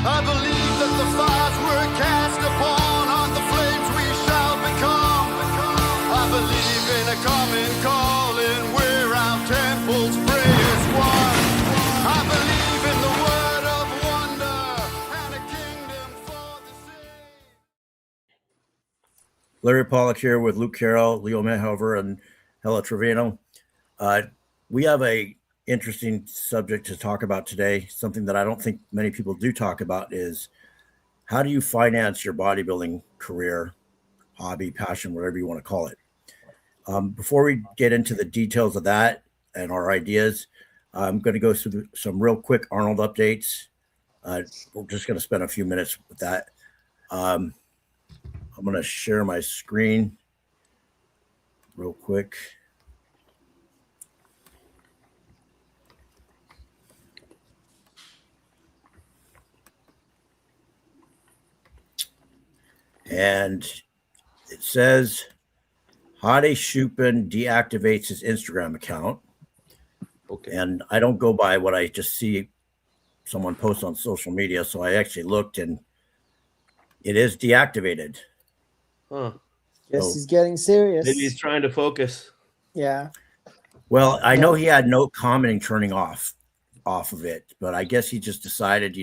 I believe that the fires we're cast upon are the flames we shall become. I believe in a common calling where our temples pray as one. I believe in the word of wonder and a kingdom for the saved. Larry Pollock here with Luke Carroll, Leo Mayrhofer, and Hella Trevino. We have a interesting subject to talk about today. Something that I don't think many people do talk about is how do you finance your bodybuilding career, hobby, passion, whatever you want to call it. Before we get into the details of that and our ideas, I'm going to go through some real quick Arnold updates. We're just going to spend a few minutes with that. I'm going to share my screen real quick. And it says Hade Schuppen deactivates his Instagram account. Okay. And I don't go by what I just see someone post on social media. So I actually looked and it is deactivated. Huh. Yes, So- he's getting serious. Maybe he's trying to focus. Yeah. Well, I know he had no commenting turning off of it, but I guess he just decided,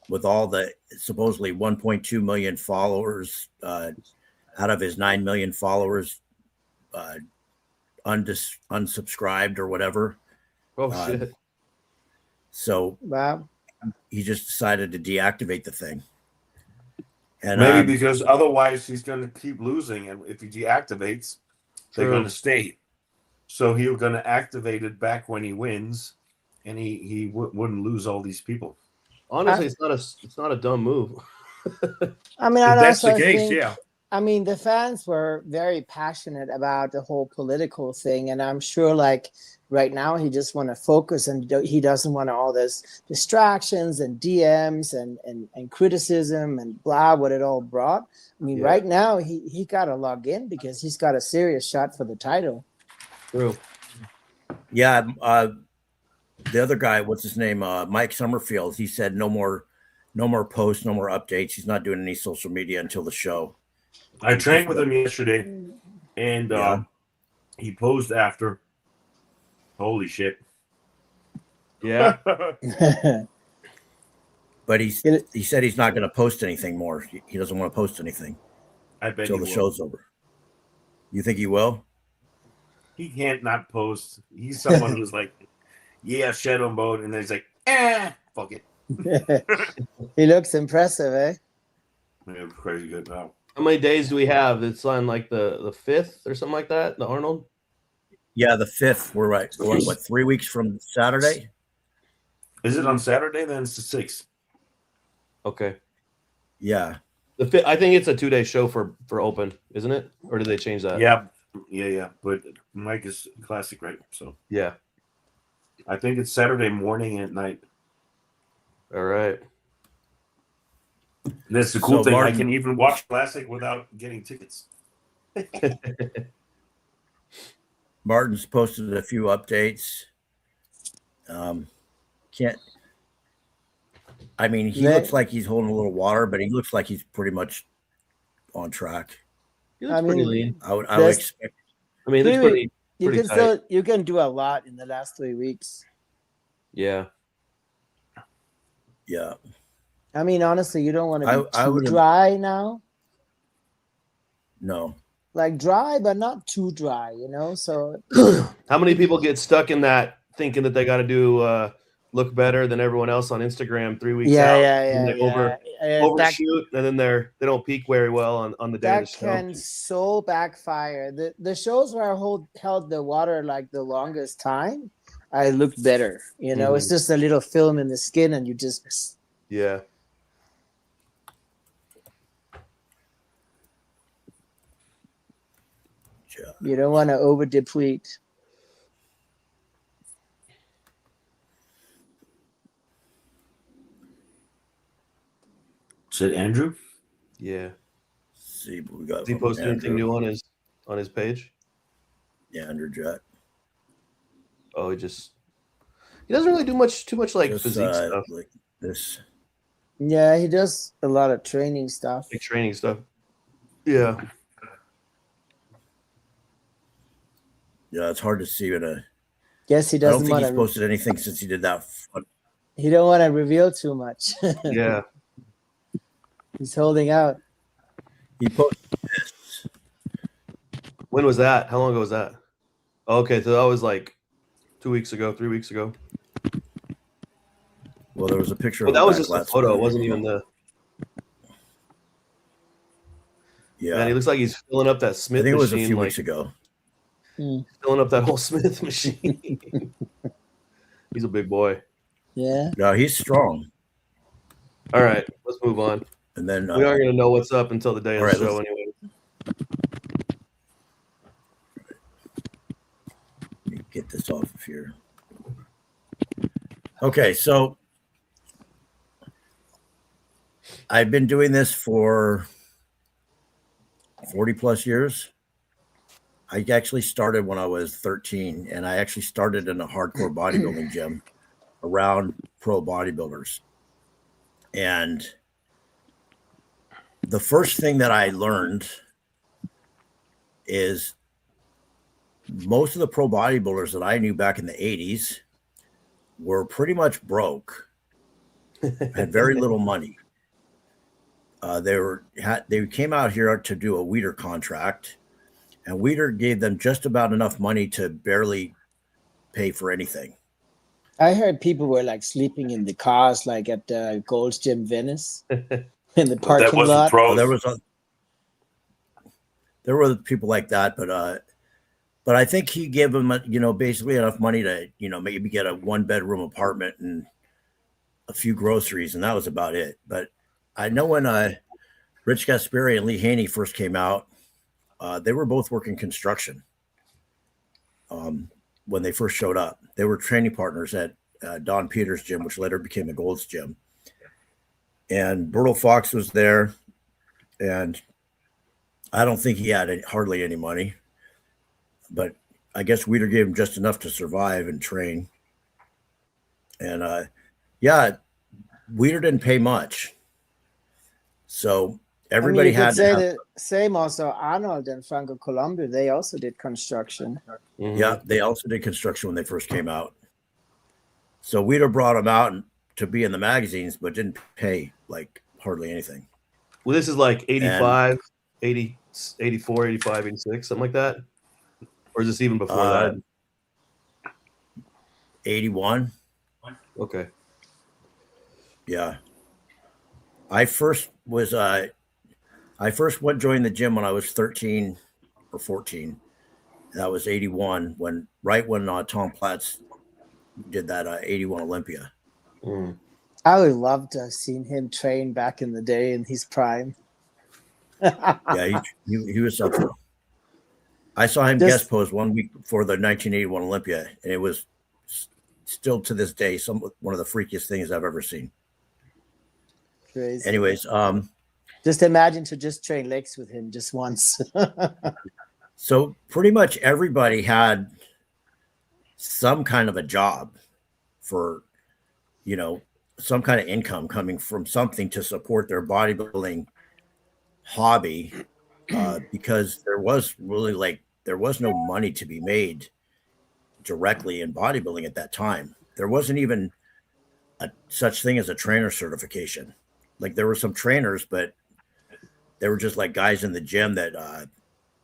with all the supposedly 1.2 million followers out of his 9 million followers unsubscribed or whatever. Oh, shit. So Wow. he just decided to deactivate the thing. And Maybe because otherwise he's going to keep losing, and if he deactivates, they're True. going to stay. So he's going to activate it back when he wins, and he wouldn't lose all these people. Honestly, it's not a dumb move. I mean, If I that's the also case, think, yeah. I mean, the fans were very passionate about the whole political thing, and I'm sure, like right now, he just want to focus, and he doesn't want all this distractions and DMs and criticism and blah what it all brought. I mean, Yeah. right now he got to log in because he's got a serious shot for the title. True. yeah, the other guy, what's his name? Mike Summerfield. He said no more posts, no more updates. He's not doing any social media until the show. I trained with him yesterday, and Yeah. he posed after. Holy shit. Yeah. But he said he's not going to post anything more. He doesn't want to post anything I bet until he the will. show's over. You think he will? He can't not post. He's someone who's like, yeah, shadow mode, and then he's like, fuck it. He looks impressive, eh? Yeah, crazy good now. How many days do we have? It's on like the 5th or something like that, the Arnold? Yeah, the 5th. We're right. We're, what, 3 weeks from Saturday? Is it on Saturday? Then it's the 6th. Okay. Yeah. The 5th, I think it's a 2-day show for open, isn't it? Or did they change that? Yeah. But Mike is classic, right? So Yeah. I think it's Saturday morning and at night. All right. And that's the cool So thing. Martin- I can even watch classic without getting tickets. Martin's posted a few updates. He looks like he's holding a little water, but he looks like he's pretty much on track. He looks I pretty mean, lean. I would That's- expect. I mean, it looks Really? pretty You can tight. you can do a lot in the last 3 weeks. Yeah. Yeah. I mean, honestly, you don't want to be I too would- dry now. No. Like dry, but not too dry, So How many people get stuck in that thinking that they got to do look better than everyone else on Instagram 3 weeks out? And they that overshoot, and then they don't peak very well on the day of the show. can so backfire. The shows where I held the water like the longest time, I looked better. It's just a little film in the skin, and you just Yeah. you don't want to over deplete. Is it Andrew? Yeah. See what we got. Has he from posted anything Andrew. new on his page? Yeah, Andrew Jet. Oh, he doesn't really do too much like Just, physique stuff. like this. Yeah, he does a lot of training stuff. Big training stuff. Yeah. Yeah, it's hard to see in a. Guess he I don't doesn't think want he's to. posted anything since he did that. He don't want to reveal too much. Yeah. He's holding out. He posted this. When was that? How long ago was that? Okay, so that was like 2 weeks ago, 3 weeks ago. Well, there was a picture. But of that was back just a last photo. It month. wasn't even the. Yeah, Man, he looks like he's filling up that Smith I think it was machine. a few like, weeks ago. filling up that whole Smith machine. He's a big boy. Yeah. No, he's strong. All right, let's move on. And then We aren't going to know what's up until the day of all the right, show, anyway. let me get this off of here. Okay, so I've been doing this for 40 plus years. I actually started when I was 13, and I actually started in a hardcore bodybuilding gym around pro bodybuilders. And the first thing that I learned is most of the pro bodybuilders that I knew back in the 80s were pretty much broke, had very little money. They came out here to do a Weider contract, and Weider gave them just about enough money to barely pay for anything. I heard people were like sleeping in the cars, like at Gold's Gym Venice, in the parking That wasn't lot. pros. Well, there were people like that, but I think he gave them, basically enough money to, maybe get a 1-bedroom apartment and a few groceries, and that was about it. But I know when Rich Gasperi and Lee Haney first came out, they were both working construction. When they first showed up, they were training partners at Don Peters' gym, which later became the Gold's Gym. And Bertle Fox was there, and I don't think he had hardly any money, but I guess Weider gave him just enough to survive and train. And Weider didn't pay much, so everybody had to have. The same also Arnold and Franco Colombo. They also did construction. Mm-hmm. Yeah, they also did construction when they first came out. So Weider brought them out to be in the magazines, but didn't pay like hardly anything. Well, this is like 85, 80, 84, 85, 86, something like that? Or is this even before that? 81. Okay. Yeah. I first joined the gym when I was 13 or 14. That was 81 when Tom Platz did that 81 Olympia. Mm. I would love to have seen him train back in the day in his prime. Yeah, he was something. I saw him guest pose 1 week before the 1981 Olympia, and it was still to this day one of the freakiest things I've ever seen. Crazy. Anyways, just imagine to just train legs with him just once. So pretty much everybody had some kind of a job for, some kind of income coming from something to support their bodybuilding hobby, because there was no money to be made directly in bodybuilding at that time. There wasn't even such thing as a trainer certification. Like there were some trainers, but they were just like guys in the gym that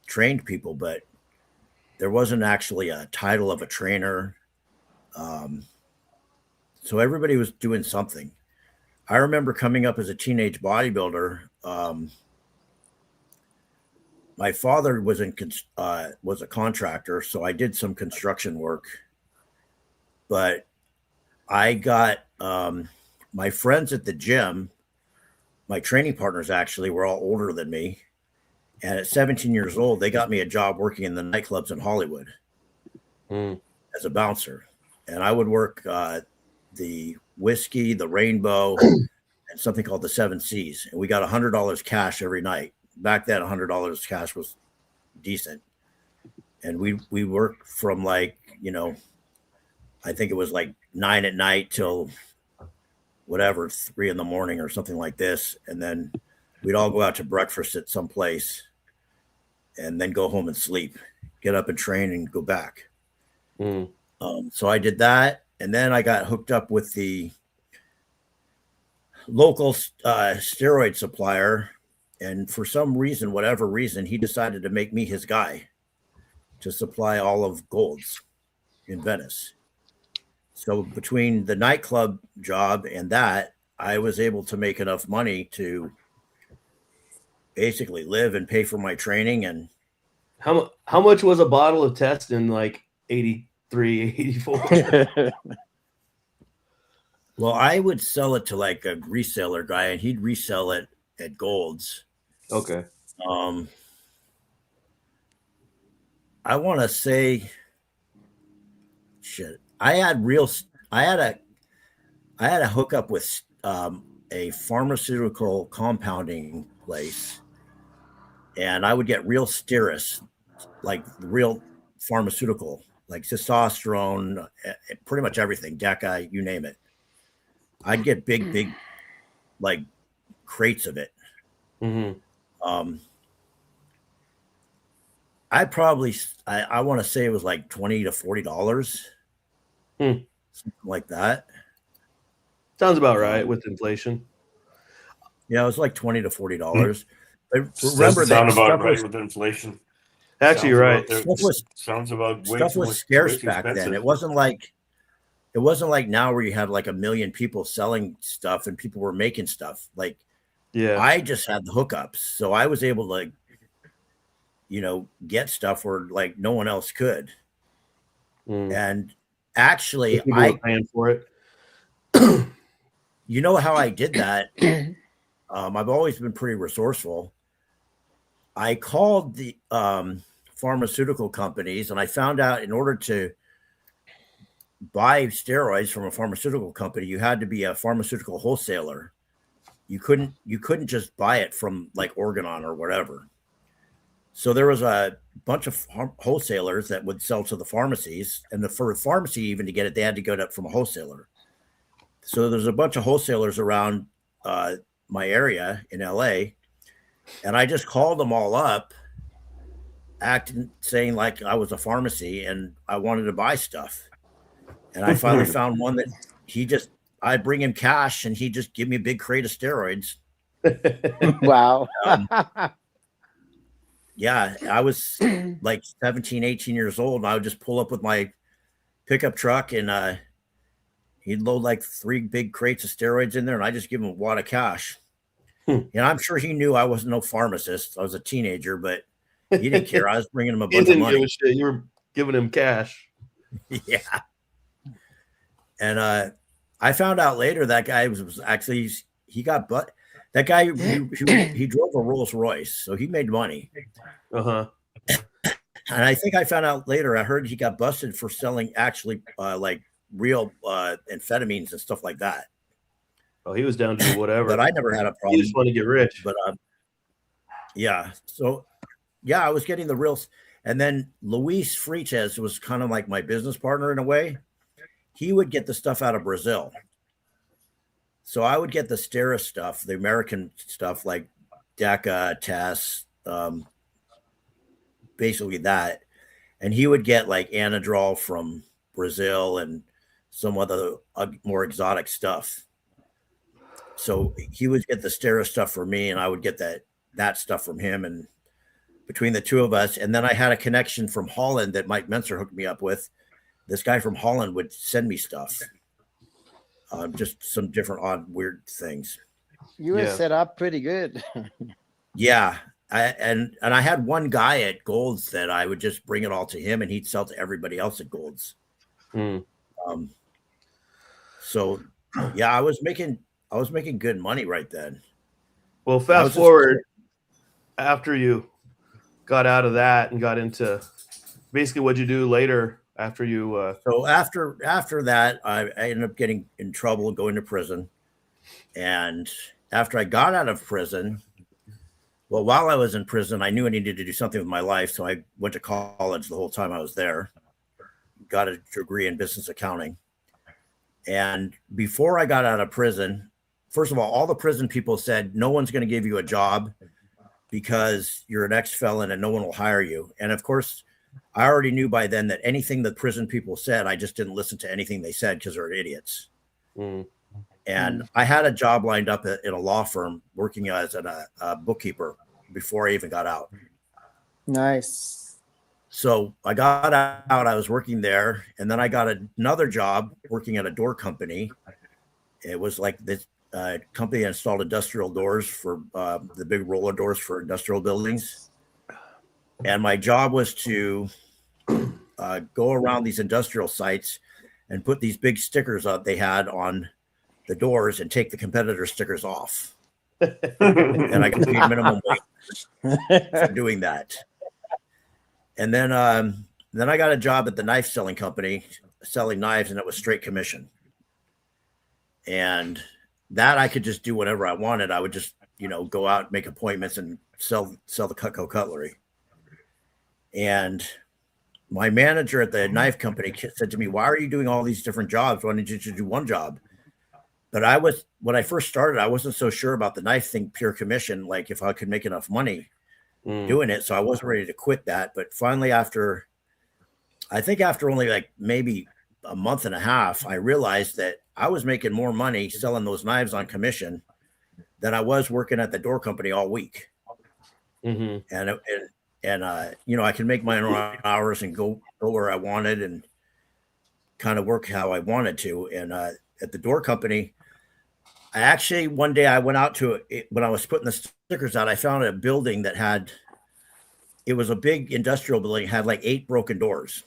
trained people, but there wasn't actually a title of a trainer. So everybody was doing something. I remember coming up as a teenage bodybuilder. My father was a contractor, so I did some construction work. But I got my friends at the gym. My training partners actually were all older than me. And at 17 years old, they got me a job working in the nightclubs in Hollywood as a bouncer. And I would work the Whiskey, the Rainbow, and something called the Seven Seas. And we got $100 cash every night. Back then, $100 cash was decent. And we worked from I think it was like 9 at night till whatever, 3 in the morning or something like this. And then we'd all go out to breakfast at some place and then go home and sleep, get up and train and go back. So I did that. And then I got hooked up with the local steroid supplier. And for some reason, whatever reason, he decided to make me his guy to supply all of Gold's in Venice. So between the nightclub job and that, I was able to make enough money to basically live and pay for my training. And how much was a bottle of test in like 83, 84? Well, I would sell it to like a reseller guy, and he'd resell it at Gold's. Okay. I want to say, shit. I had a hookup with a pharmaceutical compounding place, and I would get real Steris, like real pharmaceutical, like testosterone, pretty much everything, DECA, you name it. I'd get big, like crates of it. I want to say it was like $20 to $40, something like that. Sounds about right with inflation. Yeah, it was like $20 to $40. Remember that sound about right with inflation. Actually, you're right. Sounds about way stuff too was much, scarce way too back then. expensive. It wasn't like now where you had like 1 million people selling stuff and people were making stuff. Like, yeah, I just had the hookups, so I was able to, get stuff where like no one else could. And actually, I paying for it. You know how I did that? I've always been pretty resourceful. I called the pharmaceutical companies, and I found out in order to buy steroids from a pharmaceutical company, you had to be a pharmaceutical wholesaler. You couldn't just buy it from like Organon or whatever. So there was a bunch of wholesalers that would sell to the pharmacies, and for the pharmacy even to get it, they had to get it from a wholesaler. So there's a bunch of wholesalers around my area in LA, and I just called them all up, saying like I was a pharmacy and I wanted to buy stuff. And I finally found one that I bring him cash and he just give me a big crate of steroids. Wow. Yeah, I was like 17, 18 years old, and I would just pull up with my pickup truck, and he'd load like 3 big crates of steroids in there, and I just give him a wad of cash. And I'm sure he knew I wasn't no pharmacist. I was a teenager, but he didn't care. I was bringing him a bunch of money. You were giving him cash. Yeah. And I found out later that guy was actually, that guy, he drove a Rolls Royce, so he made money. Uh-huh. And I think I found out later, I heard he got busted for selling actually like real amphetamines and stuff like that. Oh, he was down to do whatever. But I never had a problem. He just wanted to get rich. But yeah. So yeah, I was getting the real. And then Luis Freitas was kind of like my business partner in a way. He would get the stuff out of Brazil. So I would get the Steris stuff, the American stuff like DECA, TESS, basically that. And he would get like Anadrol from Brazil and some other more exotic stuff. So he would get the Steris stuff for me, and I would get that stuff from him. And between the two of us, and then I had a connection from Holland that Mike Menser hooked me up with. This guy from Holland would send me stuff. Just some different odd, weird things. You were set up pretty good. Yeah. And I had one guy at Gold's that I would just bring it all to him, and he'd sell to everybody else at Gold's. So yeah, I was making good money right then. Well, fast forward after you got out of that and got into basically what'd you do later after you so after that, I ended up getting in trouble and going to prison. And after I got out of prison, well, while I was in prison, I knew I needed to do something with my life. So I went to college the whole time I was there, got a degree in business accounting. And before I got out of prison, first of all the prison people said, no one's going to give you a job because you're an ex-felon and no one will hire you. And of course, I already knew by then that anything the prison people said, I just didn't listen to anything they said because they're idiots. And I had a job lined up in a law firm working as a bookkeeper before I even got out. Nice. So I got out, I was working there, and then I got another job working at a door company. It was like this company that installed industrial doors for the big roller doors for industrial buildings. And my job was to go around these industrial sites and put these big stickers up they had on the doors and take the competitor stickers off. And I got paid minimum wage for doing that. And then I got a job at the knife selling company selling knives, and it was straight commission. And that I could just do whatever I wanted. I would just, go out, make appointments, and sell the Cutco cutlery. And my manager at the knife company said to me, "Why are you doing all these different jobs? Why didn't you just do one job?" But when I first started, I wasn't so sure about the knife thing, pure commission, like if I could make enough money doing it. So I wasn't ready to quit that. But finally, after only like maybe a month and a half, I realized that I was making more money selling those knives on commission than I was working at the door company all week. And I could make my own hours and go where I wanted and kind of work how I wanted to. And at the door company, one day I went out to it when I was putting the stickers out. I found a building it was a big industrial building, had like 8 broken doors.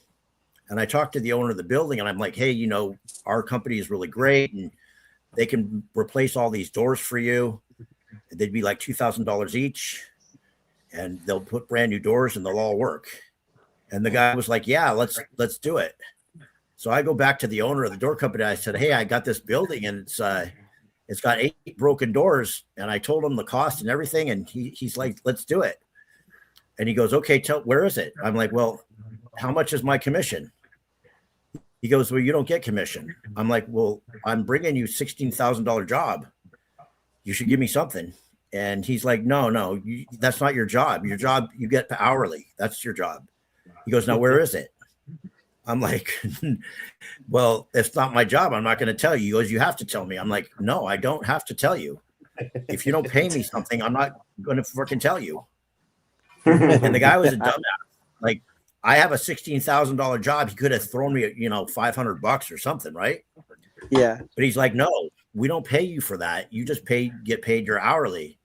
And I talked to the owner of the building, and I'm like, "Hey, our company is really great, and they can replace all these doors for you. They'd be like $2,000 each, and they'll put brand new doors, and they'll all work." And the guy was like, "Yeah, let's do it." So I go back to the owner of the door company. I said, "Hey, I got this building, and it's got 8 broken doors." And I told him the cost and everything, and he's like, "Let's do it." And he goes, "Okay, where is it?" I'm like, "Well, how much is my commission?" He goes, "Well, you don't get commission." I'm like, "Well, I'm bringing you $16,000 job. You should give me something." And he's like, no, that's not your job. Your job, you get hourly. That's your job. He goes, "Now, where is it?" I'm like, "Well, it's not my job. I'm not going to tell you." He goes, "You have to tell me." I'm like, "No, I don't have to tell you. If you don't pay me something, I'm not going to freaking tell you." And the guy was a dumbass. Like, I have a $16,000 job. He could have thrown me, $500 or something, right? Yeah. But he's like, "No, we don't pay you for that. You just get paid your hourly."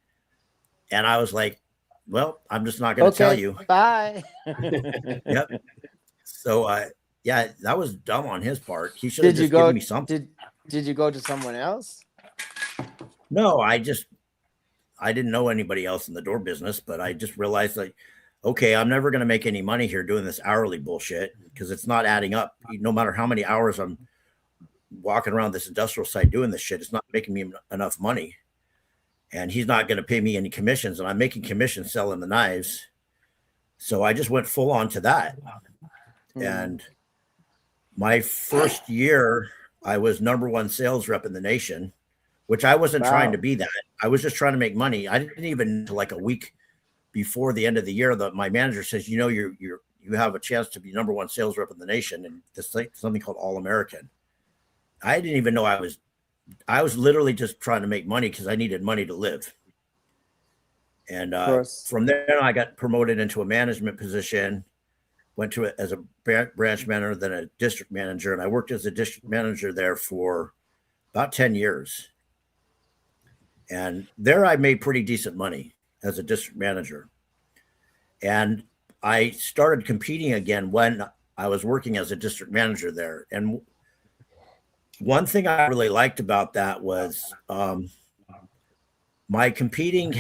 And I was like, "Well, I'm just not going to tell you." Bye. Yep. So, that was dumb on his part. He should have just given me something. Did you go to someone else? No, I didn't know anybody else in the door business, but I just realized, like, okay, I'm never going to make any money here doing this hourly bullshit because it's not adding up. No matter how many hours I'm walking around this industrial site doing this shit, it's not making me enough money. And he's not going to pay me any commissions, and I'm making commissions selling the knives. So I just went full on to that. And my first year, I was #1 sales rep in the nation, which I wasn't trying to be that. I was just trying to make money. I didn't even until like a week before the end of the year that my manager says, you have a chance to be #1 sales rep in the nation, and this thing, something called All American. I didn't even know I was literally just trying to make money because I needed money to live. And from there, I got promoted into a management position, went to it as a branch manager, then a district manager. And I worked as a district manager there for about 10 years. And there I made pretty decent money as a district manager. And I started competing again when I was working as a district manager there. And one thing I really liked about that was my competing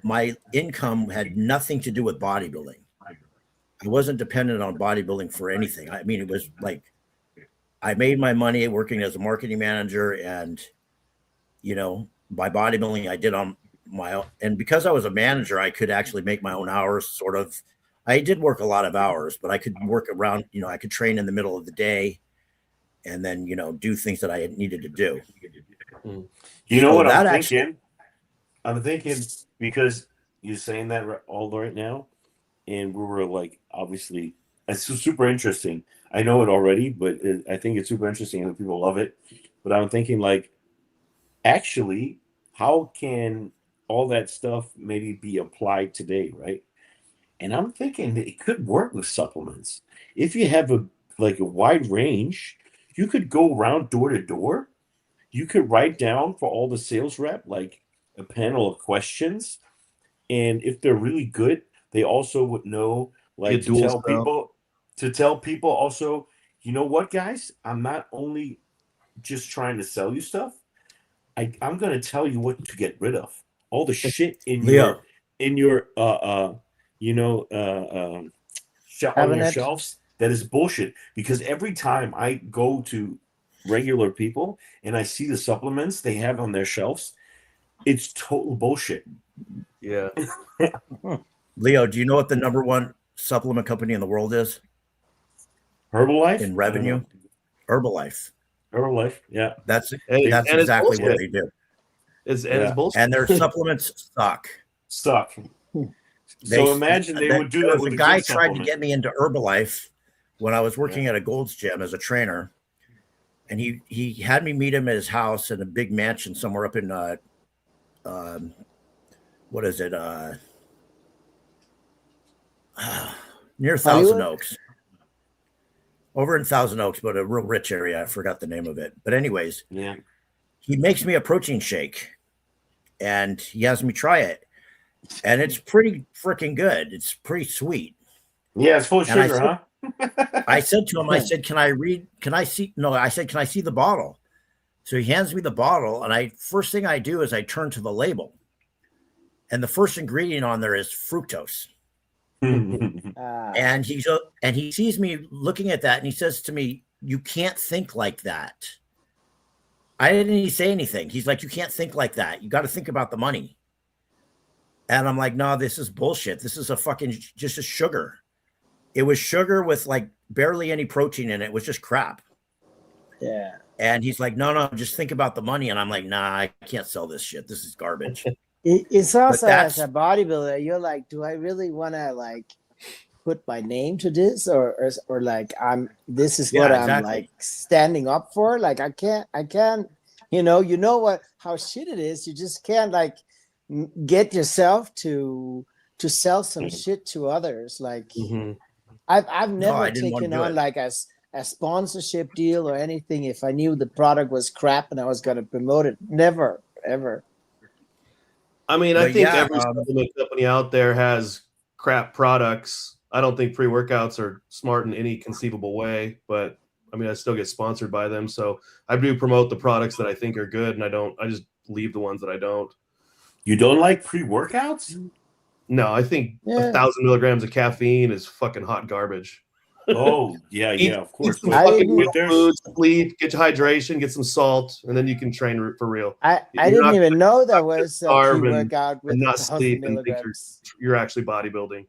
my income had nothing to do with bodybuilding. I wasn't dependent on bodybuilding for anything. I mean, it was like I made my money working as a marketing manager, and by bodybuilding I did on my own. And because I was a manager, I could actually make my own hours, sort of. I did work a lot of hours, but I could work around, I could train in the middle of the day. and then, do things that I needed to do. You know So what I'm that thinking? I'm thinking because you're saying that all right now, and we were like, obviously, it's super interesting. I know it already, but I think it's super interesting and people love it. But I'm thinking like, actually, how can all that stuff maybe be applied today, right? And I'm thinking that it could work with supplements. If you have a wide range, you could go around door to door. You could write down for all the sales rep like a panel of questions, and if they're really good, they also would know You like dual sell. to tell people also, you know what, guys, I'm not only just trying to sell you stuff. I'm gonna tell you what to get rid of. All the shit Leo, in your you know on your Cabinet. shelves that is bullshit. Because every time I go to regular people and I see the supplements they have on their shelves, it's total bullshit. Yeah. Leo, do you know what the number one supplement company in the world is Herbalife in I don't revenue? know. Herbalife. Herbalife, yeah. That's And that's it's exactly what bullshit. they do. It's Yeah. bullshit. And their supplements suck. Suck. They, So imagine they would do there that was with a a guy good tried to supplement. get me into Herbalife when I was working at a Gold's Gym as a trainer, and he had me meet him at his house in a big mansion somewhere up in what is it near Thousand Hollywood? Oaks, over in Thousand Oaks, but a real rich area. I forgot the name of it, but anyways, Yeah. he makes me a protein shake, and he has me try it, and it's pretty freaking good. It's pretty sweet. Yeah, it's full of And I sugar, said, huh? I said to him, I said, can I see? No, I said, can I see the bottle? So he hands me the bottle, and first thing I do is I turn to the label, and the first ingredient on there is fructose. And he sees me looking at that, and he says to me, "You can't think like that." I didn't even say anything. He's like, "You can't think like that. You got to think about the money." And I'm like, "No, this is bullshit. This is just a sugar." It was sugar with like barely any protein in it. It was just crap. Yeah. And he's like, no, just think about the money. And I'm like, nah, I can't sell this shit. This is garbage. It's also that's- as a bodybuilder, you're like, do I really want to like put my name to this, or like this is what I'm exactly. like standing up for? Like I can't, how shit it is. You just can't like get yourself to sell some shit to others. Like I've never I didn't want to taken do on it. like a sponsorship deal or anything if I knew the product was crap and I was going to promote it. Never, ever. I mean, But I think yeah, every supplement company out there has crap products. I don't think pre-workouts are smart in any conceivable way, but I mean, I still get sponsored by them. So I do promote the products that I think are good, and I just leave the ones that I don't. You don't like pre-workouts? No, I think 1,000 milligrams of caffeine is fucking hot garbage. Oh, yeah, of course. Eat some But fucking real there's- food, sleep, get your hydration, get some salt, and then you can train for real. I You're didn't not even know there was a starve pre-workout with and not 1,000 sleep and think milligrams. you're actually bodybuilding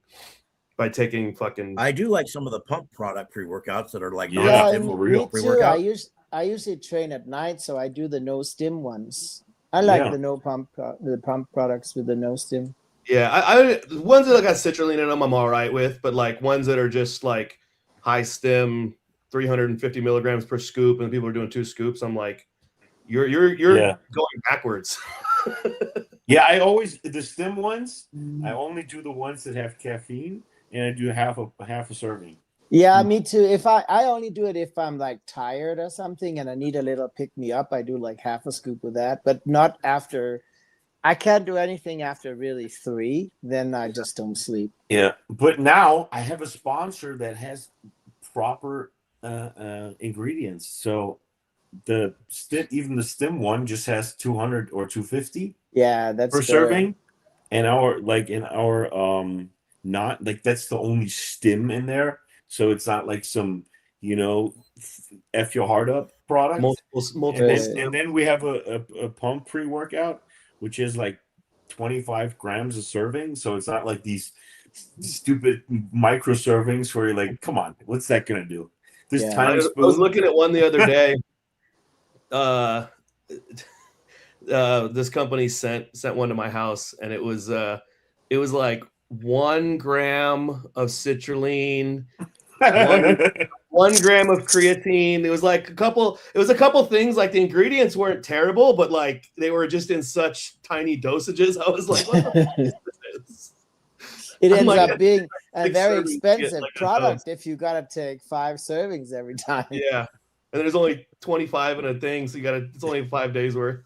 by taking fucking. I do like some of the pump product pre-workouts that are like Yeah, non-stim for real. Me too. pre-workout. I usually train at night, so I do the no stim ones. I like the the pump products with the no stim. Yeah, I the ones that got citrulline in them, I'm all right with, but like ones that are just like high stim, 350 milligrams per scoop, and people are doing 2 scoops, I'm like, you're going backwards. Yeah, the stim ones. I only do the ones that have caffeine, and I do half a serving. Yeah, me too. If I only do it if I'm like tired or something and I need a little pick me up, I do like half a scoop with that, but not after. I can't do anything after really 3. Then I just don't sleep. Yeah, but now I have a sponsor that has proper ingredients. So even the stim one just has 200 or 250 Yeah, that's per better. serving, and not like that's the only stim in there. So it's not like some F your heart up product. Multiple. And then we have a pump pre-workout, which is like 25 grams a serving. So it's not like these stupid micro servings where you're like, come on, what's that gonna do? This Yeah. tiny I was spoon. looking at one the other day. This company sent one to my house, and it was like 1 gram of citrulline, 1 gram of creatine. It was like a couple things. Like the ingredients weren't terrible, but like they were just in such tiny dosages. I was like, what the fuck is this? It I'm ends like, up being a 6 very servings to get, expensive like, a product dose. if you gotta take 5 servings every time. Yeah, and there's only 25 in a thing, so it's only 5 days worth.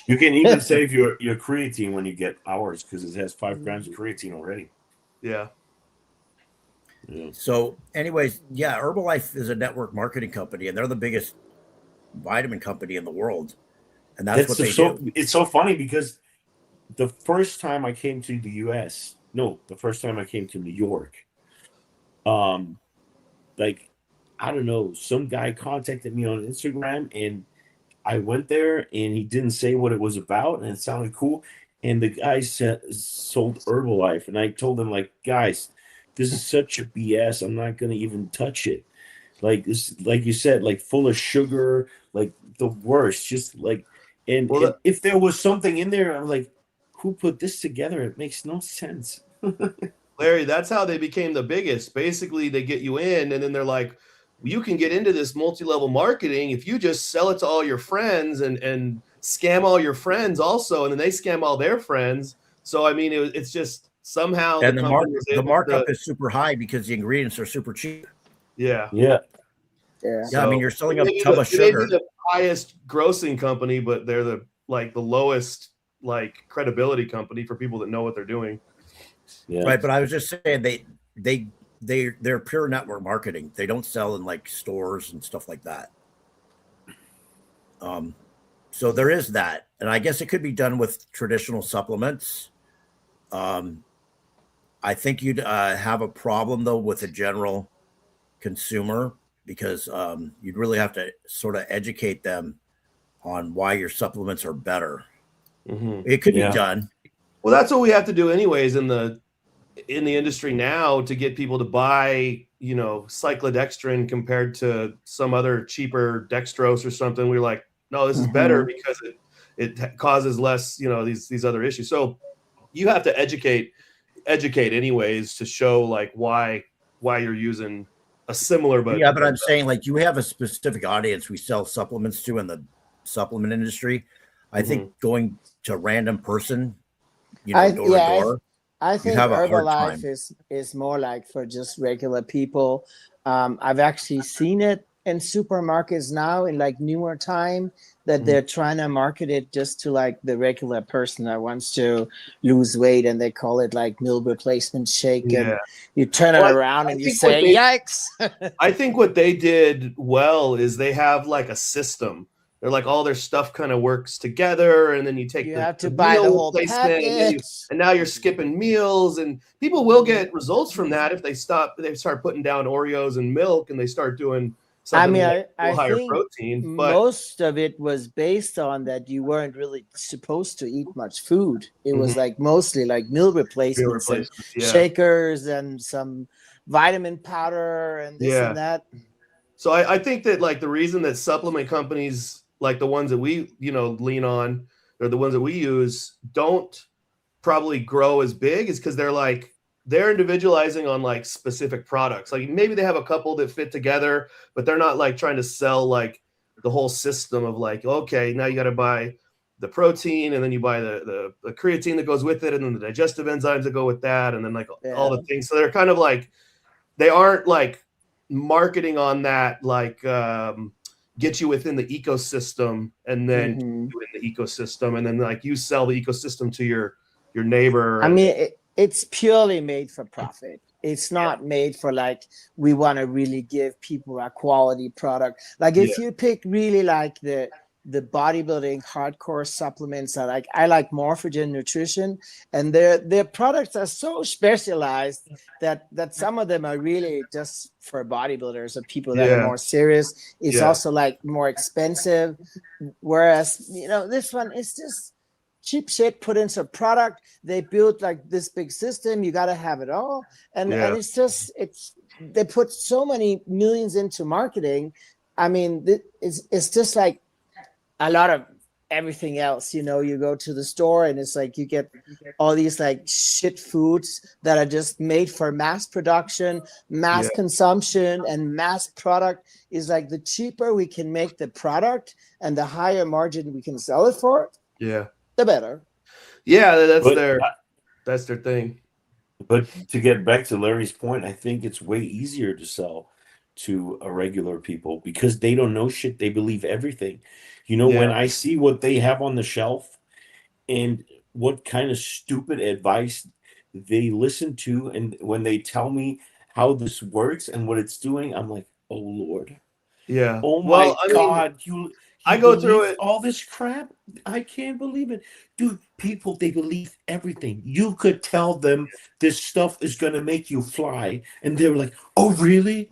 You can even save your creatine when you get ours because it has 5 grams of creatine already. Yeah. Yeah. So, anyways, yeah, Herbalife is a network marketing company, and they're the biggest vitamin company in the world, and that's what they do. It's so funny because the first time I came to the U.S., the first time I came to New York, like, I don't know, some guy contacted me on Instagram, and I went there, and he didn't say what it was about, and it sounded cool. And the guy sold Herbalife, and I told him, like, guys, this is such a BS. I'm not gonna even touch it. Like this, like you said, like full of sugar, like the worst. Just like, and if there was something in there, I'm like, who put this together? It makes no sense. Larry, that's how they became the biggest. Basically, they get you in, and then they're like, you can get into this multi-level marketing if you just sell it to all your friends and scam all your friends also, and then they scam all their friends. So I mean, it's just somehow And the markup to, is super high because the ingredients are super cheap. yeah. Yeah, I mean, you're selling a tub of sugar. Maybe the highest grossing company, but they're the lowest like credibility company for people that know what they're doing. Yeah. Right, but I was just saying they're pure network marketing. They don't sell in like stores and stuff like that. So there is that, and I guess it could be done with traditional supplements. I think you'd have a problem though with the general consumer because you'd really have to sort of educate them on why your supplements are better. Mm-hmm. It could be done. Well, that's what we have to do anyways in the industry now to get people to buy, cyclodextrin compared to some other cheaper dextrose or something. We're like, no, this is better because it causes less, these other issues. So you have to educate anyways to show like why you're using a similar, but yeah, but I'm saying like you have a specific audience we sell supplements to in the supplement industry. I think going to a random person, door to door. I think Herbalife is more like for just regular people. I've actually seen it in supermarkets now in like newer time that they're trying to market it just to like the regular person that wants to lose weight, and they call it like meal replacement shake. Yeah. And you turn it around and you say, yikes. I think what they did well is they have like a system. They're like all their stuff kind of works together, and then you have to buy the whole package, and now you're skipping meals, and people will get results from that if they start putting down Oreos and milk, and they start doing something higher protein. But most of it was based on that you weren't really supposed to eat much food. It was like mostly like meal replacements and shakers and some vitamin powder and this and that. So I think that like the reason that supplement companies like the ones that we, lean on, or the ones that we use, don't probably grow as big is because they're individualizing on like specific products. Like maybe they have a couple that fit together, but they're not like trying to sell like the whole system of like, okay, now you got to buy the protein, and then you buy the creatine that goes with it, and then the digestive enzymes that go with that, and then like all the things. So they're kind of like, they aren't like marketing on that, like get you within the ecosystem, and then keep you in the ecosystem, and then like you sell the ecosystem to your neighbor. I mean, it's purely made for profit. It's not made for like, we want to really give people a quality product. Like if you pick really like the bodybuilding hardcore supplements, I like Morphogen Nutrition, and their products are so specialized that some of them are really just for bodybuilders or people that are more serious. It's also like more expensive, whereas this one is just cheap shit put into a product. They built like this big system. You got to have it all, and it's just they put so many millions into marketing. I mean, it's just like a lot of everything else. You know, you go to the store and it's like you get all these like shit foods that are just made for mass production, mass consumption, and mass product is like the cheaper we can make the product and the higher margin we can sell it for, Yeah. the better. Yeah, that's But their thing. But to get back to Larry's point, I think it's way easier to sell to a regular people because they don't know shit. They believe everything. You know, when I see what they have on the shelf and what kind of stupid advice they listen to, and when they tell me how this works and what it's doing, I'm like, oh Lord. Yeah. Oh my Well, I mean, God, you I go through believe it. all this crap? I can't believe it. Dude, people, they believe everything. You could tell them this stuff is going to make you fly. And they were like, oh, really?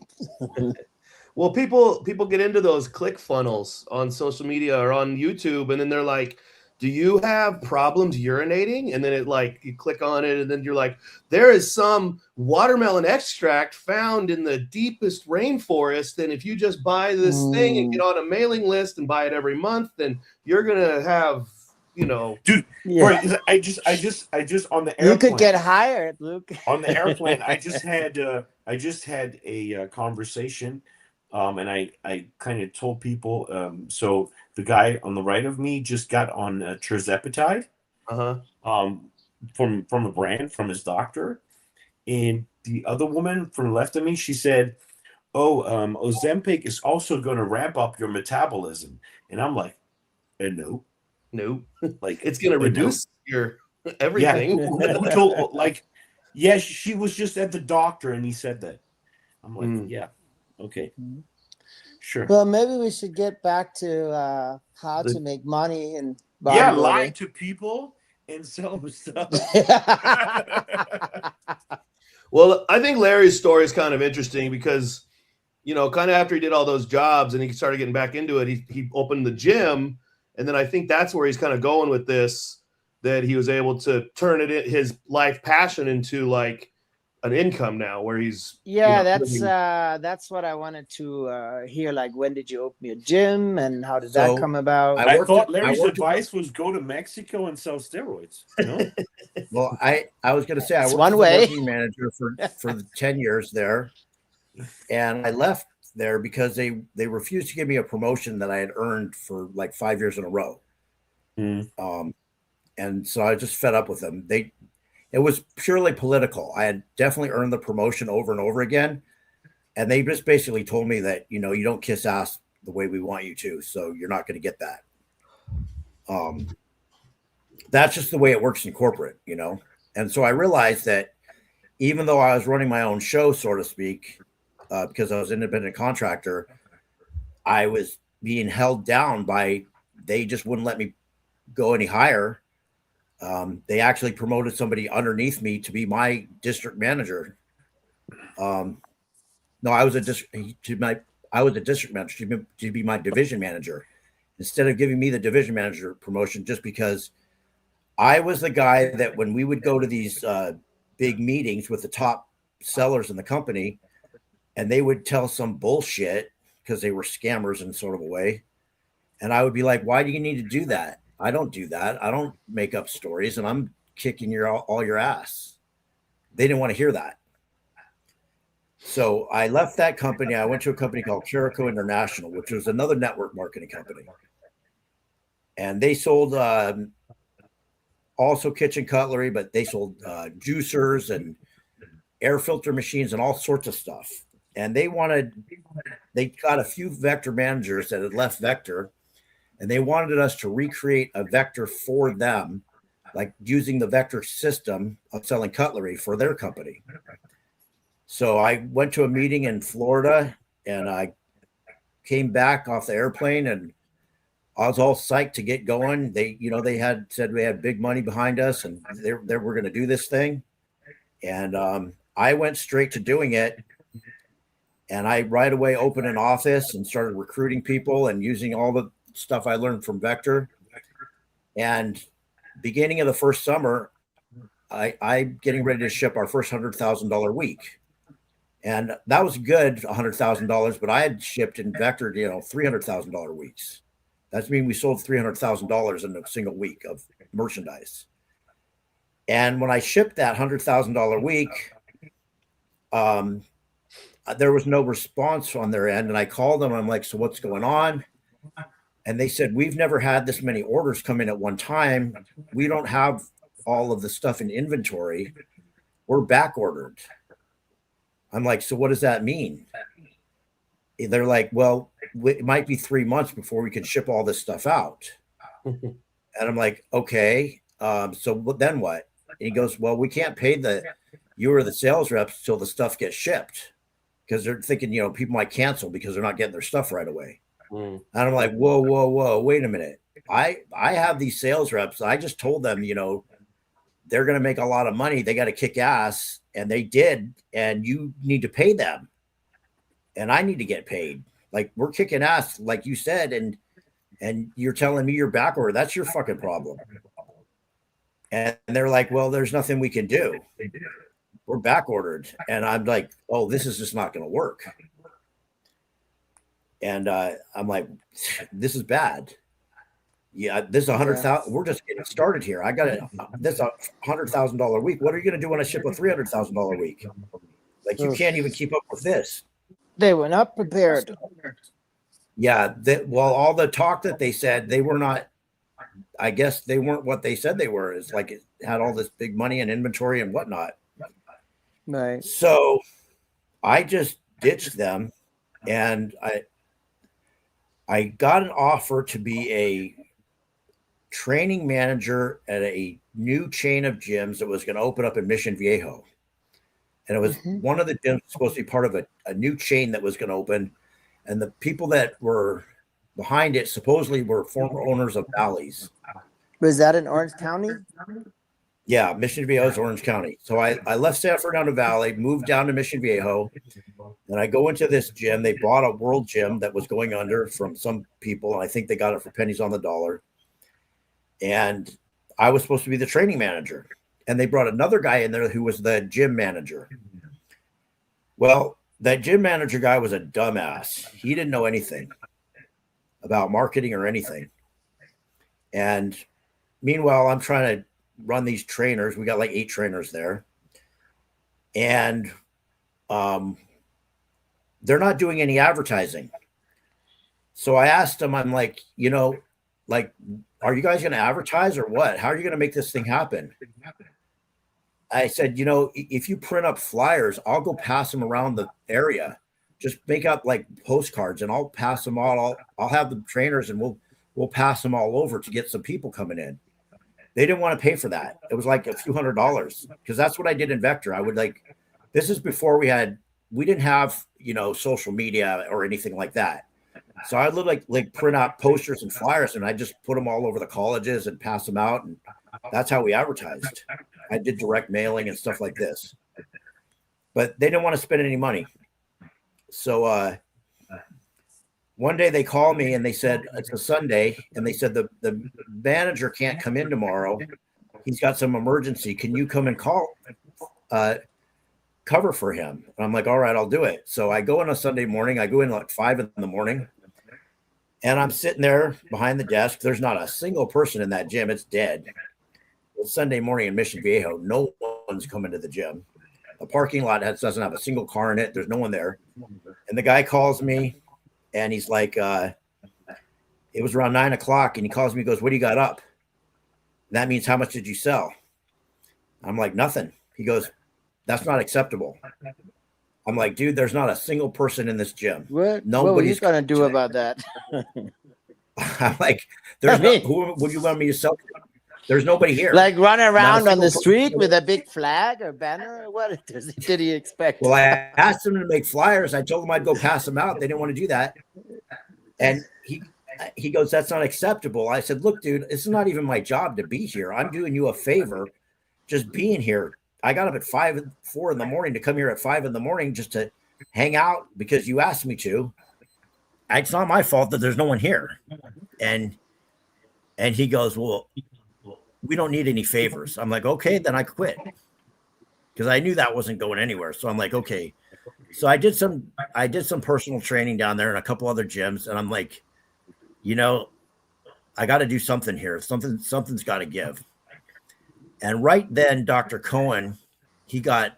Well, people get into those click funnels on social media or on YouTube, and then they're like, "Do you have problems urinating?" And then it like you click on it, and then you're like, "There is some watermelon extract found in the deepest rainforest, and if you just buy this thing and get on a mailing list and buy it every month, then you're gonna have, you know." Dude, Yeah. I just on the You airplane. could get hired, Luke. On the airplane, I just had a conversation, and I kind of told people. So the guy on the right of me just got on tirzepatide, from a brand from his doctor, and the other woman from the left of me, she said, "Oh, Ozempic is also going to ramp up your metabolism," and I'm like, "No, No, like it's gonna no." reduce your Yeah, everything. who told like? Yeah, she was just at the doctor and he said that. I'm like, yeah, okay, sure. Well, maybe we should get back to how The- to make money in Yeah, lie bodybuilding. to people and sell them stuff. Well, I think Larry's story is kind of interesting because, you know, kind of after he did all those jobs and he started getting back into it, he opened the gym, and then I think that's where he's kind of going with this, that he was able to turn his life passion into like an income now, where he's that's what I wanted to hear. Like, when did you open your gym, and how did that So, come about? I thought Larry's advice was go to Mexico and sell steroids. No? Well, I was going to say I It's worked one as a way. marketing manager for 10 years there, and I left there because they refused to give me a promotion that I had earned for like 5 years in a row. And so I just fed up with them. It was purely political. I had definitely earned the promotion over and over again, and they just basically told me that, you know, you don't kiss ass the way we want you to, so you're not going to get that. That's just the way it works in corporate, you know. And so I realized that even though I was running my own show, so to speak, because I was an independent contractor, I was being held down by, they just wouldn't let me go any higher. They actually promoted somebody underneath me to be my district manager. No, I was a district manager to be my division manager, instead of giving me the division manager promotion, just because I was the guy that when we would go to these big meetings with the top sellers in the company, and they would tell some bullshit because they were scammers in sort of a way. And I would be like, why do you need to do that? I don't do that. I don't make up stories, and I'm kicking all your ass. They didn't want to hear that. So I left that company. I went to a company called Carroll International, which was another network marketing company. And they sold also kitchen cutlery, but they sold juicers and air filter machines and all sorts of stuff. And they got a few Vector managers that had left Vector, and they wanted us to recreate a Vector for them, like using the Vector system of selling cutlery for their company. So I went to a meeting in Florida, and I came back off the airplane, and I was all psyched to get going. They had said we had big money behind us, and they were going to do this thing. And I went straight to doing it. And I right away opened an office and started recruiting people and using all the stuff I learned from Vector. And beginning of the first summer, I'm getting ready to ship our first $100,000 week. And that was good, $100,000, but I had shipped and vectored, $300,000 weeks. That's mean we sold $300,000 in a single week of merchandise. And when I shipped that $100,000 week, there was no response on their end. And I called them. I'm like, so what's going on? And they said, we've never had this many orders come in at one time. We don't have all of the stuff in inventory. We're back ordered. I'm like, so what does that mean? They're like, well, it might be 3 months before we can ship all this stuff out. And I'm like, okay, so then what? And he goes, well, we can't pay you or the sales reps till the stuff gets shipped, because they're thinking, people might cancel because they're not getting their stuff right away. And I'm like, whoa, wait a minute. I have these sales reps. I just told them, they're going to make a lot of money. They got to kick ass. And they did. And you need to pay them. And I need to get paid. Like, we're kicking ass, like you said. And you're telling me you're backward. That's your fucking problem. And they're like, well, there's nothing we can do. We're back ordered. And I'm like, oh, this is just not going to work. And I'm like, this is bad. Yeah, this is 100,000. We're just getting started here. I got this $100,000 week. What are you going to do when I ship a $300,000 week? Like, you can't even keep up with this. They were not prepared. Yeah. All the talk that they said, they were not. I guess they weren't what they said they were. It's like it had all this big money and inventory and whatnot. Right. So I just ditched them, and I got an offer to be a training manager at a new chain of gyms that was going to open up in Mission Viejo. And it was one of the gyms supposed to be part of a new chain that was going to open. And the people that were behind it supposedly were former owners of Bally's. Was that in Orange County? Yeah, Mission Viejo is Orange County. So I left San Fernando Valley, moved down to Mission Viejo, and I go into this gym. They bought a world gym that was going under from some people, and I think they got it for pennies on the dollar. And I was supposed to be the training manager. And they brought another guy in there who was the gym manager. Well, that gym manager guy was a dumbass. He didn't know anything about marketing or anything. And meanwhile, I'm trying to run these trainers. We got like 8 trainers there. And they're not doing any advertising. So I asked them, I'm like, are you guys going to advertise or what? How are you going to make this thing happen? I said, if you print up flyers, I'll go pass them around the area. Just make up like postcards and I'll pass them all. I'll have the trainers and we'll pass them all over to get some people coming in. They didn't want to pay for that. It was like a few $100s, because that's what I did in Vector. I would this is before we didn't have, social media or anything like that. So I would like print out posters and flyers, and I just put them all over the colleges and pass them out. And that's how we advertised. I did direct mailing and stuff like this, but they didn't want to spend any money. So one day they called me and they said, it's a Sunday. And they said, the manager can't come in tomorrow. He's got some emergency. Can you come and cover for him? And I'm like, all right, I'll do it. So I go in a Sunday morning. I go in like 5 a.m. and I'm sitting there behind the desk. There's not a single person in that gym. It's dead. It's Sunday morning in Mission Viejo. No one's coming to the gym. The parking lot doesn't have a single car in it. There's no one there. And the guy calls me and he's like, it was around 9 o'clock. And he calls me, he goes, what do you got up? And that means, how much did you sell? I'm like, nothing. He goes, that's not acceptable. I'm like, dude, there's not a single person in this gym. What Nobody's were you going to do about that? I'm like, who would you want me to sell to? There's nobody here. Like run around on the street with a big flag or banner? What did he expect? Well, I asked him to make flyers. I told him I'd go pass them out. They didn't want to do that. And he goes, that's not acceptable. I said, look, dude, it's not even my job to be here. I'm doing you a favor just being here. I got up at 4 in the morning to come here at 5 in the morning just to hang out because you asked me to. It's not my fault that there's no one here. And he goes, well, we don't need any favors. I'm like, okay, then I quit. Because I knew that wasn't going anywhere. So I'm like, okay. So I did some personal training down there and a couple other gyms, and I'm like, you know, I got to do something here. Something's got to give. And right then, Dr. Cohen, he got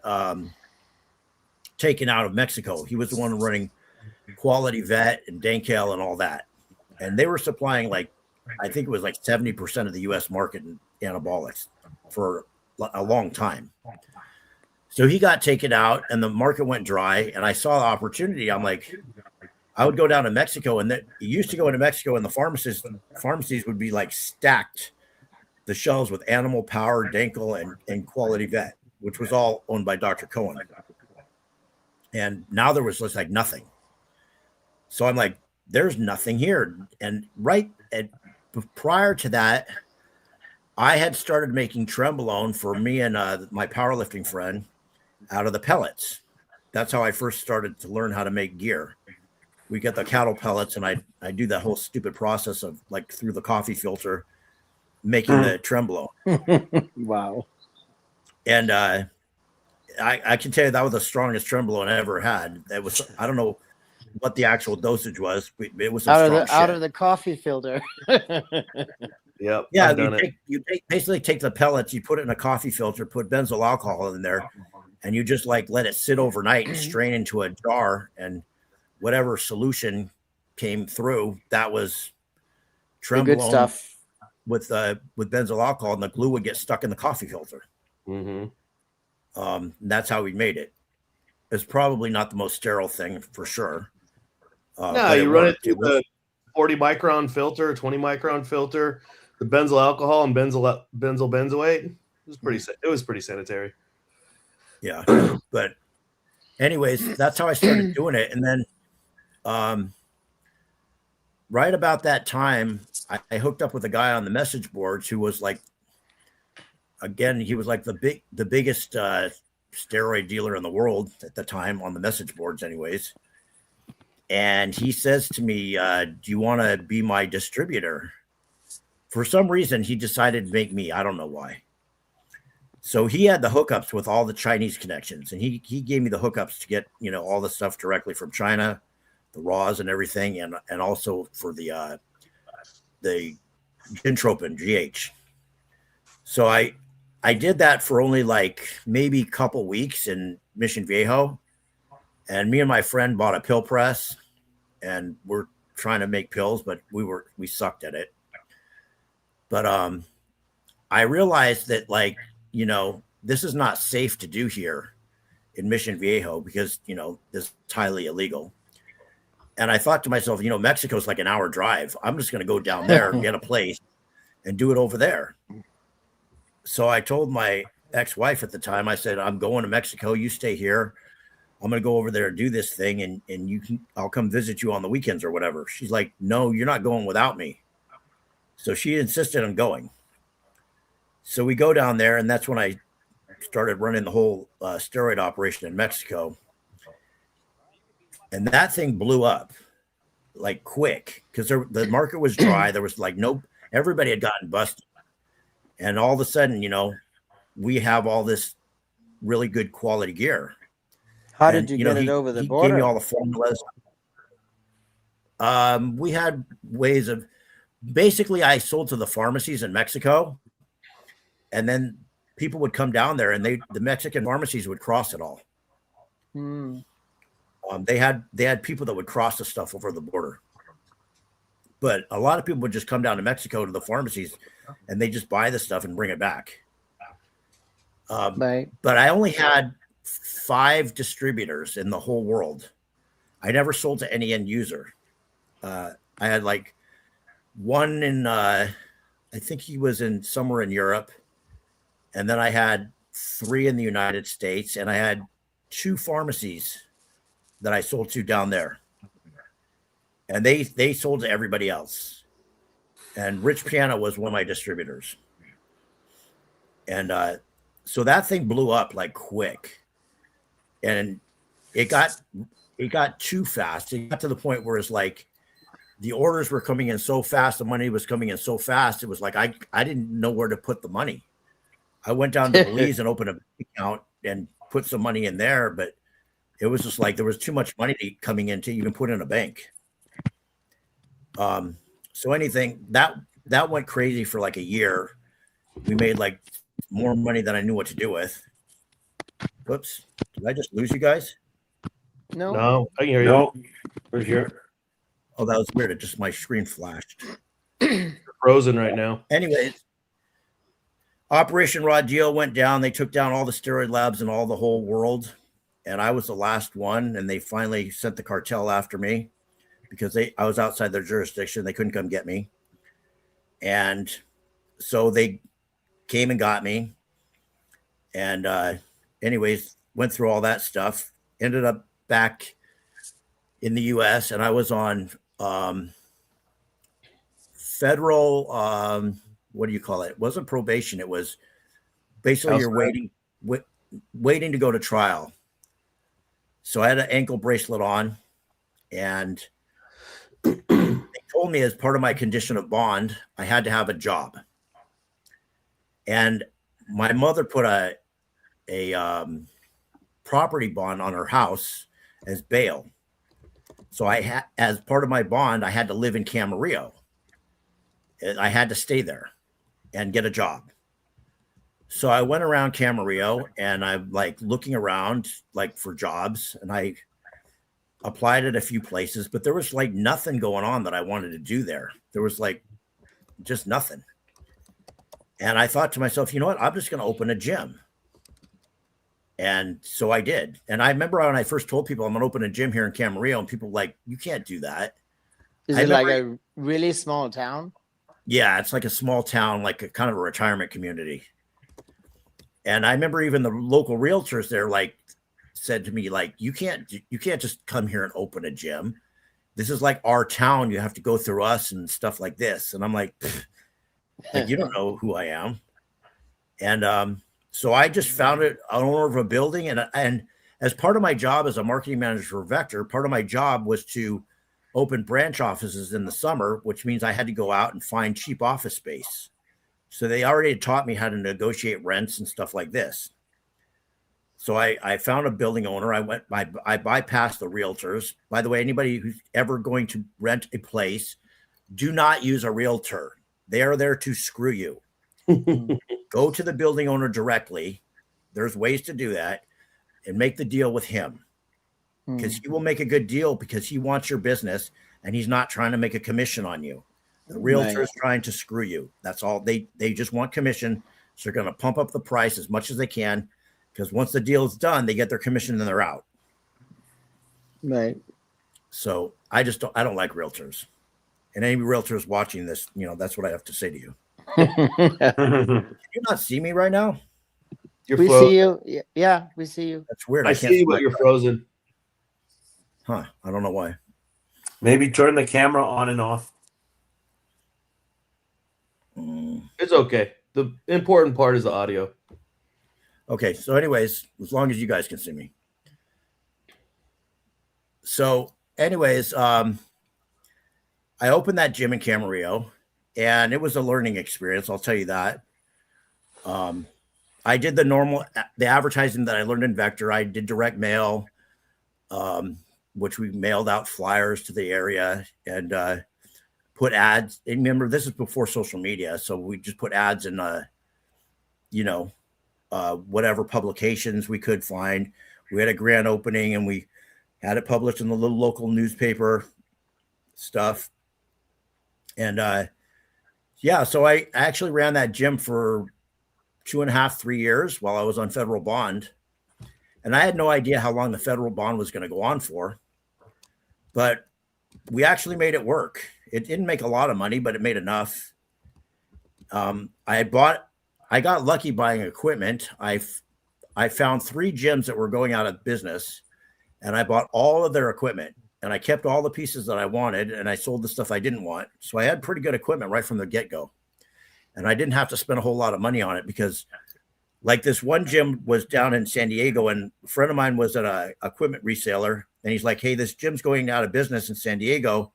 taken out of Mexico. He was the one running Quality Vet and Dankel and all that. And they were supplying I think it was 70% of the U.S. market in anabolics for a long time. So he got taken out and the market went dry. And I saw the opportunity. I'm like, I would go down to Mexico, and that used to go into Mexico, and the pharmacies would be stacked the shelves with Animal Power, Dankel, and Quality Vet, which was all owned by Dr. Cohen. And now there was just nothing. So I'm like, there's nothing here. And prior to that, I had started making Trenbolone for me and my powerlifting friend out of the pellets. That's how I first started to learn how to make gear. We get the cattle pellets, and I do that whole stupid process of through the coffee filter, making the Trenbolone. Wow. And I can tell you that was the strongest Trenbolone I ever had. It was, I don't know what the actual dosage was. It was out of the coffee filter. Yep. Yeah, you basically take the pellets, you put it in a coffee filter, put benzyl alcohol in there, and you just let it sit overnight and strain into a jar, and whatever solution came through, that was Trenbolone, good stuff with benzyl alcohol, and the glue would get stuck in the coffee filter. Mm-hmm. That's how we made it. It's probably not the most sterile thing for sure. No, you run it through the 40 micron filter, 20 micron filter, the benzyl alcohol and benzyl benzoate. It was pretty sanitary. Yeah. But anyways, that's how I started doing it. And then right about that time, I hooked up with a guy on the message boards who was again, he was the biggest steroid dealer in the world at the time on the message boards anyways. And he says to me, do you want to be my distributor? For some reason, he decided to make me. I don't know why. So he had the hookups with all the Chinese connections, and he gave me the hookups to get, all the stuff directly from China, the raws and everything, and also for the Gintropin GH. So I did that for only maybe a couple weeks in Mission Viejo. And me and my friend bought a pill press, and we're trying to make pills, but we sucked at it. But I realized that this is not safe to do here in Mission Viejo because this is highly illegal. And I thought to myself, Mexico's an hour drive. I'm just going to go down there, get a place, and do it over there. So I told my ex-wife at the time, I said, I'm going to Mexico. You stay here. I'm going to go over there and do this thing. And I'll come visit you on the weekends or whatever. She's like, no, you're not going without me. So she insisted on going. So we go down there, and that's when I started running the whole steroid operation in Mexico. And that thing blew up quick because the market was dry. There was everybody had gotten busted. And all of a sudden, we have all this really good quality gear. How did you get it over the border? He gave me all the formulas. We had ways of basically I sold to the pharmacies in Mexico, and then people would come down there, and the Mexican pharmacies would cross it all. They had people that would cross the stuff over the border, but a lot of people would just come down to Mexico to the pharmacies, and they just buy the stuff and bring it back. Right. But I only had 5 distributors in the whole world. I never sold to any end user. I had one in, I think he was somewhere in Europe. And then I had 3 in the United States, and I had 2 pharmacies that I sold to down there. And they sold to everybody else. And Rich Piana was one of my distributors. And so that thing blew up quick. And it got too fast. It got to the point where it's the orders were coming in so fast, the money was coming in so fast. It was I didn't know where to put the money. I went down to Belize and opened a bank account and put some money in there, but it was just like there was too much money coming in to even put in a bank. So anything that went crazy for like a year. We made like more money than I knew what to do with. Whoops. Did I just lose you guys? No, I can hear you. No, we're here. Oh, that was weird. It just my screen flashed. You're frozen right now. Anyways, Operation Raw Deal went down. They took down all the steroid labs in all the whole world. And I was the last one. And they finally sent the cartel after me because I was outside their jurisdiction. They couldn't come get me. And so they came and got me. And anyways, went through all that stuff. Ended up back in the U.S. and I was on federal, what do you call it? It wasn't probation. It was basically you're waiting to go to trial. So I had an ankle bracelet on, and they told me as part of my condition of bond, I had to have a job. And my mother put a property bond on her house as bail. So as part of my bond, I had to live in Camarillo. I had to stay there and get a job. So I went around Camarillo and I'm like looking around like for jobs, and I applied at a few places, but there was like nothing going on that I wanted to do there. There was like just nothing. And I thought to myself, you know what? I'm just going to open a gym. And so I did. And I remember when I first told people I'm going to open a gym here in Camarillo, and people were like, you can't do that. Is it like a really small town? Yeah, it's like a small town, like a kind of a retirement community. And I remember even the local realtors there like said to me, like, you can't just come here and open a gym. This is like our town. You have to go through us and stuff like this. And I'm like you don't know who I am. And so I just found an owner of a building. And as part of my job as a marketing manager for Vector, part of my job was to open branch offices in the summer, which means I had to go out and find cheap office space. So they already had taught me how to negotiate rents and stuff like this. So I found a building owner. I bypassed the realtors. By the way, anybody who's ever going to rent a place, do not use a realtor. They are there to screw you. Go to the building owner directly. There's ways to do that, and make the deal with him, because he will make a good deal because he wants your business and he's not trying to make a commission on you. The realtor is trying to screw you. That's all. They just want commission. So they're going to pump up the price as much as they can, because once the deal is done, they get their commission and they're out. Right. So I don't like realtors. And any realtors watching this, that's what I have to say to you. Can you not see me right now? We see you. Yeah, we see you. That's weird. I see you, but you're frozen. Huh. I don't know why. Maybe turn the camera on and off. It's okay. The important part is the audio. Okay. So anyways, as long as you guys can see me. So anyways, I opened that gym in Camarillo, and it was a learning experience. I'll tell you that. I did the advertising that I learned in Vector. I did direct mail, which we mailed out flyers to the area and put ads. And remember, this is before social media. So we just put ads in, whatever publications we could find. We had a grand opening and we had it published in the little local newspaper stuff. And so I actually ran that gym for 2.5, 3 years while I was on federal bond. And I had no idea how long the federal bond was going to go on for, but we actually made it work. It didn't make a lot of money, but it made enough. I got lucky buying equipment. I found 3 gyms that were going out of business, and I bought all of their equipment, and I kept all the pieces that I wanted, and I sold the stuff I didn't want. So I had pretty good equipment right from the get-go. And I didn't have to spend a whole lot of money on it, because like this one gym was down in San Diego, and a friend of mine was at a equipment reseller, and he's like, hey, this gym's going out of business in San Diego.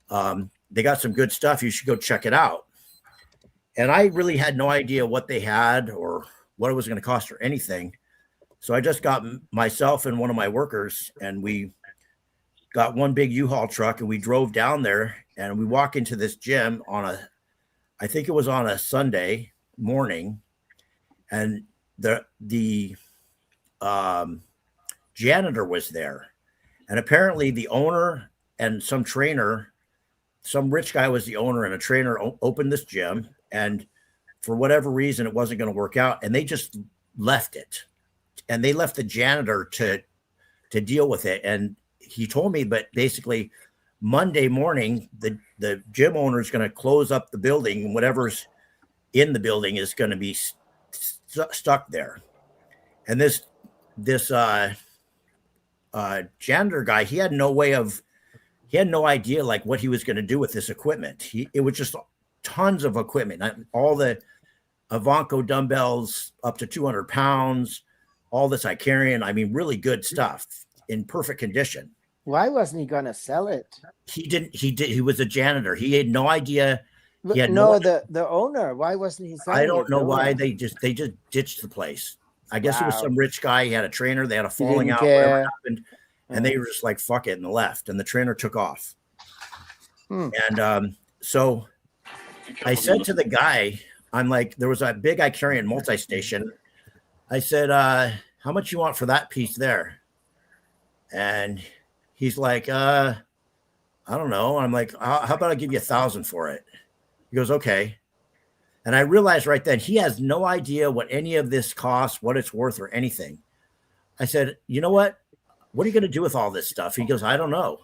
They got some good stuff. You should go check it out. And I really had no idea what they had or what it was going to cost or anything. So I just got myself and one of my workers, and we got one big U-Haul truck, and we drove down there, and we walk into this gym I think it was on a Sunday morning, and the janitor was there, and apparently the owner and some trainer, some rich guy was the owner, and a trainer opened this gym, and for whatever reason, it wasn't going to work out, and they just left it, and they left the janitor to deal with it. And he told me, but basically Monday morning, the gym owner is going to close up the building, and whatever's in the building is going to be stuck there. And this janitor guy, he had no idea like what he was going to do with this equipment. It was just tons of equipment, all the Avanco dumbbells up to 200 pounds, all this Icarian. I mean, really good stuff in perfect condition. Why wasn't he going to sell it? He was a janitor. He had no idea. He had the owner. Why wasn't he selling it? I don't know why they just ditched the place. I guess it was some rich guy. He had a trainer. They had a falling out. Whatever happened, and they were just like, fuck it, and left. And the trainer took off. And so I said to the guy, I'm like, there was a big Icarian multi-station. I said, how much you want for that piece there? And he's like, I don't know. I'm like, how about I give you 1,000 for it? He goes, okay. And I realized right then he has no idea what any of this costs, what it's worth, or anything. I said, you know what? What are you going to do with all this stuff? He goes, I don't know.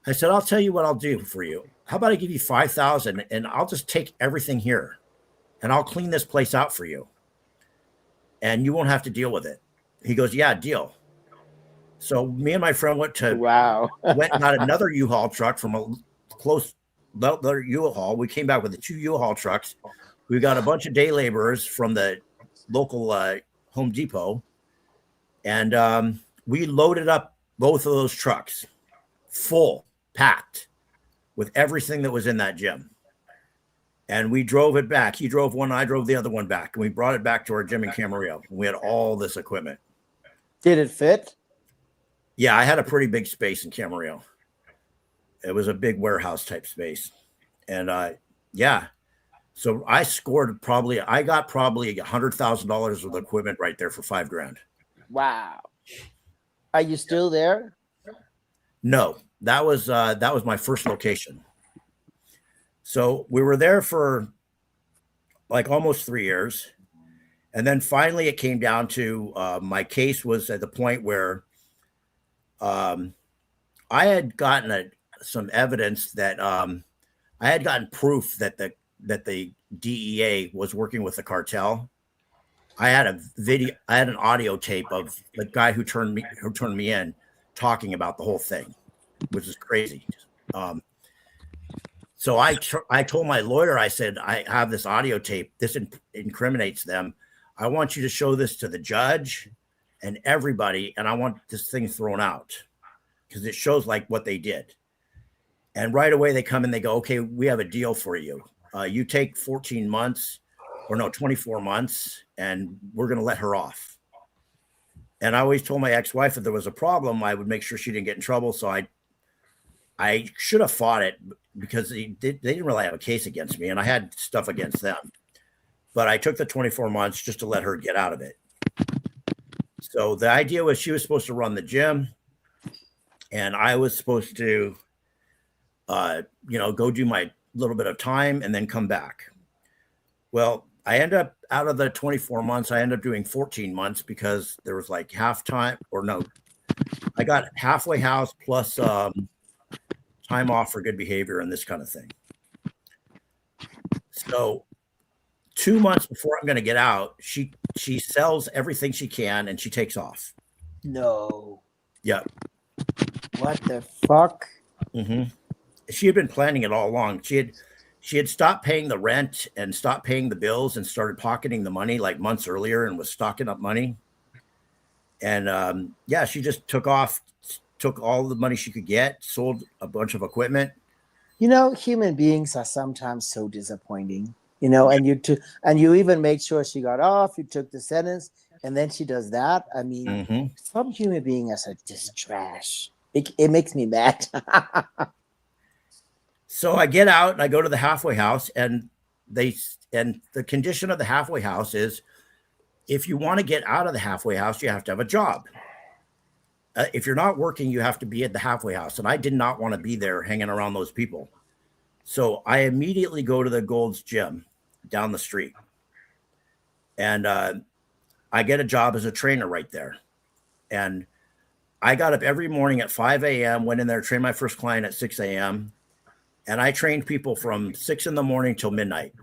I said, I'll tell you what I'll do for you. How about I give you 5,000 and I'll just take everything here and I'll clean this place out for you. And you won't have to deal with it. He goes, yeah, deal. So me and my friend went and got another U-Haul truck from a close other U-Haul. We came back with the 2 U-Haul trucks. We got a bunch of day laborers from the local Home Depot, and we loaded up both of those trucks full, packed with everything that was in that gym. And we drove it back. He drove one, I drove the other one back, and we brought it back to our gym in Camarillo. We had all this equipment. Did it fit? Yeah, I had a pretty big space in Camarillo. It was a big warehouse type space. And yeah, so I got probably $100,000 of equipment right there for $5,000. Wow. Are you still there? No, that was my first location. So we were there for like almost 3 years. And then finally it came down to my case was at the point where I had gotten some evidence that I had gotten proof that the DEA was working with the cartel. I had an audio tape of the guy who turned me in talking about the whole thing, which is crazy. So I told my lawyer, I said, I have this audio tape. This incriminates them. I want you to show this to the judge and everybody, and I want this thing thrown out because it shows like what they did. And right away they come and they go, okay, we have a deal for you. You take 24 months, and we're going to let her off. And I always told my ex-wife if there was a problem, I would make sure she didn't get in trouble. So I should have fought it because they didn't really have a case against me, and I had stuff against them. But I took the 24 months just to let her get out of it. So the idea was she was supposed to run the gym, and I was supposed to, go do my little bit of time and then come back. Well, I ended up out of the 24 months, I ended up doing 14 months because there was like I got halfway house plus time off for good behavior and this kind of thing. So 2 months before I'm going to get out, she sells everything she can and she takes off. No. Yeah. What the fuck? Mm-hmm. She had been planning it all along. She had stopped paying the rent and stopped paying the bills and started pocketing the money like months earlier and was stocking up money. And she just took off, took all the money she could get, sold a bunch of equipment. You know, human beings are sometimes so disappointing. you know, and and you even made sure she got off, you took the sentence, and then she does that. I mean, Mhm. some human being is just trash. It makes me mad. So I get out and I go to the halfway house, and the condition of the halfway house is if you want to get out of the halfway house, you have to have a job. If you're not working, you have to be at the halfway house. And I did not want to be there hanging around those people. So I immediately go to the Gold's Gym down the street. And I get a job as a trainer right there. And I got up every morning at 5 a.m., went in there, trained my first client at 6 a.m. And I trained people from 6 in the morning till midnight.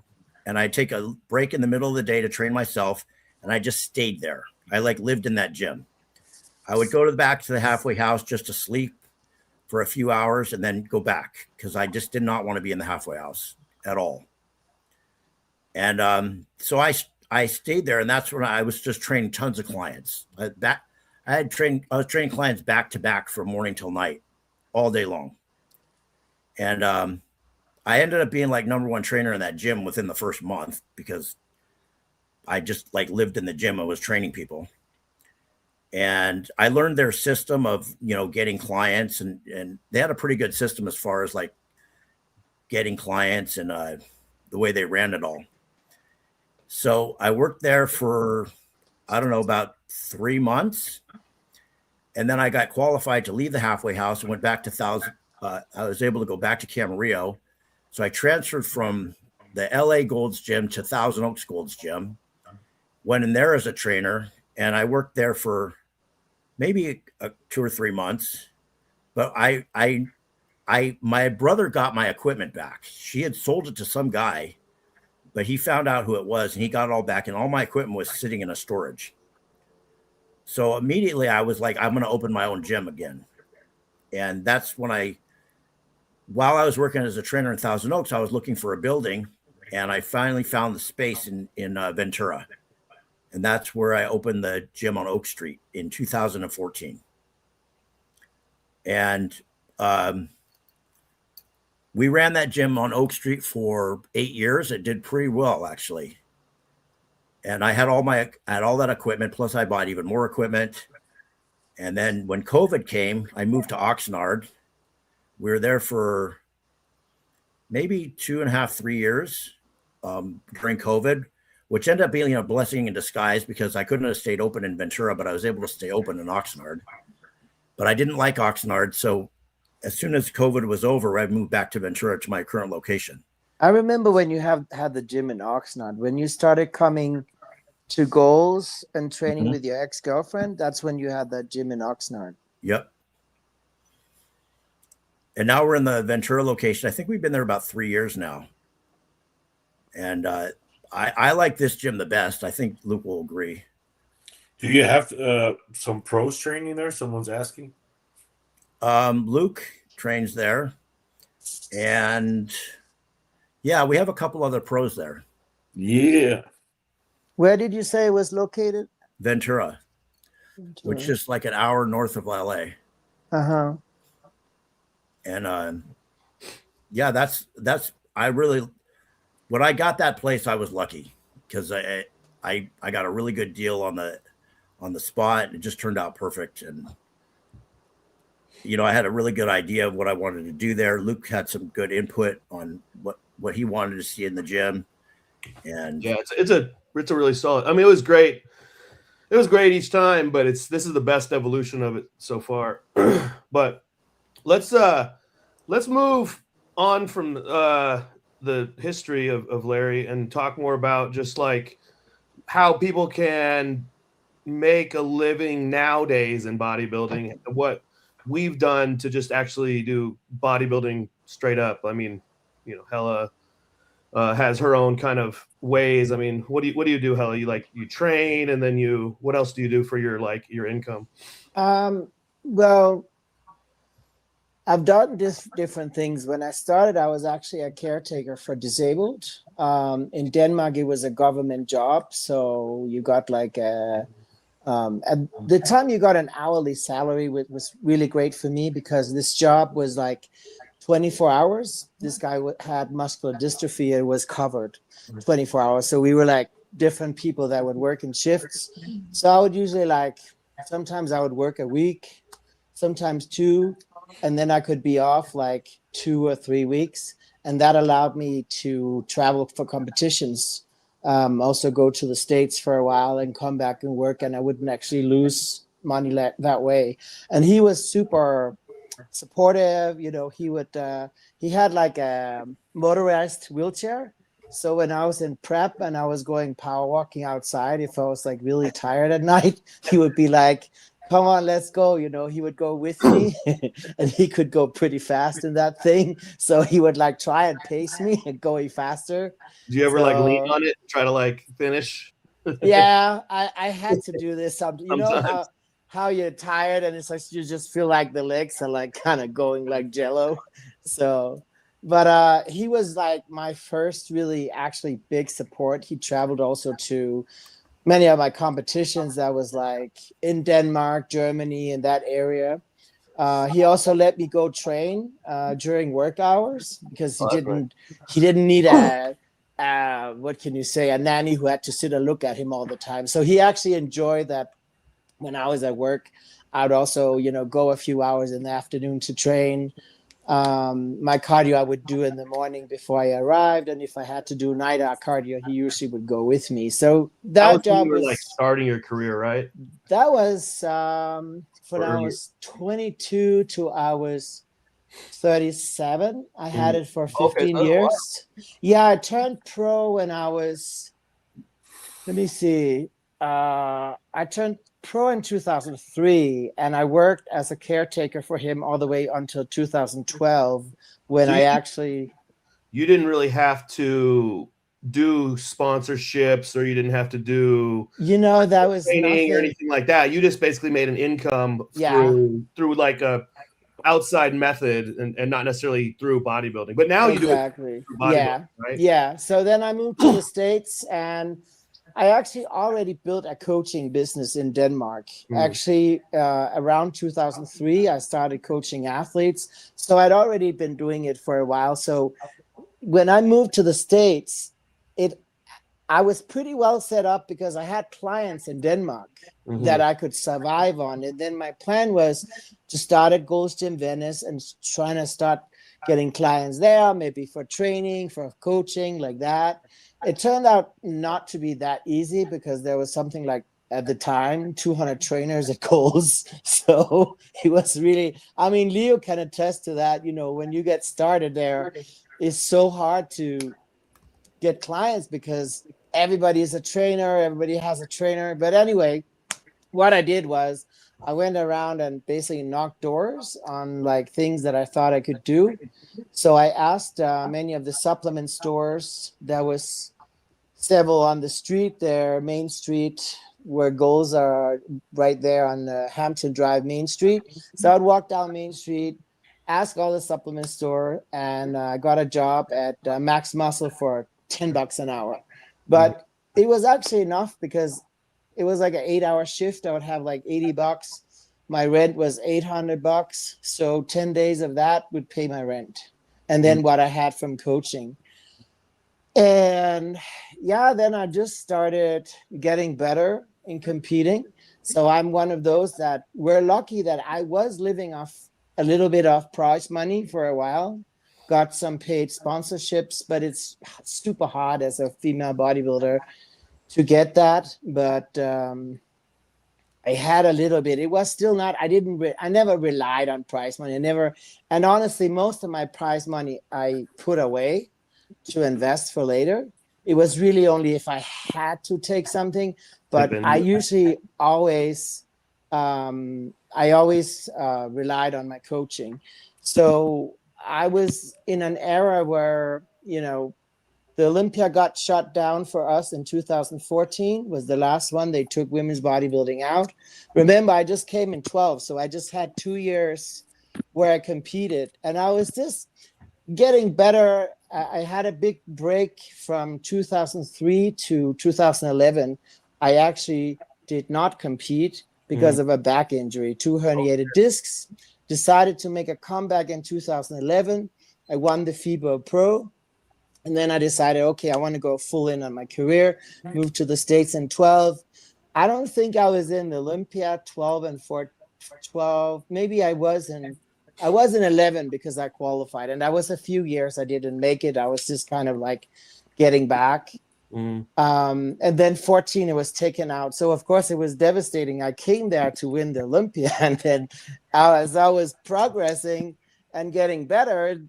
And I take a break in the middle of the day to train myself. And I just stayed there. I lived in that gym. I would go back to the halfway house just to sleep for a few hours and then go back because I just did not want to be in the halfway house at all. And so I stayed there, and that's when I was just training tons of clients. I was training clients back to back from morning till night, all day long. And I ended up being #1 trainer in that gym within the first month because I just lived in the gym. I was training people. And I learned their system of, getting clients, and they had a pretty good system as far as getting clients and the way they ran it all. So I worked there for, I don't know, about 3 months. And then I got qualified to leave the halfway house and went back to I was able to go back to Camarillo. So I transferred from the LA Gold's Gym to Thousand Oaks Gold's Gym, went in there as a trainer, and I worked there for maybe 2 or 3 months. But my brother got my equipment back. She had sold it to some guy, but he found out who it was and he got it all back, and all my equipment was sitting in a storage. So immediately I was like, I'm going to open my own gym again. And that's when while I was working as a trainer in Thousand Oaks, I was looking for a building, and I finally found the space in Ventura. And that's where I opened the gym on Oak Street in 2014. And we ran that gym on Oak Street for 8 years. It did pretty well, actually. And I had all that equipment, plus I bought even more equipment. And then when COVID came, I moved to Oxnard. We were there for maybe 2.5, 3 years during COVID, which ended up being a blessing in disguise because I couldn't have stayed open in Ventura, but I was able to stay open in Oxnard. But I didn't like Oxnard. So as soon as COVID was over, I moved back to Ventura to my current location. I remember when you had the gym in Oxnard, when you started coming to Goals and training with your ex-girlfriend, that's when you had that gym in Oxnard. Yep. And now we're in the Ventura location. I think we've been there about 3 years now. And I like this gym the best. I think Luke will agree. Do you have some pros training there? Someone's asking. Luke trains there. And yeah, we have a couple other pros there. Yeah. Where did you say it was located? Ventura. Which is like an hour north of LA. Uh-huh. And yeah, that's when I got that place, I was lucky because I got a really good deal on the spot. It just turned out perfect. And I had a really good idea of what I wanted to do there. Luke had some good input on what he wanted to see in the gym. And yeah, it's a really solid. I mean, it was great. It was great each time, but this is the best evolution of it so far. But let's move on from the history of Larry and talk more about just how people can make a living nowadays in bodybuilding, what we've done to just actually do bodybuilding straight up. I mean, Hella has her own kind of ways. I mean, what do you do, Hella? You train, and then what else do you do for your income? Well, I've done different things. When I started, I was actually a caretaker for disabled. In Denmark, it was a government job, so you got at the time you got an hourly salary, which was really great for me because this job was 24 hours. This guy had muscular dystrophy and was covered 24 hours. So we were like different people that would work in shifts. So I would usually sometimes I would work a week, sometimes 2, and then I could be off like 2 or 3 weeks. And that allowed me to travel for competitions, also go to the States for a while and come back and work. And I wouldn't actually lose money that way. And he was super supportive. He had like a motorized wheelchair. So when I was in prep and I was going power walking outside, if I was like really tired at night, he would be like, come on, let's go. He would go with me and he could go pretty fast in that thing. So he would like try and pace me and going faster. Do you ever like lean on it and try to like finish? Yeah, I had to do this. You know Sometimes. how you're tired and it's like you just feel like the legs are like kind of going like jello. So, but he was like my first really actually big support. He traveled also to many of my competitions that was like in Denmark, Germany, in that area. He also let me go train during work hours because he didn't need what can you say, a nanny who had to sit and look at him all the time. So he actually enjoyed that. When I was at work, I would also, go a few hours in the afternoon to train. My cardio I would do in the morning before I arrived, and if I had to do night out cardio, he usually would go with me. So that job was like starting your career, right? That was when I was 22 to I was 37. I had it for 15 years. Yeah, I turned pro when I was. Let me see. I turned pro in 2003, and I worked as a caretaker for him all the way until 2012, when you didn't really have to do sponsorships, or you didn't have to do that was training nothing or anything like that. You just basically made an income through like a outside method and not necessarily through bodybuilding. But now you do it through bodybuilding, right? Yeah. So then I moved to the States, and I actually already built a coaching business in Denmark. Actually, around 2003, I started coaching athletes. So I'd already been doing it for a while. So when I moved to the States, I was pretty well set up because I had clients in Denmark that I could survive on. And then my plan was to start at Gold's Gym Venice and trying to start getting clients there, maybe for training, for coaching, like that. It turned out not to be that easy because there was something like, at the time, 200 trainers at Gold's. So it was really, Leo can attest to that. When you get started there, it's so hard to get clients because everybody is a trainer, everybody has a trainer. But anyway, what I did was I went around and basically knocked doors on like things that I thought I could do. So I asked many of the supplement stores. There was several on the street there, Main Street, where Goals are, right there on the Hampton Drive, Main Street. So I'd walk down Main Street, ask all the supplement store, and I got a job at Max Muscle for $10 an hour. But it was actually enough because it was like an 8-hour shift. I would have like $80. My rent was $800. So 10 days of that would pay my rent. And then what I had from coaching. And then I just started getting better in competing. So I'm one of those that we're lucky that I was living off a little bit of prize money for a while. Got some paid sponsorships, but it's super hard as a female bodybuilder to get that. But I had a little bit. It was still not, I never relied on prize money. And honestly, most of my prize money I put away to invest for later. It was really only if I had to take something, but I usually always, relied on my coaching. So I was in an era where, the Olympia got shut down for us in 2014, was the last one. They took women's bodybuilding out. Remember, I just came in 12, so I just had 2 years where I competed, and I was just getting better. I had a big break from 2003 to 2011. I actually did not compete because of a back injury, 2 herniated discs. decided to make a comeback in 2011. I won the FIBO Pro. And then I decided, okay, I want to go full in on my career, moved to the States in 12. I don't think I was in Olympia 12 and 12. Maybe I was in 11 because I qualified. And that was a few years I didn't make it. I was just kind of like getting back. Mm. And then 14, it was taken out. So, of course, it was devastating. I came there to win the Olympia. And then as I was progressing and getting better,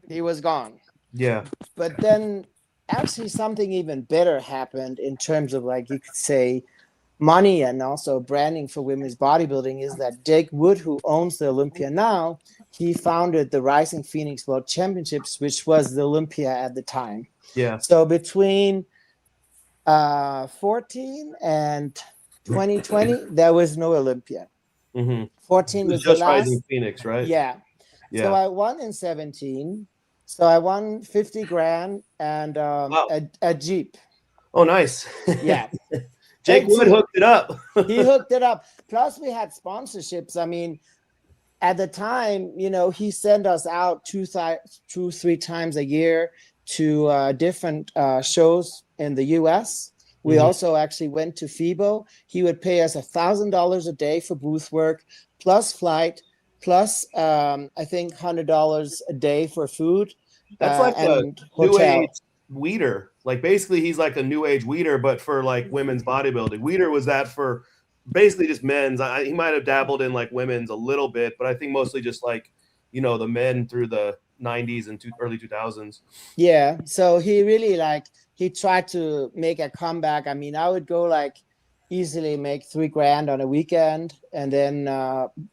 he was gone. Yeah. But then actually something even better happened in terms of, like, you could say money and also branding for women's bodybuilding, is that Jake Wood, who owns the Olympia now, he founded the Rising Phoenix World Championships, which was the Olympia at the time. Yeah. So between 14 and 2020, there was no Olympia. Mm-hmm. 14 was the just last. Rising Phoenix, right? Yeah. Yeah. So I won in 17. So I won 50 grand and Wow. a Jeep. Oh, nice. Yeah. Jake Wood hooked it up. He hooked it up. Plus we had sponsorships. I mean, at the time, you know, he sent us out 3 times a year to different shows in the US. We also actually went to FIBO. He would pay us $1,000 a day for booth work, plus flight, plus I think $100 a day for food. That's like a hotel. new age Weeder. Like basically he's like a new age Weeder, but for like women's bodybuilding. Weeder was that for basically just men's. He might have dabbled in like women's a little bit, but I think mostly just like, you know, the men through the 90s and early 2000s. Yeah. So he really he tried to make a comeback. I mean, I would go like easily make $3 grand on a weekend, and then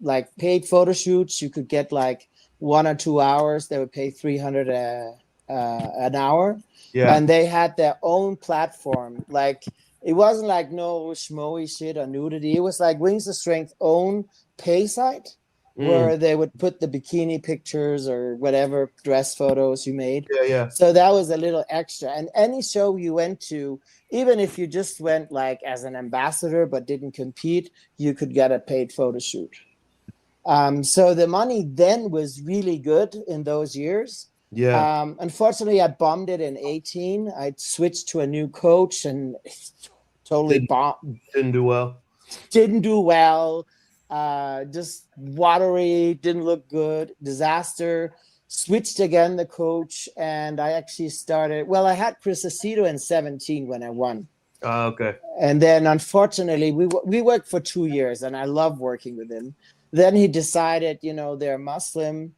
like paid photo shoots, you could get like 1 or 2 hours. They would pay $300 an hour. Yeah. And they had their own platform. Like, it wasn't like no schmoey shit or nudity. It was like Wings of Strength own pay site where they would put the bikini pictures or whatever dress photos you made. Yeah. So that was a little extra. And any show you went to, even if you just went like as an ambassador but didn't compete, you could get a paid photo shoot. So the money then was really good in those years. Yeah. Unfortunately, I bombed it in 18. I switched to a new coach and totally bombed. Didn't do well. Didn't do well. Just watery, didn't look good. Disaster. Switched again the coach, and I actually started. Well, I had Chris Aceto in 17 when I won. Okay. And then, unfortunately, we worked for 2 years, and I love working with him. Then he decided, you know, they're Muslim,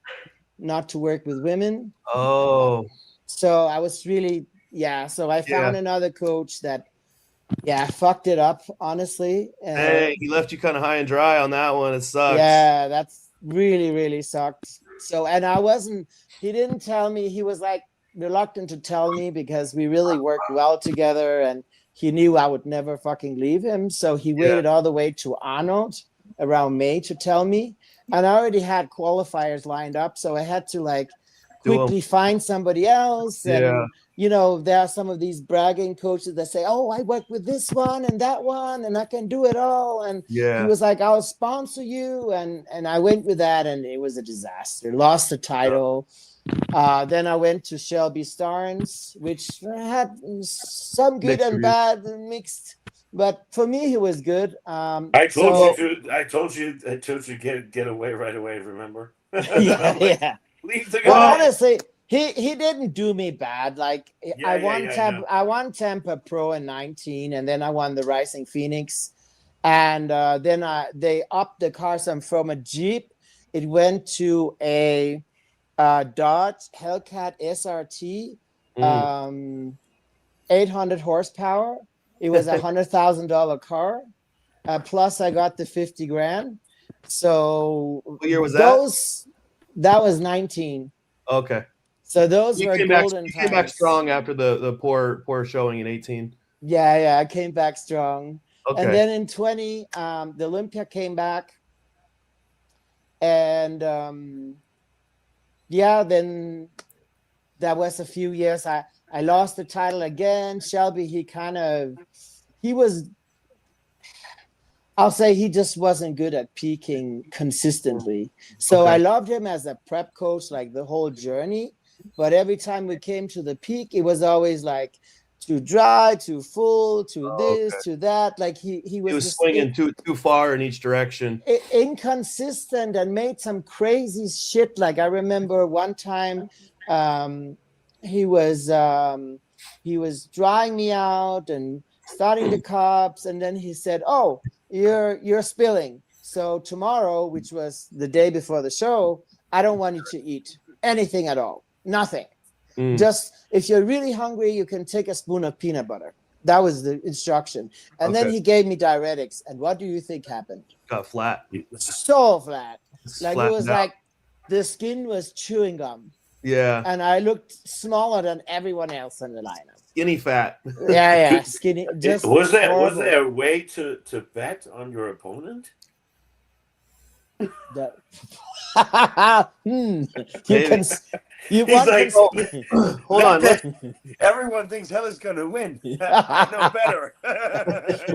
not to work with women. Oh. So I was really, so I found another coach that, fucked it up, honestly. Hey, he left you kind of high and dry on that one. It sucks. Yeah, that's really, really sucked. So, and he didn't tell me, he was like reluctant to tell me because we really worked well together and he knew I would never fucking leave him. So he waited all the way to Arnold around May to tell me. And I already had qualifiers lined up. So I had to like quickly find somebody else. And, you know, there are some of these bragging coaches that say, oh, I work with this one and that one and I can do it all. And he was like, I'll sponsor you. And I went with that and it was a disaster. Lost the title. Then I went to Shelby Starnes, which had some good and bad mixed. But for me, he was good. I told you to get away right away. Remember? Yeah. Leave the guy. Well, honestly, he didn't do me bad. Like I won Tampa Pro in 19, and then I won the Rising Phoenix, and then they upped the car. So from a Jeep, it went to a Dodge Hellcat SRT, 800 horsepower. It was $100,000 car. Plus, I got the 50 grand. So what year was that? That was 19. Okay. So those were golden times. You came back strong after the poor showing in 18. Yeah, I came back strong. Okay. And then in 20, the Olympia came back. And then that was a few years. I lost the title again. Shelby, I'll say he just wasn't good at peaking consistently. So Okay. I loved him as a prep coach, like the whole journey. But every time we came to the peak, it was always like too dry, too full, too this, Okay. too that. Like he He was was just swinging too far in each direction. inconsistent and made some crazy shit. Like I remember one time, um, he was drying me out and starting the cups, and then he said, "Oh, you're spilling. So tomorrow, which was the day before the show, I don't want you to eat anything at all. Nothing. Mm. Just if you're really hungry, you can take a spoon of peanut butter." That was the instruction. And then Okay. he gave me diuretics. And what do you think happened? Got flat. So flat. It's Like it flattened was out. like the skin was chewing gum. Yeah. And I looked smaller than everyone else in the lineup. Skinny fat. Yeah, skinny. Just Was horrible. there a way to bet on your opponent? That- you can. You He's one like, can, Hold on. Everyone thinks Hella's gonna win. I know better.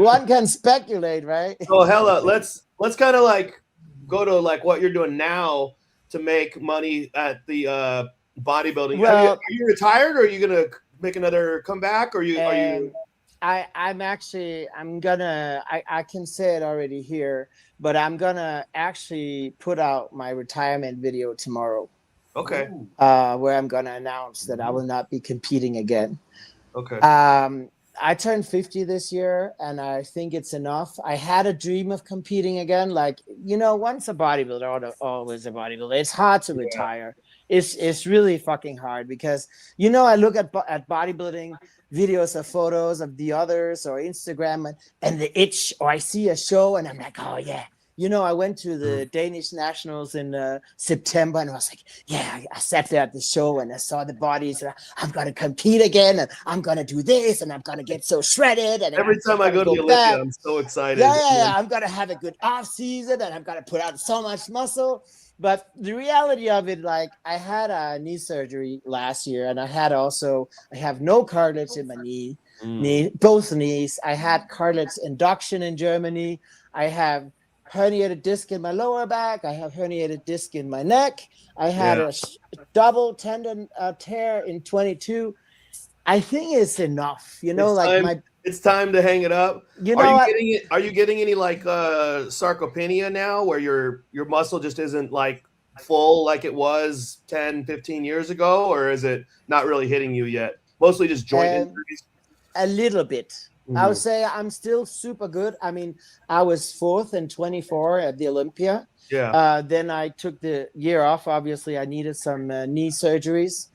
one can speculate, right? So Hella, let's kind of like go to like what you're doing now to make money at the bodybuilding. Well- are you retired, or are you gonna make another comeback, or are you? I'm gonna I can say it already here, but I'm gonna actually put out my retirement video tomorrow, Okay. where I'm gonna announce that I will not be competing again. Okay. I turned 50 this year, and I think it's enough. I had a dream of competing again. Like, once a bodybuilder, always a bodybuilder. It's hard to retire. It's really fucking hard because, I look at bodybuilding videos or photos of the others or Instagram and the itch, or I see a show and I'm like, oh yeah. I went to the Danish Nationals in September, and I was like, yeah, I sat there at the show and I saw the bodies. And I'm going to compete again, and I'm going to do this, and I'm going to get so shredded. And Every time I go to the Olympia, I'm so excited. Yeah. I'm going to have a good off season, and I'm going to put out so much muscle. But the reality of it, like, I had a knee surgery last year, and I have no cartilage in my knee, both knees. I had cartilage induction in Germany. I have herniated disc in my lower back. I have herniated disc in my neck. I had a double tendon tear in 22. I think it's enough, it's time to hang it up. Are you getting any like sarcopenia now, where your muscle just isn't like full like it was 10, 15 years ago, or is it not really hitting you yet? Mostly just joint injuries? A little bit. I would say I'm still super good. I mean, I was 4th in 24 at the Olympia. Yeah. Then I took the year off. Obviously, I needed some knee surgeries.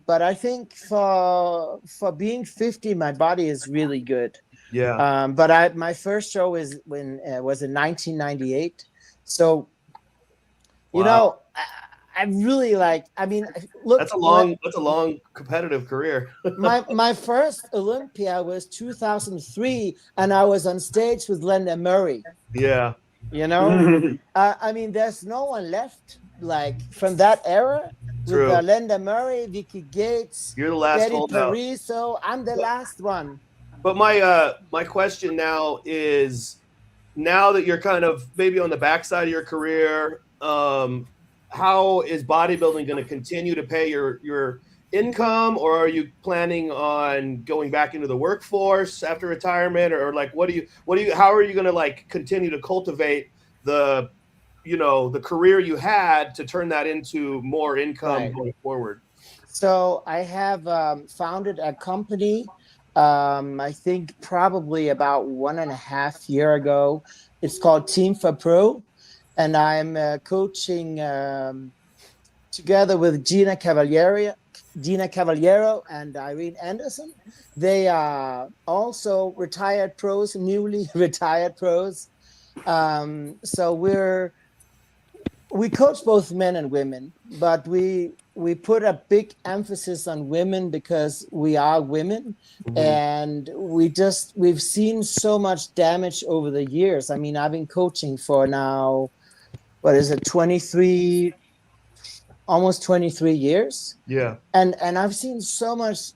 But I think for being 50, my body is really good. Yeah. But my first show was in 1998. So, Wow. I really like. I mean, look. That's a long competitive career. my first Olympia was 2003, and I was on stage with Linda Murray. Yeah. I mean, there's no one left like from that era. True. With Linda Murray, Vicky Gates, You're the last Betty holdout. Pariso. I'm the last one. But my question now is, now that you're kind of maybe on the backside of your career, how is bodybuilding going to continue to pay your income, or are you planning on going back into the workforce after retirement, or like how are you going to like continue to cultivate the career you had to turn that into more income going forward? So I have founded a company. I think probably about 1.5 years ago. It's called Team for Pro. And I'm coaching together with Gina Cavaliero and Irene Anderson. They are also retired pros, newly retired pros. So we coach both men and women, but we put a big emphasis on women because we are women, and we've seen so much damage over the years. I mean, I've been coaching for now, what is it, almost 23 years. Yeah. And I've seen so much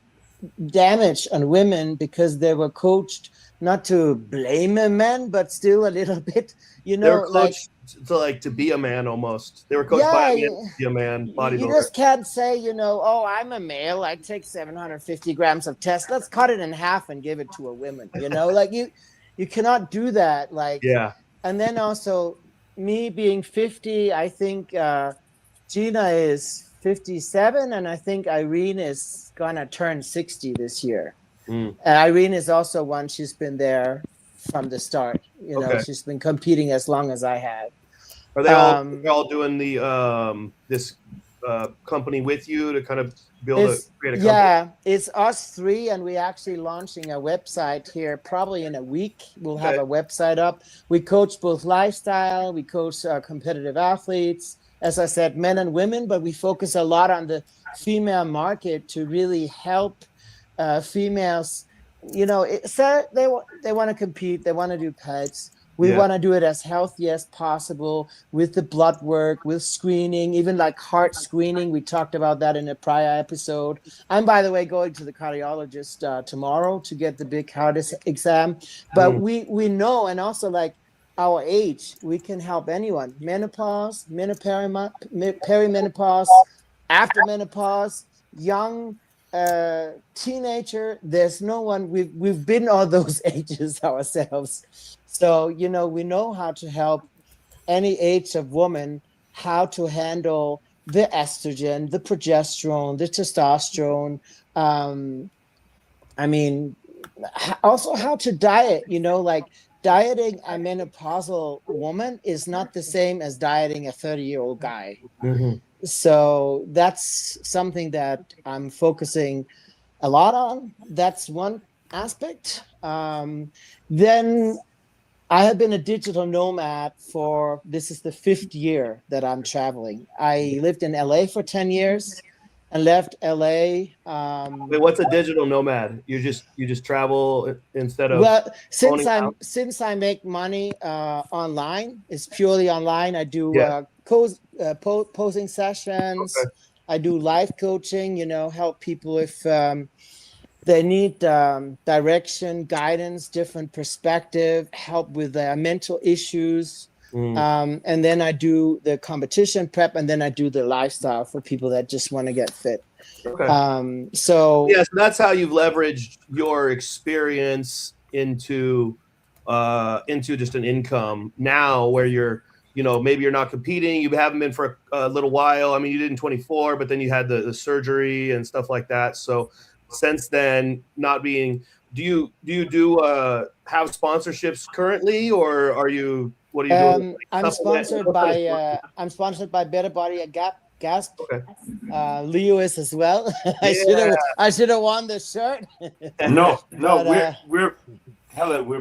damage on women because they were coached not to blame a man, but still a little bit, They know, were coached to be a man almost. They were coached by a man to be a man you bodybuilder. just can't say, oh, I'm a male, I take 750 grams of test, let's cut it in half and give it to a woman, like you cannot do that. Like, Yeah. and then also me being 50, I think Gina is 57, and I think Irene is gonna turn 60 this year. And Irene is also one, she's been there from the start. Okay. She's been competing as long as I have. Are they all they're all doing the this company with you to kind of create a company? Yeah, it's us three, and we're actually launching a website here probably in a week. We'll have a website up. We coach both lifestyle, we coach competitive athletes, as I said, men and women, but we focus a lot on the female market to really help females. So they want to compete, they want to do pets. We want to do it as healthy as possible with the blood work, with screening, even like heart screening. We talked about that in a prior episode. I'm, by the way, going to the cardiologist tomorrow to get the big heart exam. But we know, and also like our age, we can help anyone. Menopause, perimenopause, after menopause, young, teenager. There's no one. We've been all those ages ourselves. So, we know how to help any age of woman, how to handle the estrogen, the progesterone, the testosterone. Also how to diet, like dieting a menopausal woman is not the same as dieting a 30-year-old guy. So that's something that I'm focusing a lot on. That's one aspect. Then I have been a digital nomad this is the 5th year that I'm traveling. I lived in LA for 10 years and left LA. Wait, what's a digital nomad? You just travel instead of... Well, since I make money online, it's purely online. I do posing sessions. Okay. I do life coaching, help people if they need direction, guidance, different perspective, help with their mental issues. And then I do the competition prep, and then I do the lifestyle for people that just want to get fit. Okay. So that's how you've leveraged your experience into just an income now, where you're, maybe you're not competing. You haven't been for a little while. I mean, you did in 24, but then you had the surgery and stuff like that. So since then, not being, do you have sponsorships currently, or are you, what are you doing? I'm sponsored by Better Body at Gasp. Okay. Leo is as well. I should have won the shirt. No, we're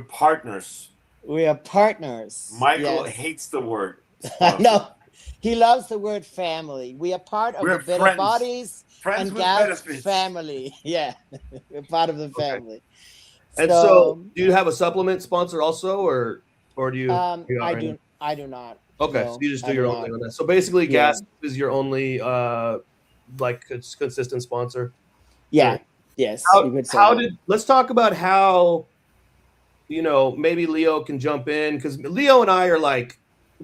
partners. We are partners. Michael hates the word. No, he loves the word family. We are part of the Better Bodies and Gasp family. Yeah, we're part of the family. And so, do you have a supplement sponsor also, or do you? I do not. Okay, so you just do your own thing on that. So basically, Gasp is your only consistent sponsor. Yeah. Yes. Let's talk about how, maybe Leo can jump in, because Leo and I are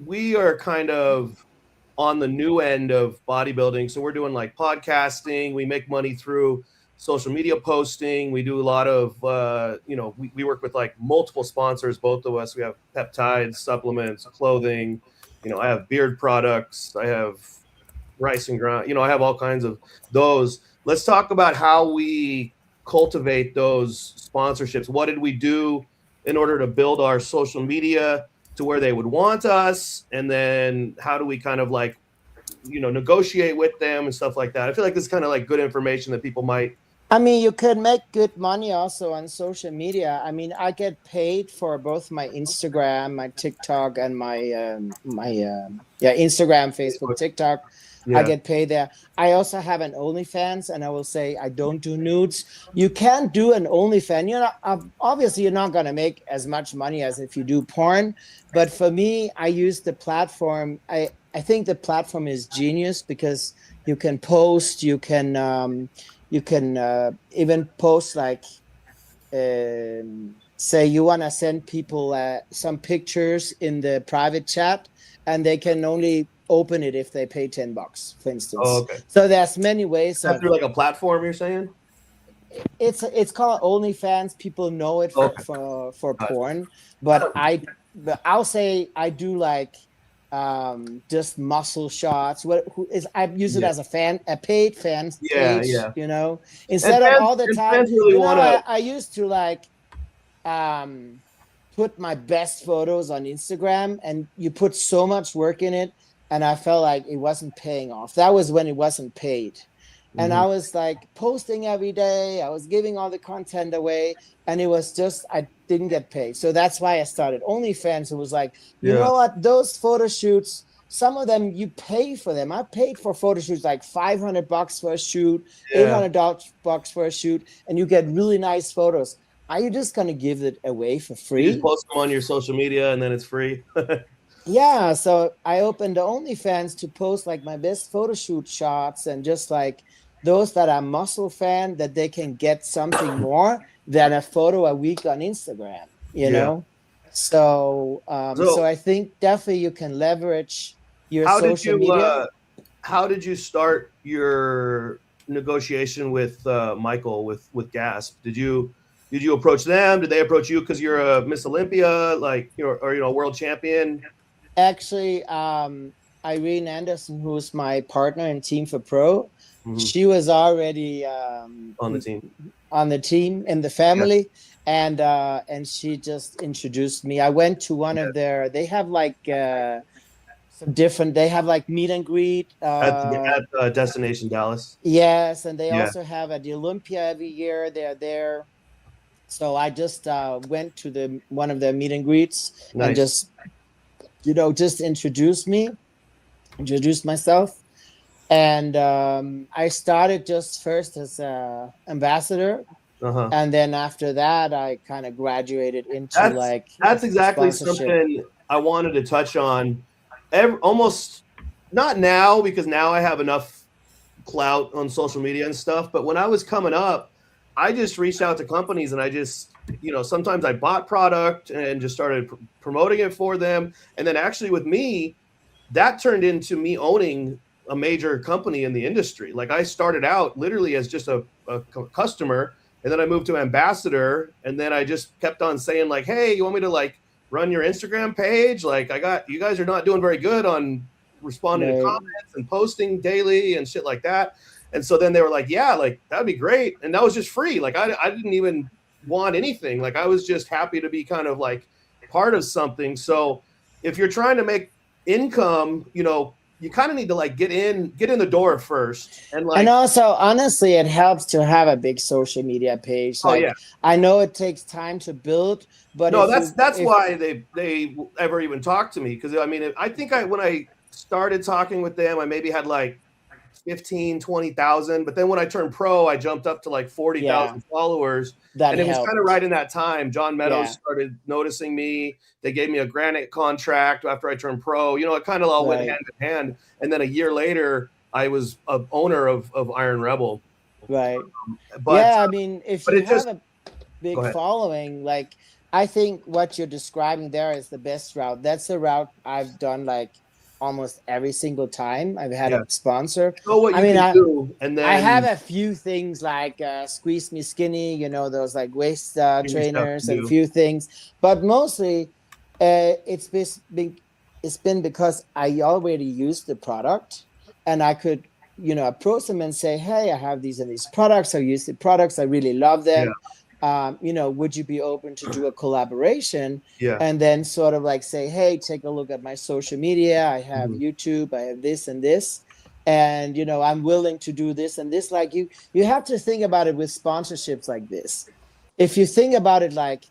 we are kind of on the new end of bodybuilding. So we're doing podcasting. We make money through social media posting. We do a lot of, we work with multiple sponsors, both of us. We have peptides, supplements, clothing. I have beard products. I have rice and ground. I have all kinds of those. Let's talk about how we cultivate those sponsorships. What did we do in order to build our social media to where they would want us? And then how do we kind of negotiate with them and stuff like that? I feel like this is kind of good information that people might. I mean, you could make good money also on social media. I mean, I get paid for both my Instagram, my TikTok, and my Instagram, Facebook, TikTok. Yeah. I get paid there. I also have an OnlyFans, and I will say I don't do nudes. You can do an OnlyFans. Obviously, you're not going to make as much money as if you do porn. But for me, I use the platform. I think the platform is genius because you can post, you can even post say you want to send people some pictures in the private chat, and they can only open it if they pay $10, for instance. Oh, okay. So there's many ways. Is that through like a platform, you're saying? It's called OnlyFans. People know it for porn, but I'll say I do like just muscle shots. I use it as a paid fan page, you know, instead of all the time. Really I used to like put my best photos on Instagram, and you put so much work in it, and I felt like it wasn't paying off. That was when it wasn't paid. And I was like posting every day. I was giving all the content away, and it was just, I didn't get paid. So that's why I started OnlyFans. It was like, you know what? Those photo shoots, some of them you pay for them. I paid for photo shoots like $500 for a shoot, $800 for a shoot, and you get really nice photos. Are you just going to give it away for free? You just post them on your social media and then it's free. Yeah. So I opened the OnlyFans to post like my best photo shoot shots, and just like those that are muscle fan, that they can get something more than a photo a week on Instagram, you know? So I think definitely you can leverage your social media. How did you start your negotiation with Michael with Gasp? Did you approach them? Did they approach you because you're a Miss Olympia, like, or a world champion? Actually, Irene Anderson, who's my partner in Team for Pro, she was already on the team in the family, and she just introduced me. I went to one of their. They have like some different. They have like meet and greet at Destination Dallas. Yes, and they also have at the Olympia every year. They're there. So I just went to one of their meet and greets and just introduced myself. And I started just first as an ambassador. And then after that, I kind of graduated into that's exactly something I wanted to touch on. Almost not now, because now I have enough clout on social media and stuff. But when I was coming up, I just reached out to companies, and I just, sometimes I bought product and just started promoting it for them. And then actually with me, that turned into me owning a major company in the industry. Like, I started out literally as just a customer, and then I moved to ambassador, and then I just kept on saying like, hey, you want me to like run your Instagram page? Like, you guys are not doing very good on responding to comments and posting daily and shit like that. And so then they were like, yeah, like that'd be great. And that was just free. Like I didn't even want anything. Like, I was just happy to be kind of like part of something. So if you're trying to make income, you kind of need to like get in the door first. And also, honestly, it helps to have a big social media page. I know it takes time to build, but that's why they ever even talked to me. Because I mean, I think when I started talking with them, I maybe had like 15, 20,000. But then when I turned pro, I jumped up to like 40,000 followers. And it was kind of right in that time. John Meadows started noticing me. They gave me a granite contract after I turned pro. It kind of all went hand in hand. And then a year later, I was an owner of Iron Rebel. Right. I mean, if you have a big following, like, I think what you're describing there is the best route. That's the route I've done like almost every single time I've had a sponsor. I have a few things like Squeeze Me Skinny, those like waist trainers and a few things, but mostly it's been because I already used the product, and I could approach them and say, hey, I have these and these products. I use the products. I really love them. Would you be open to do a collaboration? And then sort of like say, hey, take a look at my social media. I have YouTube, I have this and this, and I'm willing to do this and this. Like, you have to think about it with sponsorships like this. If you think about it like,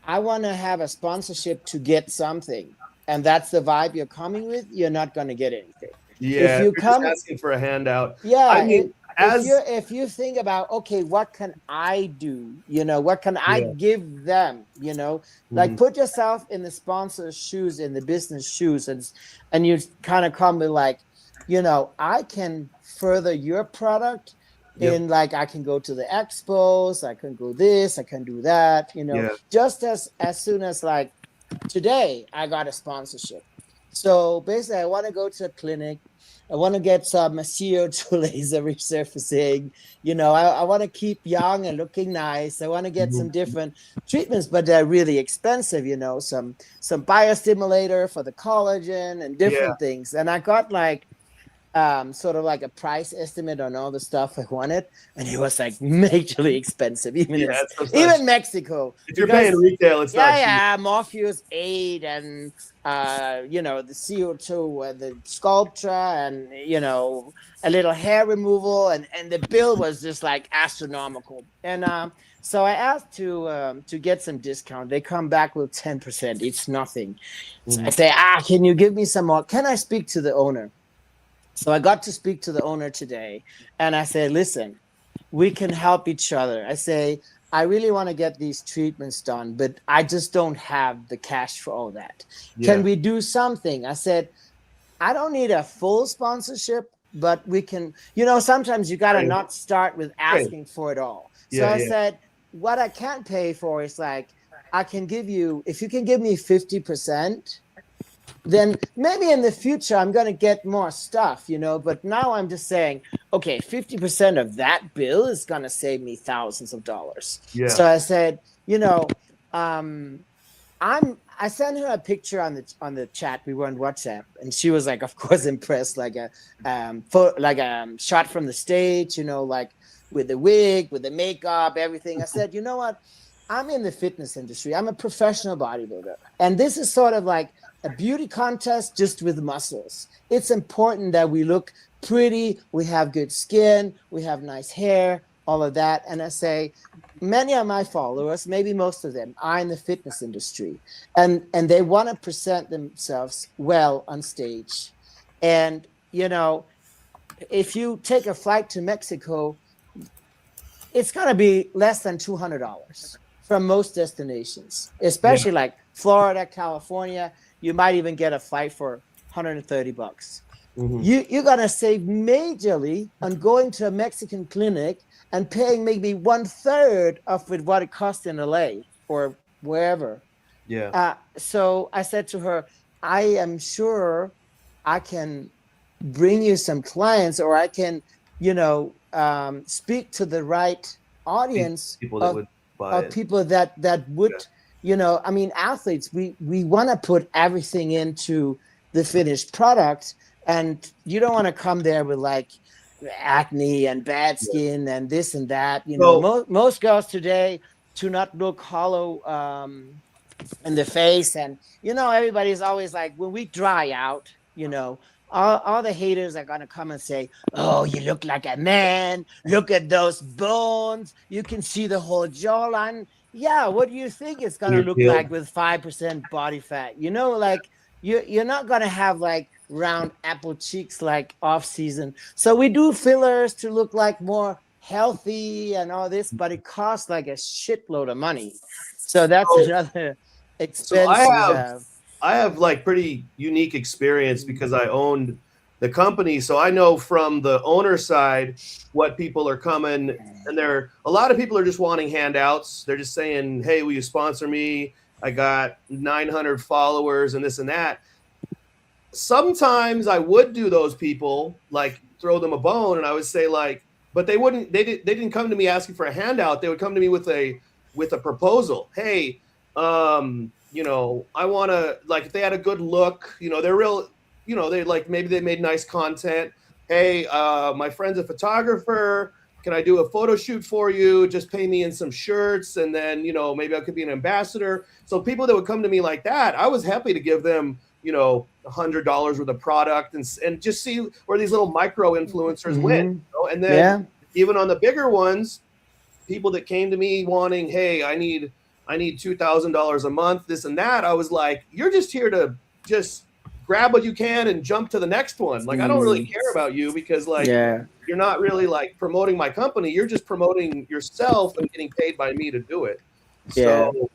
I want to have a sponsorship to get something, and that's the vibe you're coming with, you're not going to get anything. If you come just asking for a handout, I mean, if you think about, okay, what can I do? What can I give them? Like, put yourself in the sponsor's shoes, in the business shoes, and you kind of come with like, I can further your product Yep. in like I can go to the expos, I can go this, I can do that, you know. Yeah. Just as soon as like today I got a sponsorship. So basically I want to go to a clinic. I want to get some CO2 laser resurfacing. You know, I want to keep young and looking nice. I want to get some different treatments, but they're really expensive, you know, some biostimulator for the collagen and different things. And I got like sort of like a price estimate on all the stuff I wanted, and it was like majorly expensive, even even Mexico. If you're paying retail, it's not cheap. Yeah, Morpheus 8 and you know, the CO2 the Sculptra and you know, a little hair removal, and the bill was just like astronomical. And so I asked to get some discount. They come back with 10%. It's nothing. So I say, can you give me some more? Can I speak to the owner? So I got to speak to the owner today, and I said, listen, we can help each other. I say, I really want to get these treatments done, but I just don't have the cash for all that. Yeah. Can we do something? I said, I don't need a full sponsorship, but we can, you know, sometimes you got to not start with asking for it all. So I said, what I can't pay for is like, I can give you, if you can give me 50%, then maybe in the future I'm going to get more stuff, you know, but now I'm just saying, okay, 50% of that bill is going to save me thousands of dollars. Yeah. So I said, you know, I sent her a picture on the chat. We were on WhatsApp, and she was like, of course, impressed, like a shot from the stage, you know, like with the wig, with the makeup, everything. I said, you know what? I'm in the fitness industry. I'm a professional bodybuilder, and this is sort of like a beauty contest just with muscles. It's important that we look pretty, we have good skin, we have nice hair, all of that. And I say, many of my followers, maybe most of them, are in the fitness industry, and they want to present themselves well on stage. And, you know, if you take a flight to Mexico, it's going to be less than $200 from most destinations, especially like Florida, California. You might even get a flight for $130. Mm-hmm. You're gonna save majorly on going to a Mexican clinic and paying maybe 1/3 of what it costs in LA or wherever. Yeah. So I said to her, I am sure I can bring you some clients, or I can, you know, speak to the right audience people that would buy it. People that would. Yeah. You know, I mean, athletes, we want to put everything into the finished product, and you don't want to come there with like acne and bad skin and this and that. You know, most girls today do not look hollow in the face. And, you know, everybody's always like, when we dry out, you know, all the haters are going to come and say, oh, you look like a man. Look at those bones. You can see the whole jawline. Yeah, what do you think it's going to look like with 5% body fat? You know, like you're not going to have like round apple cheeks like off season. So we do fillers to look like more healthy and all this, but it costs like a shitload of money. So that's another expense I have like pretty unique experience because I owned the company. So I know from the owner side what people are coming, and a lot of people are just wanting handouts. They're just saying, hey, will you sponsor me? I got 900 followers and this and that. Sometimes I would do those people, like throw them a bone, and I would say like, but they didn't come to me asking for a handout. They would come to me with a proposal. Hey, you know, I want to, like, if they had a good look, you know, they're real, you know, they like, maybe they made nice content. Hey, my friend's a photographer. Can I do a photo shoot for you? Just pay me in some shirts. And then, you know, maybe I could be an ambassador. So people that would come to me like that, I was happy to give them, you know, $100 worth of product and just see where these little micro influencers went. You know? And then even on the bigger ones, people that came to me wanting, hey, I need $2,000 a month, this and that. I was like, you're just here to just grab what you can and jump to the next one. Like, I don't really care about you because like, you're not really like promoting my company. You're just promoting yourself and getting paid by me to do it. Yeah. So,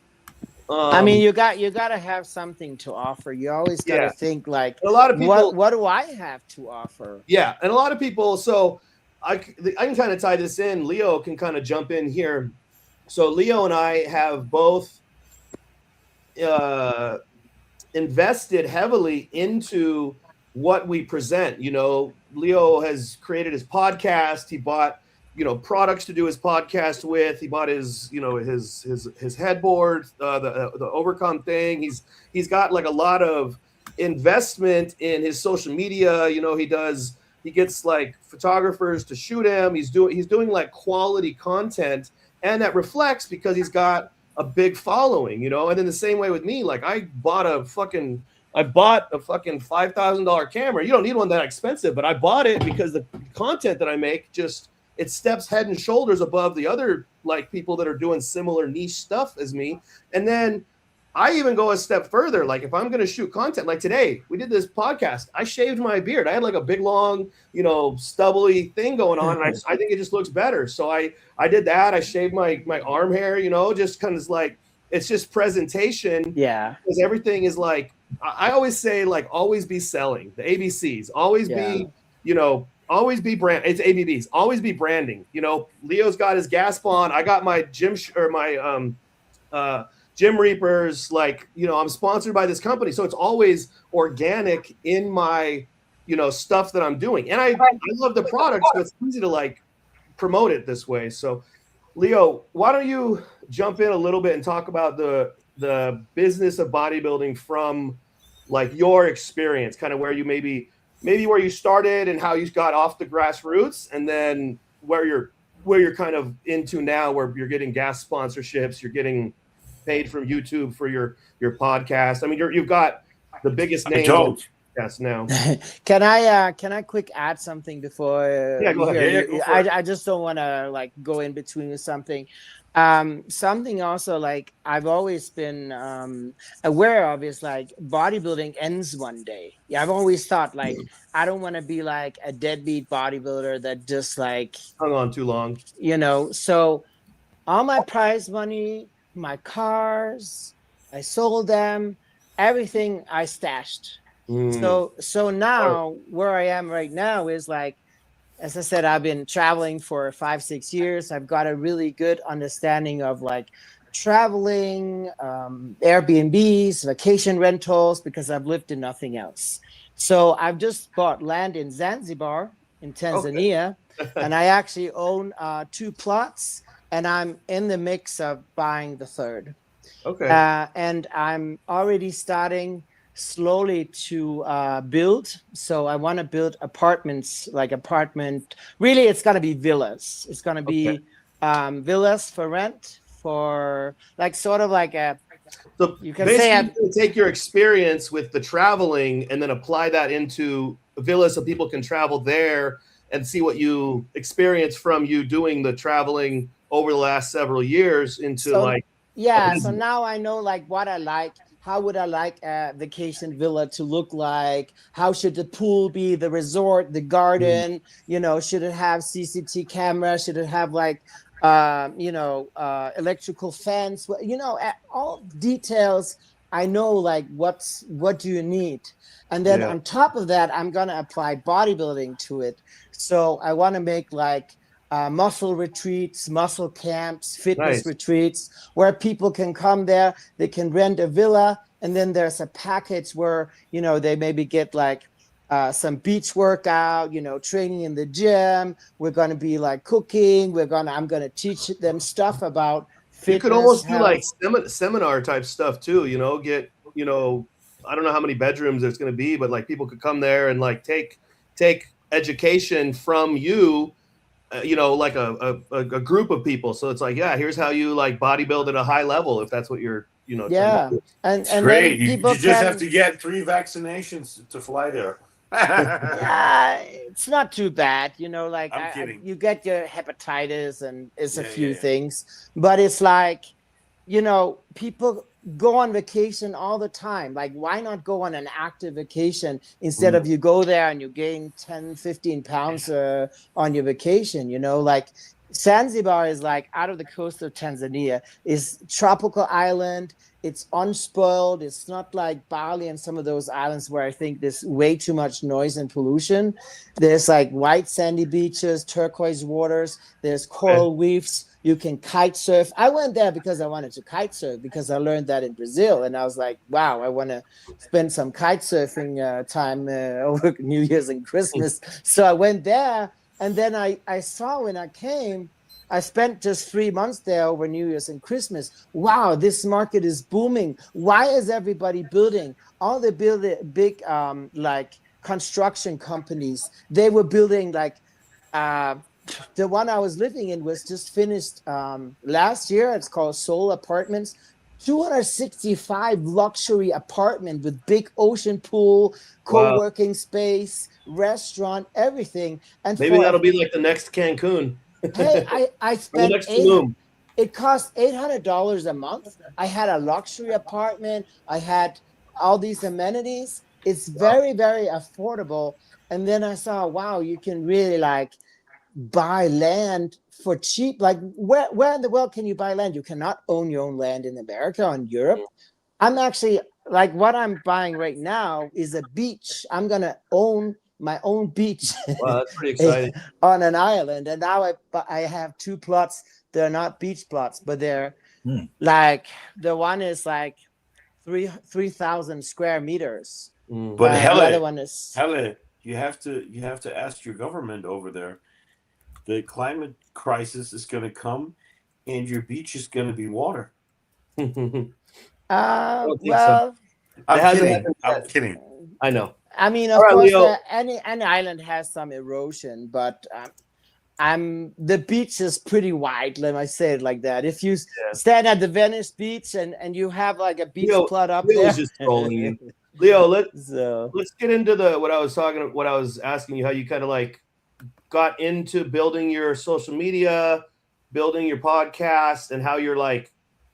I mean, you got to have something to offer. You always got to think like, a lot of people, what do I have to offer? Yeah. And a lot of people, so I can kind of tie this in. Leo can kind of jump in here. So Leo and I have both invested heavily into what we present. You know, Leo has created his podcast. He bought, you know, products to do his podcast with. He bought his, you know, his headboard, the Overcome thing. He's got like a lot of investment in his social media. You know, he gets like photographers to shoot him. He's doing like quality content, and that reflects because he's got a big following, you know. And then the same way with me, like I bought a fucking $5,000 camera. You don't need one that expensive, but I bought it because the content that I make just it steps head and shoulders above the other like people that are doing similar niche stuff as me. And then I even go a step further. Like if I'm going to shoot content, like today we did this podcast, I shaved my beard. I had like a big long, you know, stubbly thing going on. And I think it just looks better. So I did that. I shaved my arm hair, you know, just kind of like, it's just presentation. Yeah. Because everything is like, I always say like, always be selling the ABCs, always be, you know, always be brand. It's ABBs, always be branding. You know, Leo's got his Gaspon. I got my Gym Reapers, like, you know, I'm sponsored by this company. So it's always organic in my, you know, stuff that I'm doing. And I love the product, so it's easy to like promote it this way. So Leo, why don't you jump in a little bit and talk about the business of bodybuilding from like your experience, kind of where you maybe where you started and how you got off the grassroots, and then where you're kind of into now, where you're getting gas sponsorships, you're getting paid from YouTube for your podcast. I mean, you've got the biggest name. Yes, now. Can I quick add something before? Yeah, go ahead. Go I just don't want to like go in between with something. Something also like I've always been aware of is like bodybuilding ends one day. Yeah, I've always thought like I don't want to be like a deadbeat bodybuilder that just like hung on too long. You know, so all my prize money, my cars, I sold them, everything I stashed. So now where I am right now is like, as I said, I've been traveling for 5-6 years. I've got a really good understanding of like traveling, Airbnbs, vacation rentals, because I've lived in nothing else. So I've just bought land in Zanzibar in Tanzania, and I actually own 2 plots, and I'm in the mix of buying the 3rd. Okay. And I'm already starting slowly to build. So I want to build apartments, really it's going to be villas. It's going to be villas for rent, for like sort of like a, so you can say take your experience with the traveling and then apply that into villas so people can travel there and see what you experience from you doing the traveling over the last several years into so now I know like what I like. How would I like a vacation villa to look like? How should the pool be, the resort, the garden? You know, should it have CCTV camera? Should it have like, electrical fence? You know, all details. I know like what do you need? And then on top of that, I'm going to apply bodybuilding to it. So I want to make like muscle retreats, muscle camps, fitness retreats, where people can come there, they can rent a villa, and then there's a package where, you know, they maybe get like some beach workout, you know, training in the gym. We're going to be like cooking. I'm going to teach them stuff about fitness. You could almost do like seminar type stuff too, you know, get, you know, I don't know how many bedrooms there's going to be, but like people could come there and like take education from you, you know, like a group of people. So it's like, here's how you like bodybuild at a high level, if that's what you're, you know. And great. You just have to get 3 vaccinations to fly there. It's not too bad, you know, like I'm kidding. You get your hepatitis and it's a few things, but it's like, you know, people go on vacation all the time. Like, why not go on an active vacation instead of you go there and you gain 10, 15 pounds on your vacation, you know, like Zanzibar is like out of the coast of Tanzania. Is tropical island. It's unspoiled. It's not like Bali and some of those islands where I think there's way too much noise and pollution. There's like white sandy beaches, turquoise waters. There's coral reefs. You can kite surf. I went there because I wanted to kite surf because I learned that in Brazil, and I was like, wow, I want to spend some kite surfing time over New Year's and Christmas. So I went there. And then I saw when I came, I spent just 3 months there over New Year's and Christmas. Wow, this market is booming. Why is everybody building? All the big like construction companies, they were building like the one I was living in was just finished last year. It's called Soul Apartments. 265 luxury apartment with big ocean pool, co-working space, restaurant, everything. And maybe that'll be like the next Cancun. Hey, I spent next Tulum. It cost $800 a month. I had a luxury apartment. I had all these amenities. It's very, very affordable. And then I saw, wow, you can really like buy land for cheap. Like where in the world can you buy land? You cannot own your own land in America or in Europe. I'm actually like what I'm buying right now is a beach. I'm gonna own my own beach. Wow, that's pretty exciting. On an island. And now I have 2 plots. They're not beach plots, but they're like the one is like 3,000 square meters. But the other one is Hella, you have to ask your government over there. The climate crisis is going to come, and your beach is going to be water. well, So. I'm kidding. I know. I mean, of course, any island has some erosion, but the beach is pretty wide. Let me say it like that. If you stand at the Venice beach and you have like a beach plot up there, just trolling you. Leo, let's get into what I was asking you, how you kind of like got into building your social media, building your podcast, and how you're like,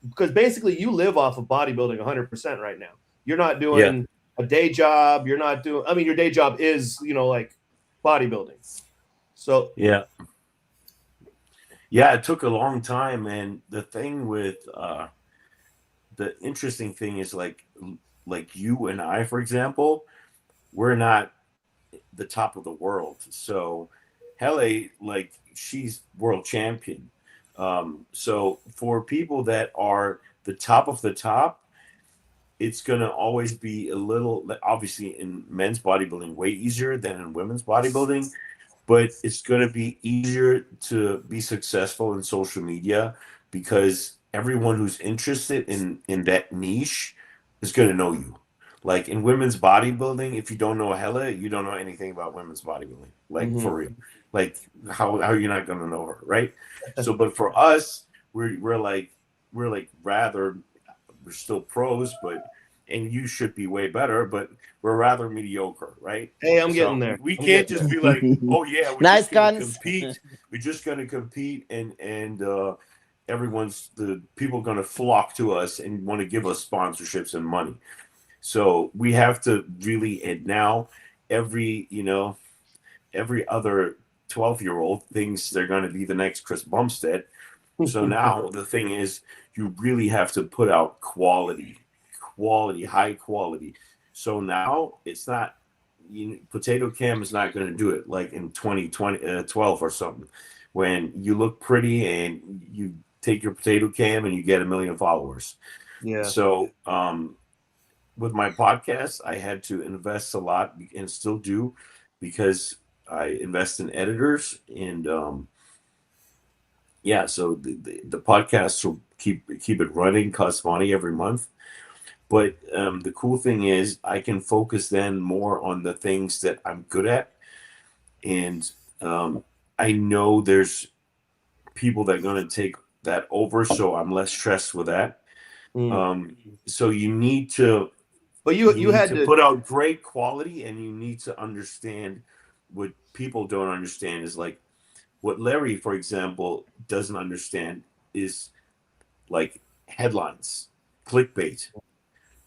because basically you live off of bodybuilding 100% right now. You're not doing a day job. You're not doing, I mean, your day job is, like bodybuilding. So yeah, it took a long time. And the thing with the interesting thing is like you and I, for example, we're not the top of the world. So Helle, like she's world champion. So for people that are the top of the top, it's going to always be a little, obviously in men's bodybuilding, way easier than in women's bodybuilding, but it's going to be easier to be successful in social media because everyone who's interested in that niche is going to know you. Like in women's bodybuilding, if you don't know Hella, you don't know anything about women's bodybuilding. Like for real. Like how are you not going to know her, right? So, but for us, we're still pros, and you should be way better, but we're rather mediocre, right? Hey, I'm getting there. We can't just be like, oh yeah, we're nice just gonna guns. compete. We're just gonna compete, and the people are gonna flock to us and want to give us sponsorships and money. So we have to really, and now every other 12-year-old thinks they're going to be the next Chris Bumstead. So now the thing is, you really have to put out quality, high quality. So now it's not, Potato Cam is not going to do it like in 2012 or something, when you look pretty and you take your Potato Cam and you get 1 million followers. Yeah. So with my podcast, I had to invest a lot and still do, because I invest in editors and so the podcast will keep it running, costs money every month. But the cool thing is I can focus then more on the things that I'm good at. And I know there's people that are going to take that over, so I'm less stressed with that. So you need to, but you had to put out great quality, and you need to understand what people don't understand is like what Larry, for example, doesn't understand is like headlines, clickbait,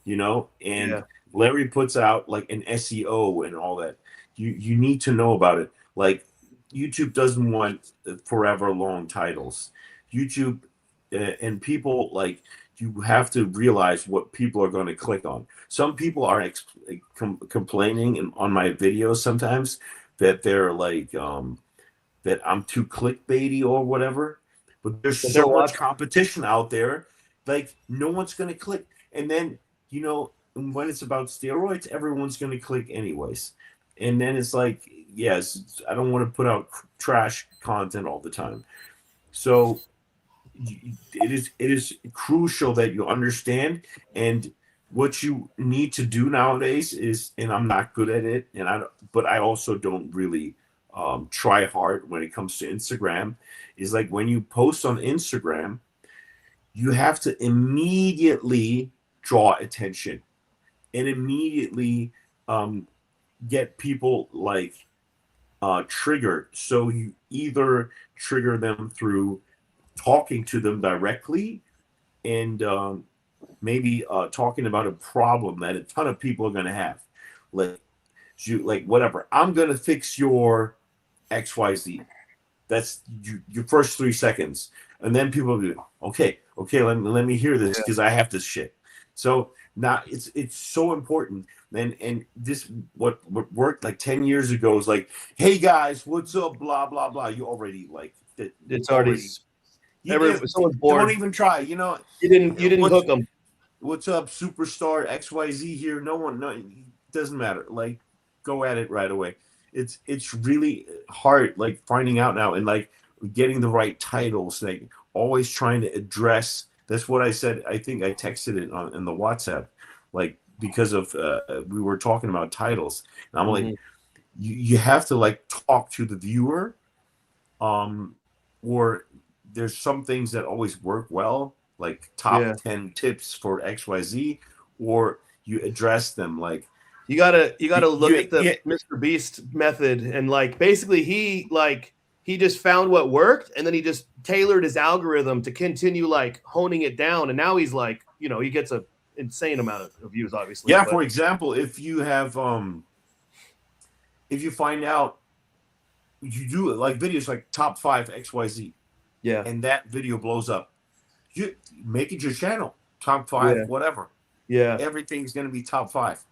and Larry puts out like an SEO and all that. You need to know about it. Like YouTube doesn't want forever long titles. YouTube and people like you have to realize what people are going to click on. Some people are complaining on my videos sometimes that they're like that I'm too clickbaity or whatever. But there's so much competition out there, like no one's going to click. And then when it's about steroids, everyone's going to click anyways. And then it's like, yes, I don't want to put out trash content all the time. So it is crucial that you understand, and what you need to do nowadays is, and I'm not good at it, but I also don't really try hard when it comes to Instagram, is like when you post on Instagram, you have to immediately draw attention and immediately get people like triggered. So you either trigger them through talking to them directly and maybe talking about a problem that a ton of people are going to have, like whatever, I'm going to fix your XYZ. That's your first 3 seconds, and then people will be okay, let me hear this because I have this shit. So now it's so important. And this what worked like 10 years ago is like, hey guys, what's up, blah blah blah. You already like that. It's already someone's bored. Don't even try. You didn't hook them. What's up, superstar XYZ here? No, it doesn't matter. Like, go at it right away. It's really hard, like finding out now and like getting the right titles. Like always trying to address. That's what I said. I think I texted it in the WhatsApp, like because of we were talking about titles, and I'm like, you have to like talk to the viewer, or there's some things that always work well, like top 10 tips for XYZ, or you address them like. You gotta look at the Mr. Beast method, and like basically he just found what worked, and then he just tailored his algorithm to continue like honing it down, and now he's like, he gets a insane amount of views, obviously. Yeah, for example, if you have if you find out you do like videos like top 5 XYZ, and that video blows up, you make it your channel, top 5, whatever. Yeah, everything's gonna be top 5.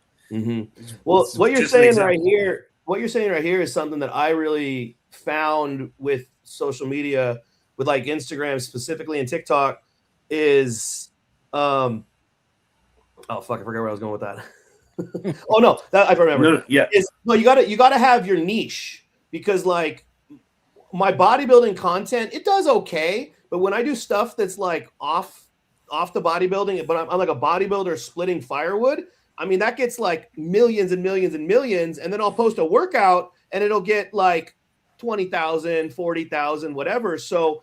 Well, what you're saying right here is something that I really found with social media, with like Instagram specifically and TikTok, is oh fuck, I forgot where I was going with that. Oh no, that I remember. You gotta have your niche, because like my bodybuilding content, it does okay, but when I do stuff that's like off the bodybuilding, but I'm like a bodybuilder splitting firewood, I mean, that gets like millions and millions and millions. And then I'll post a workout and it'll get like 20,000, 40,000, whatever. So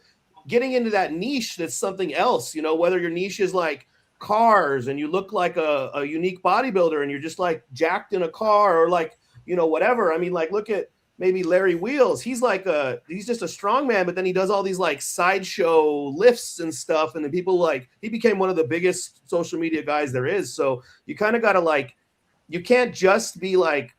getting into that niche, that's something else, whether your niche is like cars and you look like a unique bodybuilder and you're just like jacked in a car, or like, whatever. I mean, like look at maybe Larry Wheels. He's just a strongman, but then he does all these like sideshow lifts and stuff. And then people he became one of the biggest social media guys there is. So you kind of got to like, you can't just be like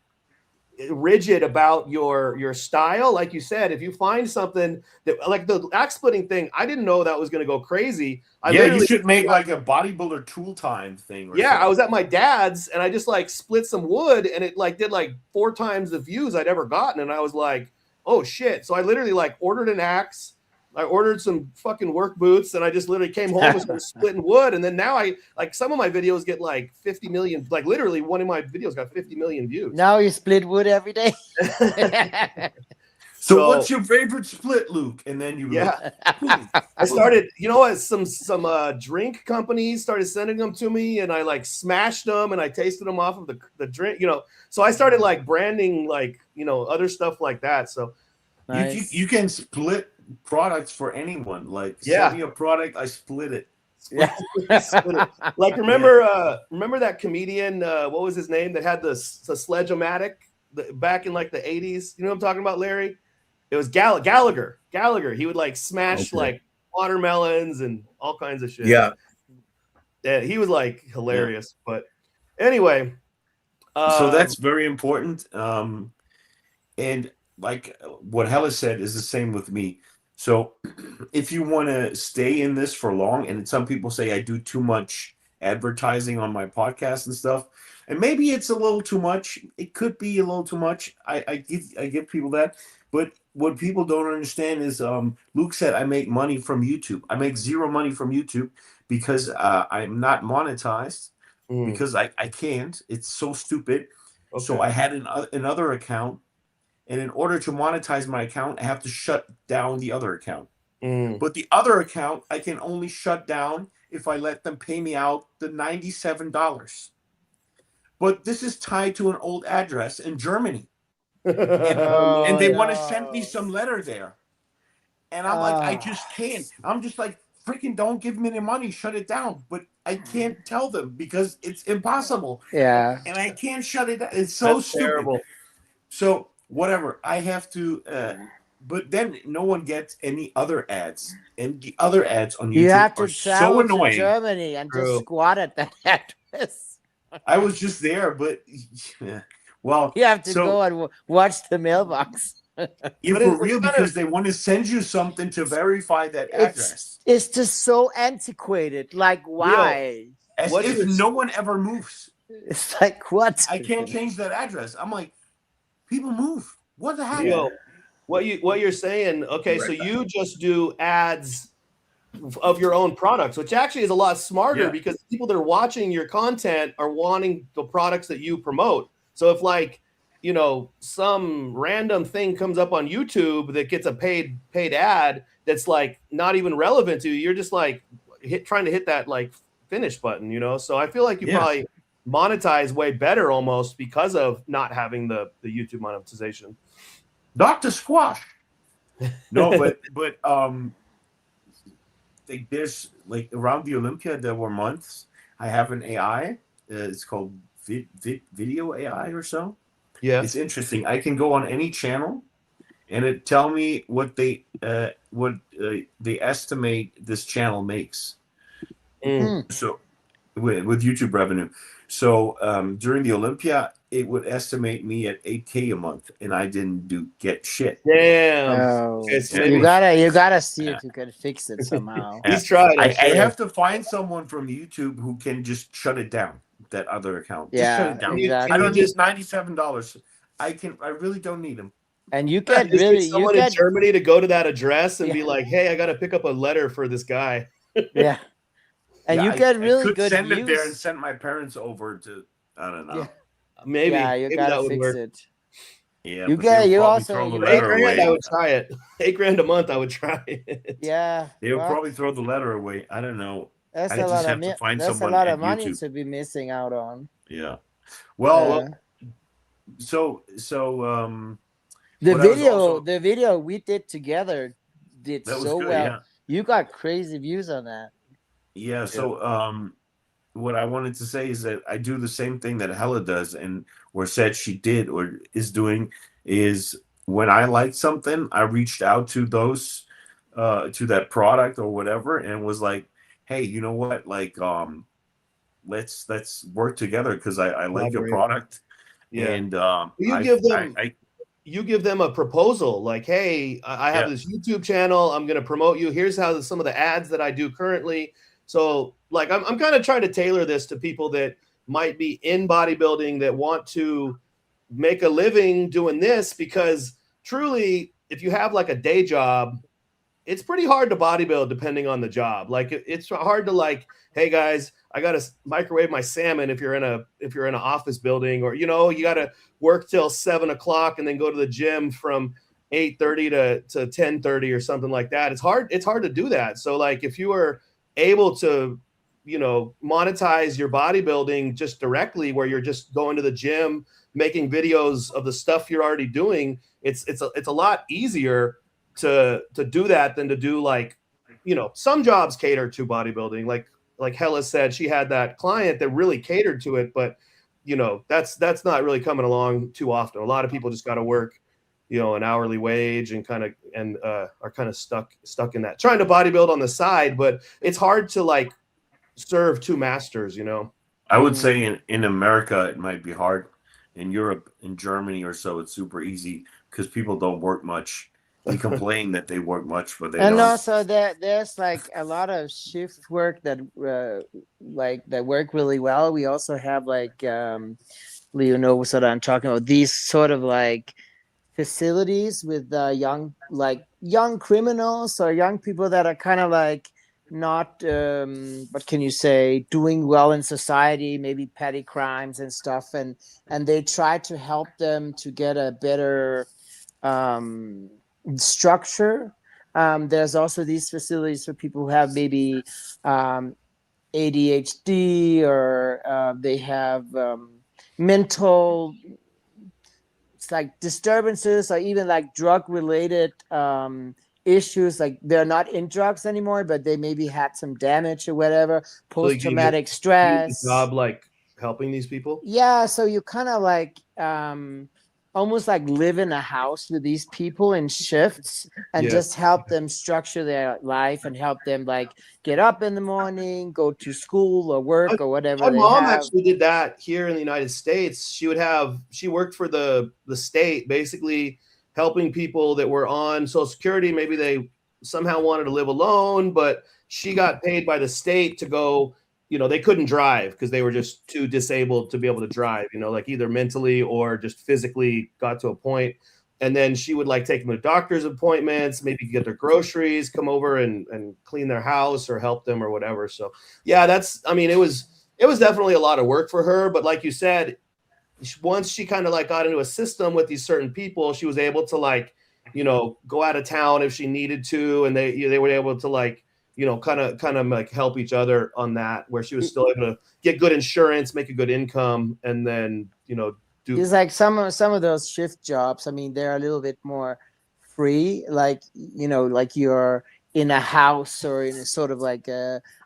rigid about your style. Like you said, if you find something that like the axe splitting thing, I didn't know that was going to go crazy. You should make like a bodybuilder tool time thing. Or something. I was at my dad's and I just like split some wood and it like did like 4 times the views I'd ever gotten. And I was like, oh shit. So I literally like ordered an axe. I ordered some fucking work boots and I just literally came home and started splitting wood. And then now I like some of my videos get like 50 million, like literally one of my videos got 50 million views. Now you split wood every day. So what's your favorite split, Luke? And then I started, some drink companies started sending them to me and I like smashed them and I tasted them off of the drink, so I started like branding, like, other stuff like that. So nice. You can split products for anyone. Like send me a product, I split it. Like remember that comedian, what was his name, that had the Sledge-O-Matic back in like the 80s? You know what I'm talking about, Larry? It was Gallagher. He would like smash like watermelons and all kinds of shit. Yeah, he was like hilarious. But anyway, so that's very important. And like what Hella said is the same with me. So if you want to stay in this for long, and some people say I do too much advertising on my podcast and stuff, and maybe it's a little too much. It could be a little too much. I give people that. But what people don't understand is Luke said I make money from YouTube. I make zero money from YouTube because I'm not monetized, because I can't. It's so stupid. Okay. So I had another account, and in order to monetize my account, I have to shut down the other account. But the other account I can only shut down if I let them pay me out the $97. But this is tied to an old address in Germany, and they want to send me some letter there, and I'm like, I just can't. I'm just like, freaking don't give me the money, shut it down. But I can't tell them because it's impossible. Yeah. And I can't shut it down. It's so That's stupid. terrible. So whatever, I have to. But then no one gets any other ads, and the other ads on YouTube You have to are so travel to annoying. Germany and True. just squat at that address. I was just there, but well, You have to so, go and watch the mailbox. Yeah, But for it's real, kind of- because they want to send you something to verify that address. It's just so antiquated. Like, why? As what if you- no one ever moves. It's like, what? I can't change that address. I'm like, people move. What the heck? Yo, what you're saying? Okay, so you just do ads of your own products, which actually is a lot smarter Yeah. because people that are watching your content are wanting the products that you promote. So if like, you know, some random thing comes up on YouTube that gets a paid ad that's like not even relevant to you, you're just like trying to hit that like finish button, you know? So I feel like you probably monetize way better almost because of not having the YouTube monetization. Dr. Squash. No, but there's like around the Olympia, there were months. I have an AI. It's called Video AI or so. Yeah. It's interesting. I can go on any channel, and it tell me what they estimate this channel makes. So with YouTube revenue. So during the Olympia, it would estimate me at 8K a month, and I didn't get shit. Damn. Oh, It's you gotta see if you can fix it somehow. He's tried. I have to find someone from YouTube who can just shut it down. That other account. Just shut it down. exactly. I don't need $97. I really don't need them. And you can Just really, get someone in Germany to go to that address and be like, "Hey, I got to pick up a letter for this guy." yeah. And Yeah, you get really I could good send views. it there and send my parents over to. I don't know. Yeah. Maybe. Yeah, you maybe gotta that would fix work. it. Yeah, You but get- they'll you probably also- throw the you- $8 letter grand, I away. would try it. $8 a month, I would try it. Yeah. They'll well, probably throw the letter away. I don't know. that's I a just lot have of to find that's a someone lot at of money YouTube. to be missing out on. Yeah. Well, Yeah. so the what I was video, also- the video we did together did that was so good. well. Yeah. You got crazy views on that. Yeah. So what I wanted to say is that I do the same thing that Hella does, and or said she did or is doing, is when I liked something, I reached out to those to that product or whatever, and was like, hey, you know what, like let's work together because I like your Collaborate. product. Yeah. And You give them a proposal like, hey, I have this YouTube channel. I'm going to promote you. Here's how some of the ads that I do currently. So like, I'm kind of trying to tailor this to people that might be in bodybuilding that want to make a living doing this, because truly, if you have like a day job, it's pretty hard to bodybuild depending on the job. Like it's hard to like, hey guys, I got to microwave my salmon if you're in an office building, or, you know, you got to work till 7 o'clock and then go to the gym from 8:30 to 10:30 or something like that. It's hard to do that. So like, if you are able to, you know, monetize your bodybuilding just directly, where you're just going to the gym, making videos of the stuff you're already doing, it's a lot easier to do that than to do, like, you know, some jobs cater to bodybuilding. Like Hella said, she had that client that really catered to it, but you know, that's not really coming along too often. A lot of people just got to work, you know, an hourly wage and are kind of stuck in that, trying to bodybuild on the side, but it's hard to like serve two masters, you know. I would say in America it might be hard in Europe, in Germany or so, it's super easy because people don't work much. They complain that they work much, but they And don't. also there's like a lot of shift work that that work really well. We also have like Leo knows what I'm talking about. These sort of like facilities with young criminals or young people that are kind of like not what can you say, doing well in society, maybe petty crimes and stuff, and they try to help them to get a better um, structure. There's also these facilities for people who have maybe ADHD, or they have mental, it's like disturbances, or even like drug related issues. Like they're not in drugs anymore, but they maybe had some damage or whatever, So like, post-traumatic do you get a stress. job like helping these people? Yeah, so you kind of like almost like live in a house with these people in shifts and Yeah. just help them structure their life and help them like get up in the morning, go to school or work or whatever My they mom have. actually did that here in the United States. She worked for the state, basically helping people that were on Social Security. Maybe they somehow wanted to live alone, but she got paid by the state to go. They couldn't drive because they were just too disabled to be able to drive. Like either mentally or just physically got to a point. And then she would like take them to doctor's appointments, maybe get their groceries, come over and clean their house or help them or whatever. So yeah, it was definitely a lot of work for her. But like you said, once she kind of like got into a system with these certain people, she was able to like, go out of town if she needed to. And they were able to like, kind of like help each other on that, where she was still able to get good insurance, make a good income, and then, It's like some of those shift jobs. I mean, they're a little bit more free. Like like you're in a house or in a sort of like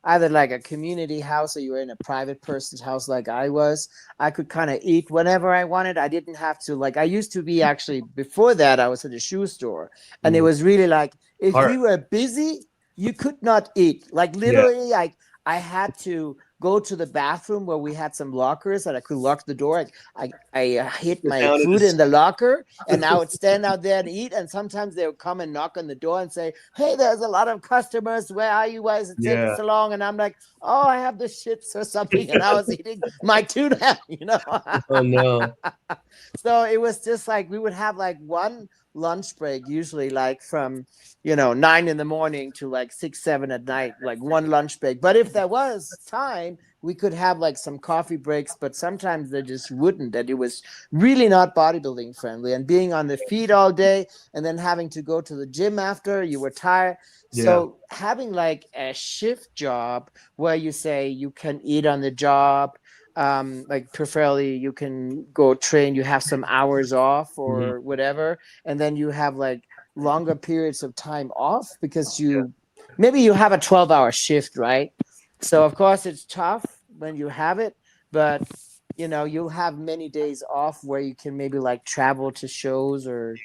either like a community house or you were in a private person's house. Like I was, I could kind of eat whenever I wanted. I didn't have to, like I used to be actually before that. I was at a shoe store, and it was really like if Hard. you were busy, you could not eat. Like literally, like I had to go to the bathroom where we had some lockers and I could lock the door. I hid my food in the locker, and I would stand out there and eat. And sometimes they would come and knock on the door and say, "Hey, there's a lot of customers. Where are you? Why is it taking so long?" And I'm like, "Oh, I have the shits or something." And I was eating my tuna, Oh no. So it was just like we would have like one lunch break, usually like from 9 in the morning to like 6, 7 at night, like one lunch break. But if there was time, we could have like some coffee breaks, but sometimes they just wouldn't. And it was really not bodybuilding friendly. And being on the feet all day and then having to go to the gym after, you were tired. So having like a shift job where you say you can eat on the job, like preferably you can go train, you have some hours off or whatever, and then you have like longer periods of time off because maybe you have a 12-hour shift, right? So of course it's tough when you have it, but you'll have many days off where you can maybe like travel to shows or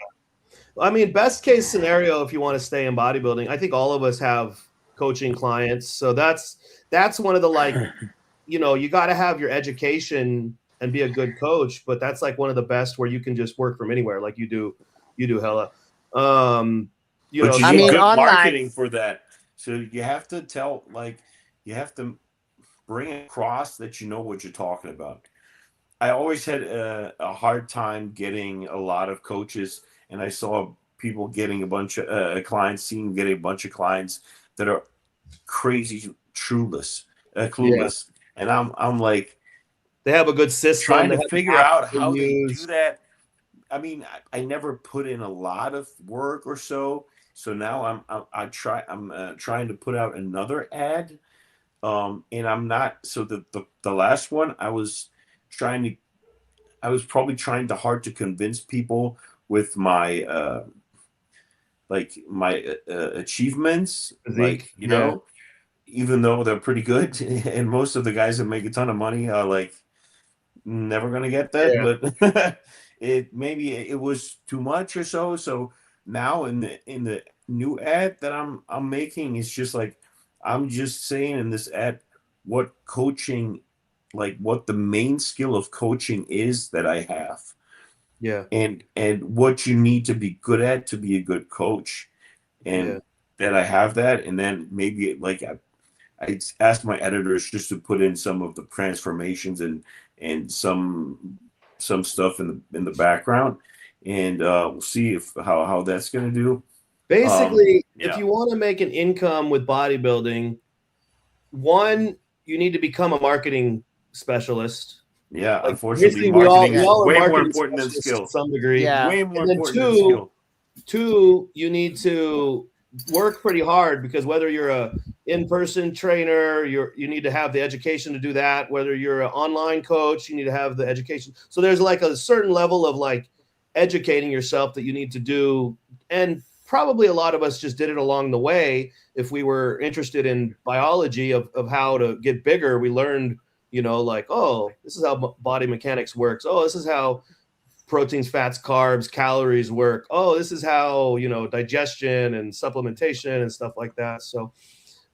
I mean, best case scenario, if you want to stay in bodybuilding, I think all of us have coaching clients. So that's one of the like, you got to have your education and be a good coach, but that's like one of the best where you can just work from anywhere, like you do Hella. But you I need mean, good online marketing for that. So you have to you have to bring across that you know what you're talking about. I always had a hard time getting a lot of coaches, and I saw people getting a bunch of clients, getting a bunch of clients that are crazy, clueless, and I'm like they have a good system, trying they to have figure out they how they use. do that. I mean, I never put in a lot of work or so. So now I'm trying to put out another ad, and I'm not. So the last one I was probably trying to hard to convince people with my achievements, Physique, even though they're pretty good, and most of the guys that make a ton of money are like never gonna get that, but it was too much or so. So now in the new ad that I'm making, it's just like I'm just saying in this ad what coaching like what the main skill of coaching is that I have, Yeah. and what you need to be good at to be a good coach, and that I have that. And then maybe like I asked my editors just to put in some of the transformations and some stuff in the background, and we'll see if how that's going to do. Basically, if Yeah. you want to make an income with bodybuilding, one, you need to become a marketing specialist. Yeah, Like, unfortunately, basically, we all marketing is are way more marketing important than specialists skill. to some degree. Yeah. Way more And then important than skill. Two, you need to work pretty hard, because whether you're a in-person trainer, you need to have the education to do that. Whether you're an online coach, you need to have the education. So there's like a certain level of like educating yourself that you need to do. And probably a lot of us just did it along the way. If we were interested in biology of how to get bigger, we learned, you know, like, oh, this is how body mechanics works. Oh, this is how proteins, fats, carbs, calories work. Oh, this is how, you know, digestion and supplementation and stuff like that. So,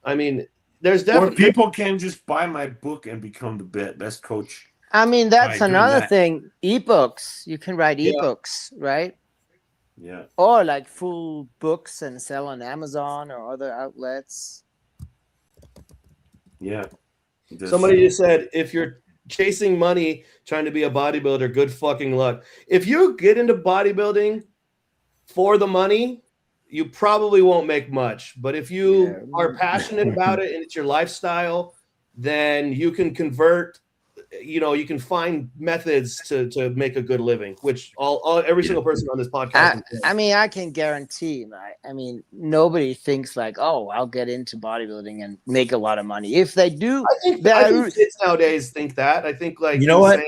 I mean, there's Or definitely people can just buy my book and become the best coach. I mean, that's Right, doing another that. thing. Ebooks. You can write Yeah. ebooks, right? Yeah. Or like full books and sell on Amazon or other outlets. Yeah. somebody just said, if you're chasing money trying to be a bodybuilder, good fucking luck. If you get into bodybuilding for the money, you probably won't make much. But if you are passionate about it and it's your lifestyle, then you can convert. You know, you can find methods to make a good living, which every single person on this podcast. I mean, I can guarantee. I mean, nobody thinks like, "Oh, I'll get into bodybuilding and make a lot of money." If they do, I think kids nowadays think that. I think, like, You know what?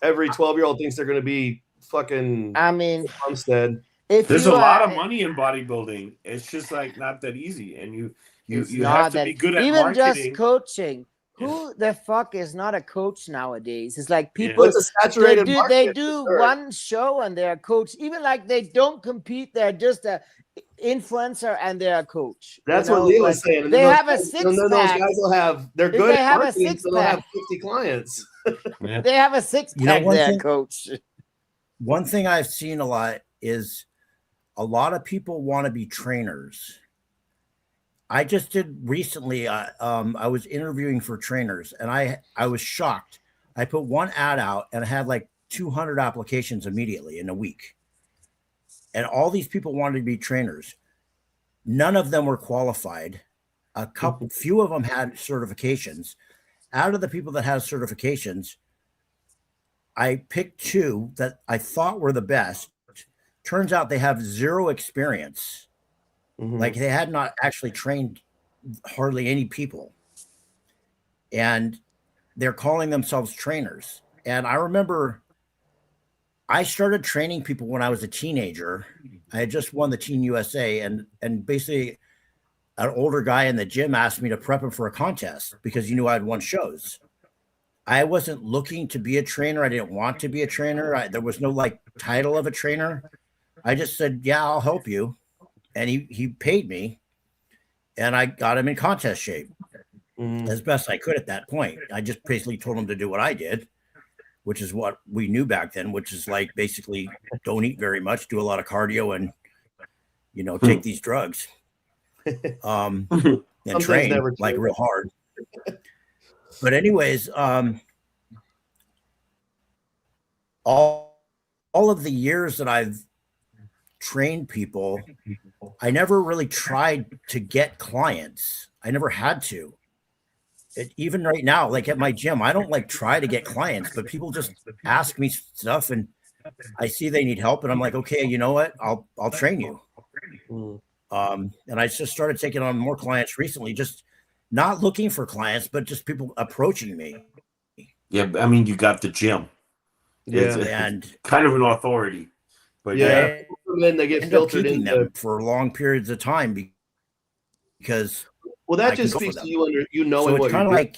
every 12-year-old thinks they're going to be fucking I mean, Homestead. if There's you a lot are- of money in bodybuilding. It's just like not that easy, and you it's have not to that be good at even marketing. just coaching. Yeah. Who the fuck is not a coach nowadays? It's like Yeah. people It's a saturated they market, do for sure. one show and they're a coach. Even like they don't compete, they're just a influencer and they're a coach. That's you know? what Leo Like, was saying. And they then have a and then six those pack. guys will have. They're If good they at have a marketing, so they'll have six-pack. 50 clients. Yeah. They have a six You know, pack. one They're a thing- coach. One thing I've seen a lot is a lot of people want to be trainers. I just did recently. I was interviewing for trainers, and I was shocked. I put one ad out, and I had like 200 applications immediately in a week. And all these people wanted to be trainers. None of them were qualified. Few of them had certifications. Out of the people that had certifications, I picked two that I thought were the best. Turns out they have zero experience. Like they had not actually trained hardly any people. And they're calling themselves trainers. And I remember I started training people when I was a teenager. I had just won the Teen USA, and basically an older guy in the gym asked me to prep him for a contest because he knew I'd won shows. I wasn't looking to be a trainer. I didn't want to be a trainer. There was no like title of a trainer. I just said, yeah, I'll help you. And he paid me, and I got him in contest shape as best I could at that point. I just basically told him to do what I did, which is what we knew back then, which is like basically don't eat very much, do a lot of cardio, and, you know, take these drugs and train like real hard. But anyways, all of the years that I've trained people, I never really tried to get clients. I never had to. Even right now, like at my gym, I don't like try to get clients, but people just ask me stuff, and I see they need help, and I'm like, okay, you know what? I'll train you. And I just started taking on more clients recently, just not looking for clients, but just people approaching me. Yeah, I mean, you got the gym. Yeah, and kind of an authority. But yeah, and then they get filtered in into them for long periods of time because that just speaks to you knowing so what it's kind you're of like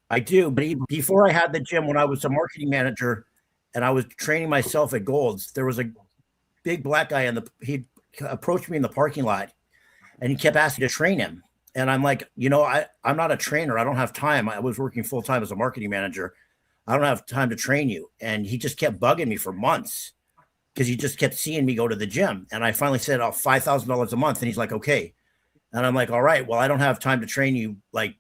I do. But before I had the gym, when I was a marketing manager and I was training myself at Gold's, there was a big black guy he approached me in the parking lot, and he kept asking to train him. And I'm like, I'm not a trainer. I don't have time. I was working full time as a marketing manager. I don't have time to train you. And he just kept bugging me for months because he just kept seeing me go to the gym. And I finally said, oh, $5,000 a month. And he's like, okay. And I'm like, all right, well, I don't have time to train you. Like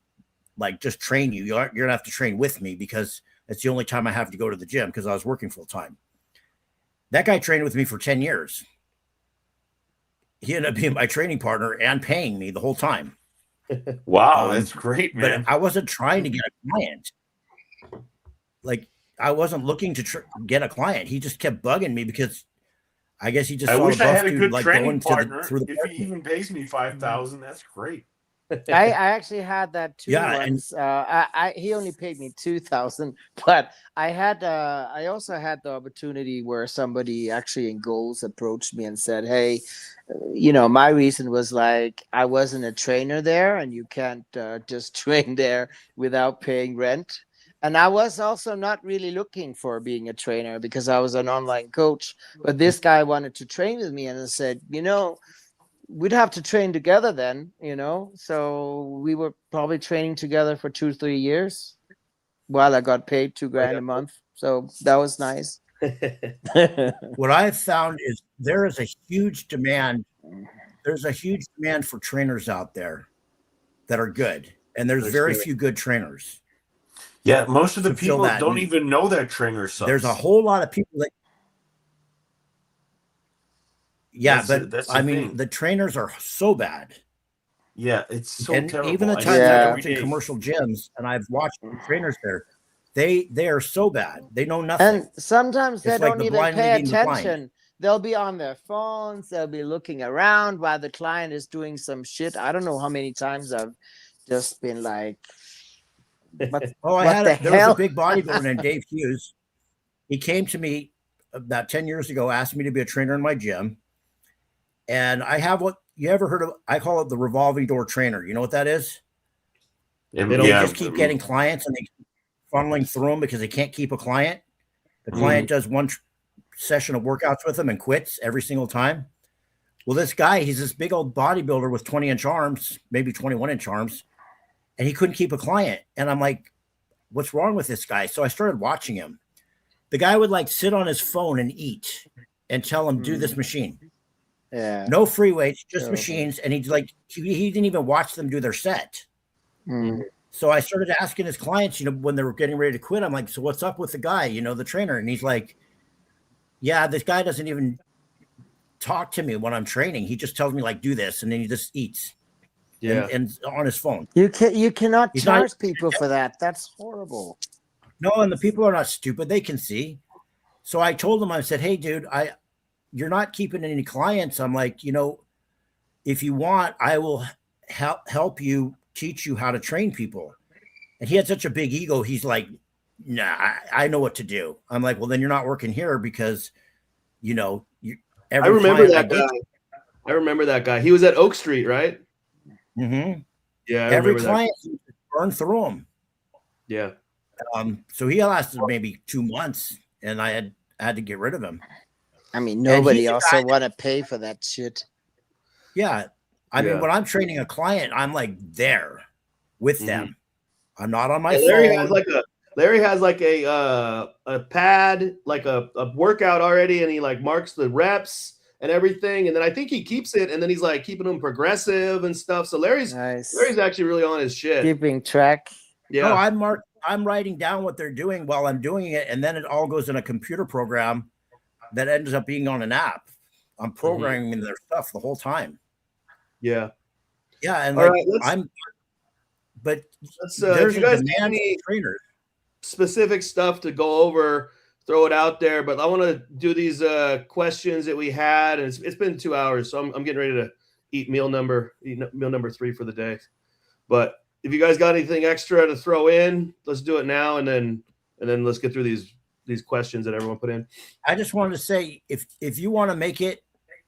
just train you. You're going to have to train with me because it's the only time I have to go to the gym because I was working full time. That guy trained with me for 10 years. He ended up being my training partner and paying me the whole time. Wow, that's great, man. But I wasn't trying to get a client. Like, I wasn't looking to get a client. He just kept bugging me because I guess he just I saw wish a I buff had a dude good like training going partner. through the If he even pays me $5,000, that's great. I actually had that too Yeah, once. He only paid me 2,000, but I also had the opportunity where somebody actually in goals approached me and said, "Hey, my reason was like I wasn't a trainer there, and you can't just train there without paying rent." And I was also not really looking for being a trainer because I was an online coach. But this guy wanted to train with me, and I said, we'd have to train together then, so we were probably training together for 2-3 years while I got paid $2,000 a month, so that was nice. what I've found is there's a huge demand for trainers out there that are good, and there's very few good trainers. Yeah, most of the To fill people that don't need. even know that trainer sucks. There's a whole lot of people that that's I mean, thing. the trainers are so bad. Yeah, it's so and terrible. Even the times I worked in commercial gyms and I've watched the trainers there, they are so bad. They know nothing. And sometimes they don't even pay attention. They'll be on their phones. They'll be looking around while the client is doing some shit. I don't know how many times I've just been like, there was a big bodybuilder named Dave Hughes. He came to me about 10 years ago, asked me to be a trainer in my gym. And I have what you ever heard of? I call it the revolving door trainer. You know what that is? They just keep getting clients and they keep funneling through them because they can't keep a client. The client does one session of workouts with them and quits every single time. Well, this guy, he's this big old bodybuilder with 20-inch arms, maybe 21-inch arms, and he couldn't keep a client. And I'm like, what's wrong with this guy? So I started watching him. The guy would like sit on his phone and eat and tell him, do this machine. Yeah. No free weights, just machines. And he didn't even watch them do their set. So I started asking his clients, when they were getting ready to quit, I'm like, so what's up with the guy, the trainer? And he's like, yeah, this guy doesn't even talk to me when I'm training. He just tells me like, do this. And then he just eats. Yeah. And on his phone. You cannot charge people for that. That's horrible. No, and the people are not stupid. They can see. So I told him, I said, hey, dude, you're not keeping any clients. I'm like, if you want, I will help you, teach you how to train people. And he had such a big ego. He's like, nah, I know what to do. I'm like, well, then you're not working here because, I remember that guy. I remember that guy. He was at Oak Street, right? Mm-hmm. Yeah. Every client burned through him. Yeah. So he lasted maybe 2 months and I had to get rid of him. I mean, nobody also want to pay for that shit. Yeah. I mean, when I'm training a client, I'm like there with them. I'm not on my phone. Larry has like a pad, like a workout already, and he like marks the reps and everything. And then I think he keeps it, and then he's like keeping them progressive and stuff. So Larry's actually really on his shit. Keeping track. Yeah. No, I'm writing down what they're doing while I'm doing it, and then it all goes in a computer program that ends up being on an app. I'm programming their stuff the whole time. Yeah. Yeah. And there's if you guys have any specific stuff to go over, throw it out there. But I want to do these questions that we had, and it's been 2 hours, so I'm getting ready to eat meal number 3 for the day. But if you guys got anything extra to throw in, let's do it now, and then let's get through these questions that everyone put in. I just wanted to say, if you want to make it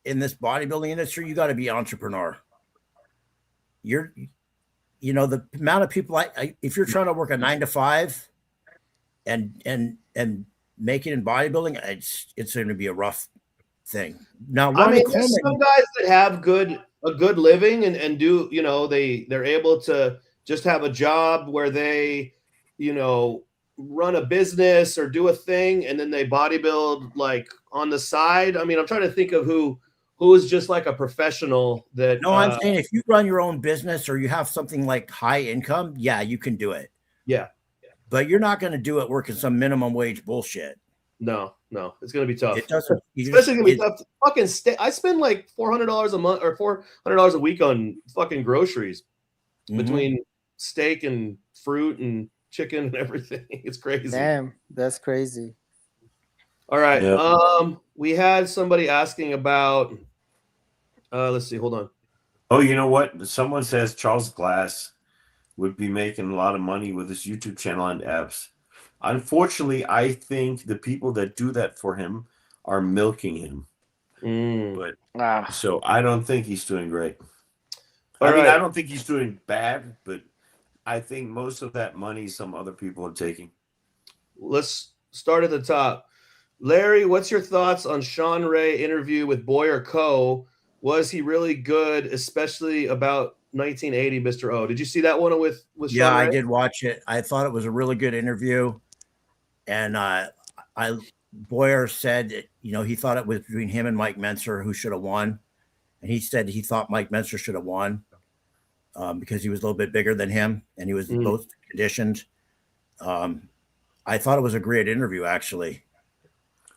in this bodybuilding industry, you got to be an entrepreneur. The amount of people if you're trying to work a 9-to-5 and make it in bodybuilding, it's going to be a rough thing. Now, there's some guys that have good a good living and do, you know, they're able to just have a job where they, you know, run a business or do a thing, and then they bodybuild like on the side. I mean, I'm trying to think of who is just like a professional that. No, I'm saying if you run your own business or you have something like high income, yeah, you can do it. Yeah. But you're not going to do it working some minimum wage bullshit. No, it's going to be tough. It doesn't. Especially going to be tough to fucking stay. I spend like $400 a month or $400 a week on fucking groceries between steak and fruit and chicken and everything. It's crazy. Damn, that's crazy. All right. Yeah. We had somebody asking about. Let's see. Hold on. Oh, you know what? Someone says Charles Glass would be making a lot of money with his YouTube channel and apps. Unfortunately, I think the people that do that for him are milking him. But so I don't think he's doing great. I mean, I don't think he's doing bad, but I think most of that money some other people are taking. Let's start at the top. Larry, what's your thoughts on Sean Ray interview with Boyer Co? Was he really good, especially about 1980, Mr. O? Did you see that one with Sean Ray? I did watch it. I thought it was a really good interview. And Boyer said, you know, he thought it was between him and Mike Menser who should have won. And he said he thought Mike Menser should have won because he was a little bit bigger than him and he was both conditioned. I thought it was a great interview, actually.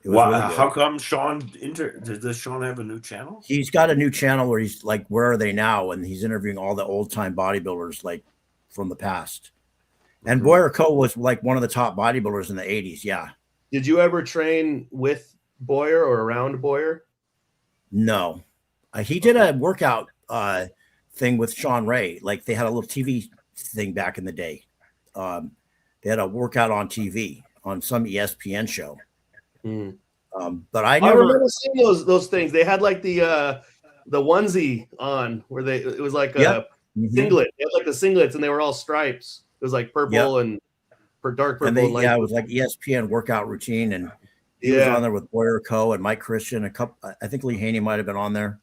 Wow, really how come Sean does Sean have a new channel? He's got a new channel where he's like, where are they now? And he's interviewing all the old time bodybuilders like from the past. And Boyer Co was like one of the top bodybuilders in the 80s. Yeah. Did you ever train with Boyer or around Boyer? No. He did a workout thing with Sean Ray. Like they had a little TV thing back in the day. They had a workout on TV on some ESPN show. But I remember seeing those things. They had like the onesie on where it was like a singlet. They had like the singlets and they were all stripes. It was like purple and dark purple. And it was like ESPN workout routine, and he was on there with Boyer Co and Mike Christian. I think Lee Haney might have been on there.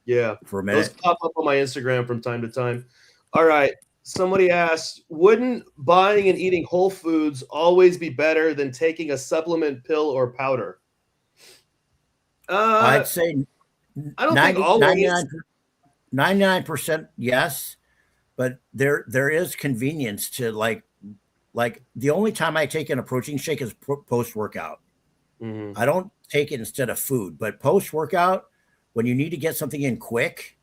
Yeah, for a minute. Those pop up on my Instagram from time to time. All right. Somebody asked, wouldn't buying and eating whole foods always be better than taking a supplement, pill, or powder? I'd say I don't think always. 99% yes, but there is convenience to like the only time I take in a protein shake is post-workout. I don't take it instead of food, but post-workout, when you need to get something in quick,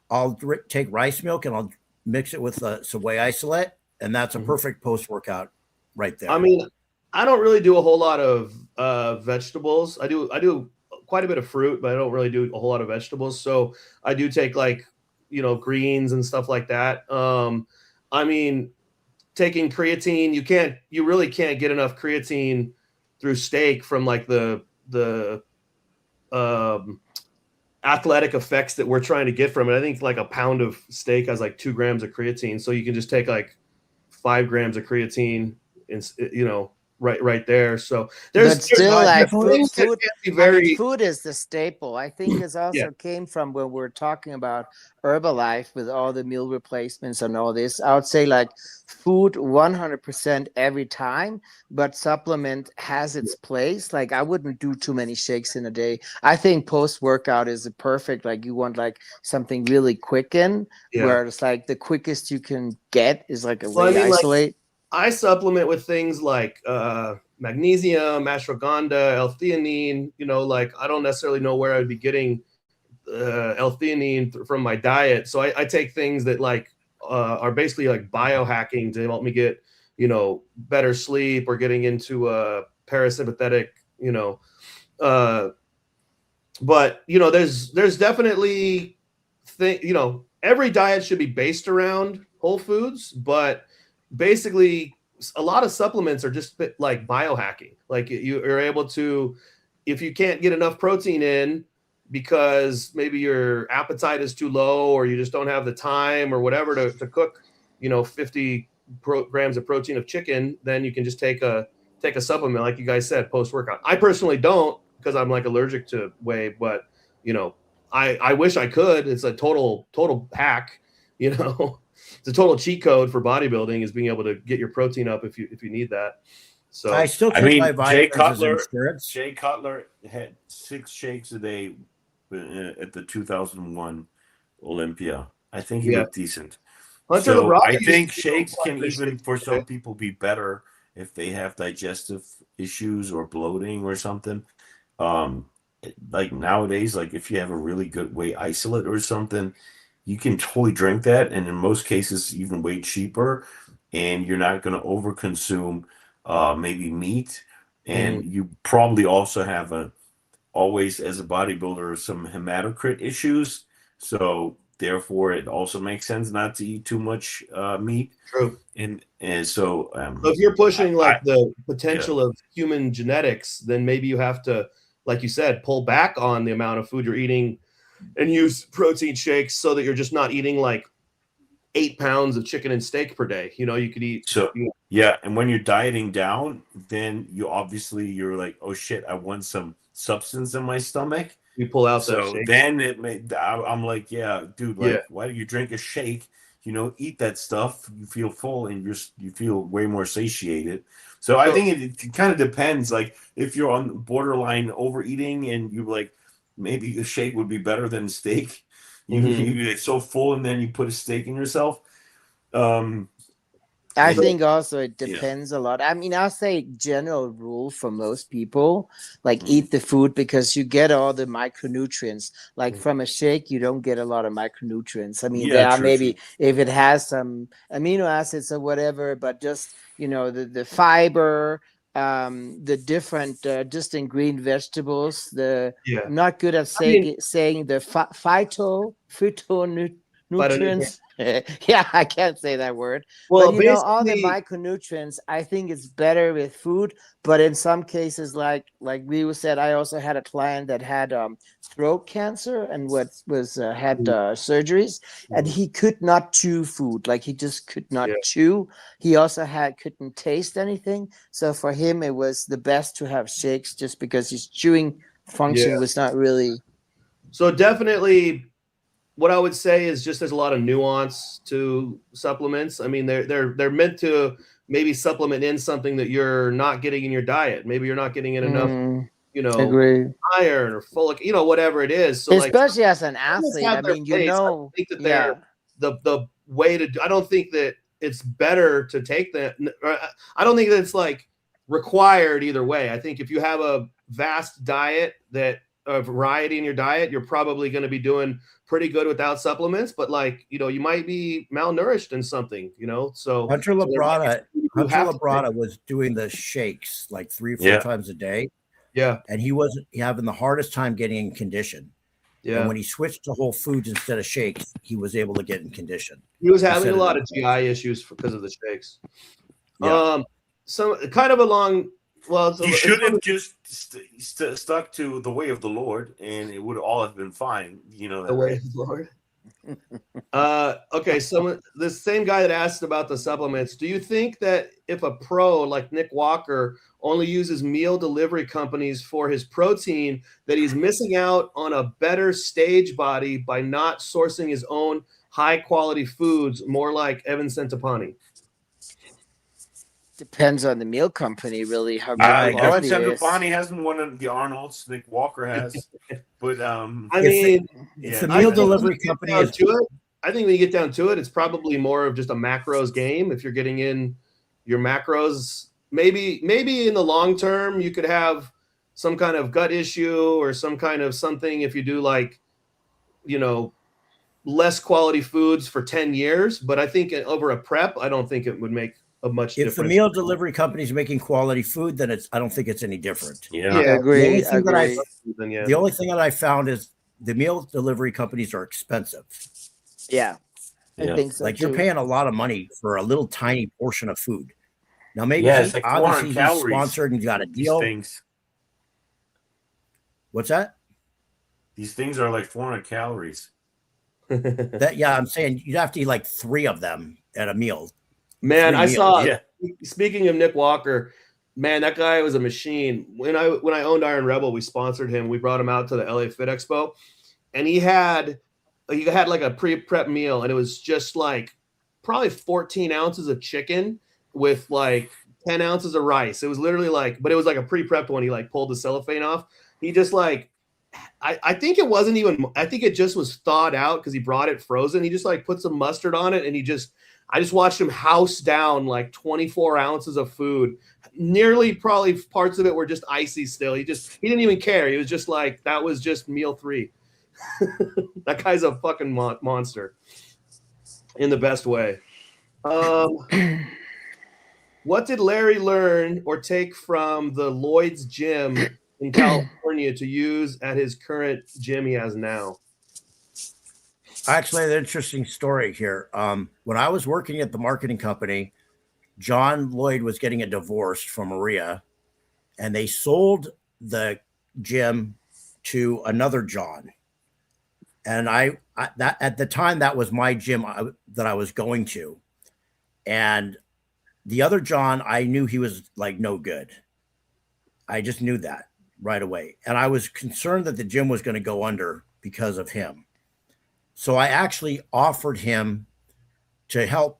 I'll take rice milk and I'll mix it with some whey isolate, and that's a perfect post-workout right there. I mean, I don't really do a whole lot of vegetables. I do quite a bit of fruit, but I don't really do a whole lot of vegetables. So I do take like, you know, greens and stuff like that. I mean, taking creatine, you really can't get enough creatine through steak from like the athletic effects that we're trying to get from it. I think like a pound of steak has like 2 grams of creatine. So you can just take like 5 grams of creatine and, you know, right there. So there's still like food very food is the staple. I think this also came from when we're talking about Herbalife with all the meal replacements and all this. I would say like food 100% every time, but supplement has its place. Like I wouldn't do too many shakes in a day. I think post-workout is a perfect, like you want like something really quick where it's like the quickest you can get is like a whey isolate. Like, I supplement with things like magnesium, ashwagandha, L-theanine. You know, like I don't necessarily know where I would be getting L-theanine from my diet. So I take things that like are basically like biohacking to help me get, you know, better sleep or getting into parasympathetic, you know. But, you know, there's definitely you know, every diet should be based around whole foods, but basically a lot of supplements are just like biohacking. Like you're able to, if you can't get enough protein in because maybe your appetite is too low or you just don't have the time or whatever to cook, you know, 50 grams of protein of chicken, then you can just take a supplement, like you guys said, post-workout. I personally don't because I'm like allergic to whey, but you know, I wish I could. It's a total hack, you know. It's a total cheat code for bodybuilding is being able to get your protein up if you need that. So I still I take mean, my Jay vitamins as insurance. Cutler had 6 shakes a day at the 2001 Olympia. I think he Yeah. looked decent. Hunter So LeBron I used think to do shakes quite a can bit of even shakes for a some day. people be better if they have digestive issues or bloating or something. Like nowadays, like if you have a really good whey isolate or something, you can totally drink that, and in most cases, even way cheaper, and you're not going to overconsume maybe meat, and you probably also have always as a bodybuilder some hematocrit issues, so therefore it also makes sense not to eat too much meat, True. and So if you're pushing like the yeah. potential of human genetics, then maybe you have to, like you said, pull back on the amount of food you're eating and use protein shakes so that you're just not eating like 8 pounds of chicken and steak per day. You know, you could eat. So yeah, and when you're dieting down, then you're like, oh shit, I want some substance in my stomach. You pull out that So shake. then I'm like, yeah, dude, like, Yeah. why do you drink a shake? You know, eat that stuff. You feel full and you feel way more satiated. So I think it kind of depends. Like if you're on borderline overeating and you like, maybe a shake would be better than steak. You get so full and then you put a steak in yourself. I And- think also it Yeah. depends a lot. I mean, I'll say general rule for most people, like Mhm. eat the food because you get all the micronutrients. Like from a shake, you don't get a lot of micronutrients. I mean, Yeah, there are true, maybe true. if it has some amino acids or whatever, but just the fiber, the different just green vegetables. Yeah. I'm not good at saying the phytonutrients. Yeah, I can't say that word. Well, But all the basically, micronutrients, I think it's better with food. But in some cases, like we said, I also had a client that had throat cancer and had surgeries, and he could not chew food. Like he just could not chew. He also couldn't taste anything. So for him, it was the best to have shakes, just because his chewing function was not really. So definitely, what I would say is just there's a lot of nuance to supplements. I mean, they're meant to maybe supplement in something that you're not getting in your diet. Maybe you're not getting in enough, Agree. iron or folic, whatever it is. So especially as an supplements athlete, have I their mean, place. I don't think that they're the way to do. I don't think that it's better to take that. I don't think that it's like required either way. I think if you have a vast diet a variety in your diet, you're probably going to be doing pretty good without supplements, but like, you might be malnourished in something, so Hunter Labrada was doing the shakes like 3 or 4 times a day. Yeah. And he wasn't having the hardest time getting in condition. Yeah. And when he switched to whole foods instead of shakes, he was able to get in condition. He was having a lot of GI issues because of the shakes. Yeah. So kind of along. Well, you should have just stuck to the way of the Lord, and it would all have been fine. The way of the Lord. Okay, so the same guy that asked about the supplements, do you think that if a pro like Nick Walker only uses meal delivery companies for his protein, that he's missing out on a better stage body by not sourcing his own high quality foods, more like Evan Centopani? Depends on the meal company, really. How good Evan quality is. Centopani hasn't won the Arnolds. Nick Walker has, but I mean, it's the meal delivery company. I think when you get down to it, it's probably more of just a macros game. If you're getting in your macros, maybe in the long term you could have some kind of gut issue or some kind of something if you do like, less quality foods for 10 years. But I think over a prep, I don't think it would make a much difference. If the meal delivery company is making quality food, then I don't think it's any different. Yeah. Agree. The only thing that I found is the meal delivery companies are expensive. Yeah. I think so. Like you're paying a lot of money for a little tiny portion of food. Now maybe it's like obviously he's calories. sponsored and you got a deal. Things. What's that? These things are like 400 calories. I'm saying you'd have to eat like 3 of them at a meal. Man, I saw. Speaking of Nick Walker, man, that guy was a machine. When I owned Iron Rebel, we sponsored him. We brought him out to the LA Fit Expo, and he had like a pre-prep meal, and it was just like probably 14 ounces of chicken with like 10 ounces of rice. It was literally like, but it was like a pre-prepped one. He like pulled the cellophane off. He just like, I think it wasn't even, I think it just was thawed out because he brought it frozen. He just like put some mustard on it, and I just watched him house down like 24 ounces of food. Nearly probably parts of it were just icy still. He didn't even care. He was just like, that was just meal 3. That guy's a fucking monster in the best way. What did Larry learn or take from the Lloyd's gym in California to use at his current gym he has now? Actually, an interesting story here. When I was working at the marketing company, John Lloyd was getting a divorce from Maria, and they sold the gym to another John. And that at the time, that was my gym that I was going to. And the other John, I knew he was like no good. I just knew that right away. And I was concerned that the gym was going to go under because of him. So I actually offered him to help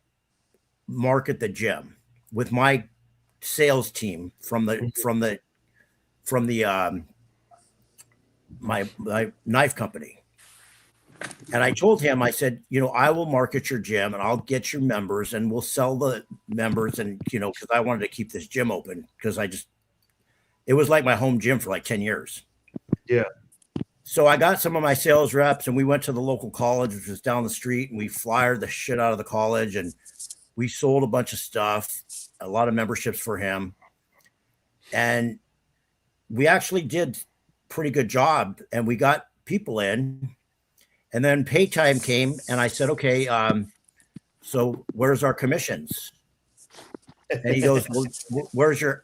market the gym with my sales team from my knife company. And I told him, I said, I will market your gym and I'll get your members and we'll sell the members. And, because I wanted to keep this gym open because it was like my home gym for like 10 years. Yeah. So I got some of my sales reps and we went to the local college, which was down the street, and we flyered the shit out of the college, and we sold a bunch of stuff, a lot of memberships for him. And we actually did pretty good job, and we got people in. And then pay time came, and I said, okay, so where's our commissions? And he goes, well, where's your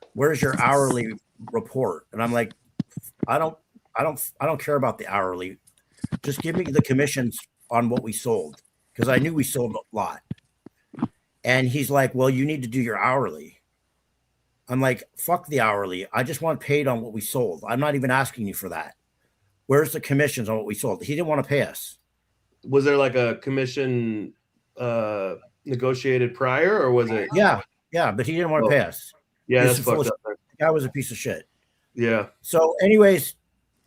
hourly report? And I'm like, I don't care about the hourly. Just give me the commissions on what we sold, because I knew we sold a lot. And he's like, well, you need to do your hourly. I'm like, fuck the hourly. I just want paid on what we sold. I'm not even asking you for that. Where's the commissions on what we sold? He didn't want to pay us. Was there like a commission negotiated prior, or was it? Yeah, but he didn't want to pay us. Yeah, that's fucked up. The guy was a piece of shit. Yeah. So anyways,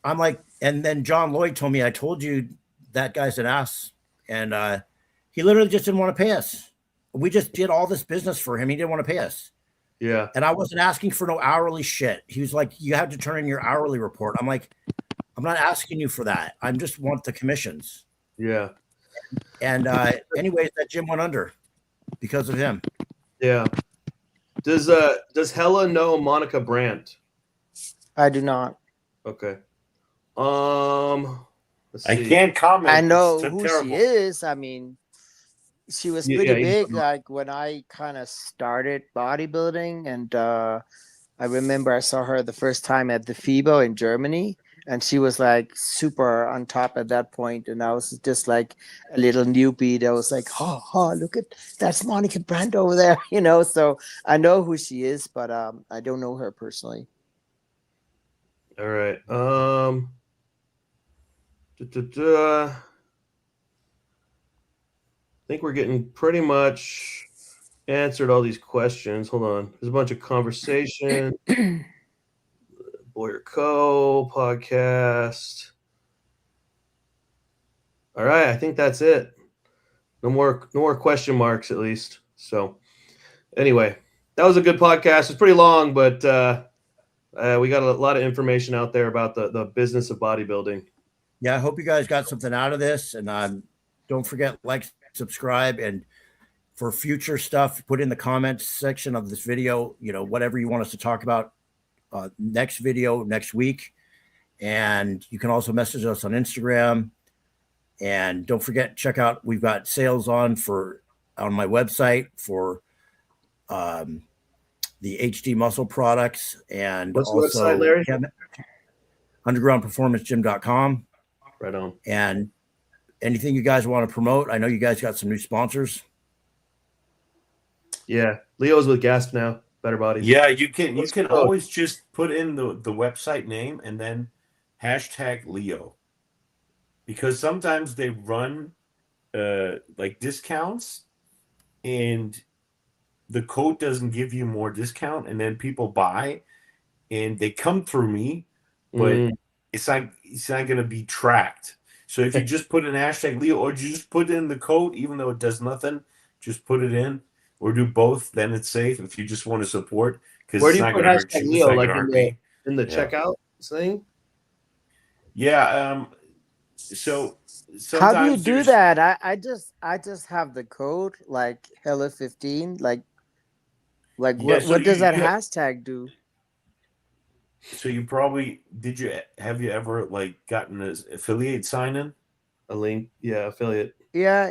I'm like, and then John Lloyd told me, I told you that guy's an ass. And he literally just didn't want to pay us. We just did all this business for him. He didn't want to pay us. Yeah. And I wasn't asking for no hourly shit. He was like, you have to turn in your hourly report. I'm like, I'm not asking you for that. I just want the commissions. Yeah. And anyways, that gym went under because of him. Yeah. Does Hella know Monica Brandt? I do not. Okay. Let's I see. can't comment. I know It's who terrible. she is. I mean, she was pretty big like when I kind of started bodybuilding, and I remember I saw her the first time at the FIBO in Germany, and she was like super on top at that point, and I was just like a little newbie that was like, oh, look at that's Monica Brandt over there, so I know who she is, but I don't know her personally. All right. I think we're getting pretty much answered all these questions. Hold on. There's a bunch of conversation. Boyer Co. podcast. All right. I think that's it. No more question marks, at least. So anyway, that was a good podcast. It's pretty long, but we got a lot of information out there about the business of bodybuilding. Yeah, I hope you guys got something out of this. And don't forget, like, subscribe, and for future stuff, put in the comments section of this video, whatever you want us to talk about next video, next week. And you can also message us on Instagram. And don't forget, check out, we've got sales on my website for the HD muscle products. And what's also the website, Larry? undergroundperformancegym.com. Right on. And anything you guys want to promote? I know you guys got some new sponsors. Yeah, Leo's with Gasp now. Better Bodies. Yeah, you can always just put in the website name and then hashtag Leo. because sometimes they run like discounts, and the code doesn't give you more discount, and then people buy, and they come through me, but it's not going to be tracked. So if you just put in hashtag Leo, or you just put in the code, even though it does nothing, just put it in, or do both, then it's safe. If you just want to support, because Where it's do you not put going to hurt hashtag you, it's Leo, not like going to hurt me. in the Yeah. checkout thing? Yeah. So sometimes How do you do there's- that? I just have the code like Hella 15. Like Yeah, so what does that you- hashtag do? So you probably have you ever like gotten an affiliate sign in? A link, yeah, affiliate. Yeah.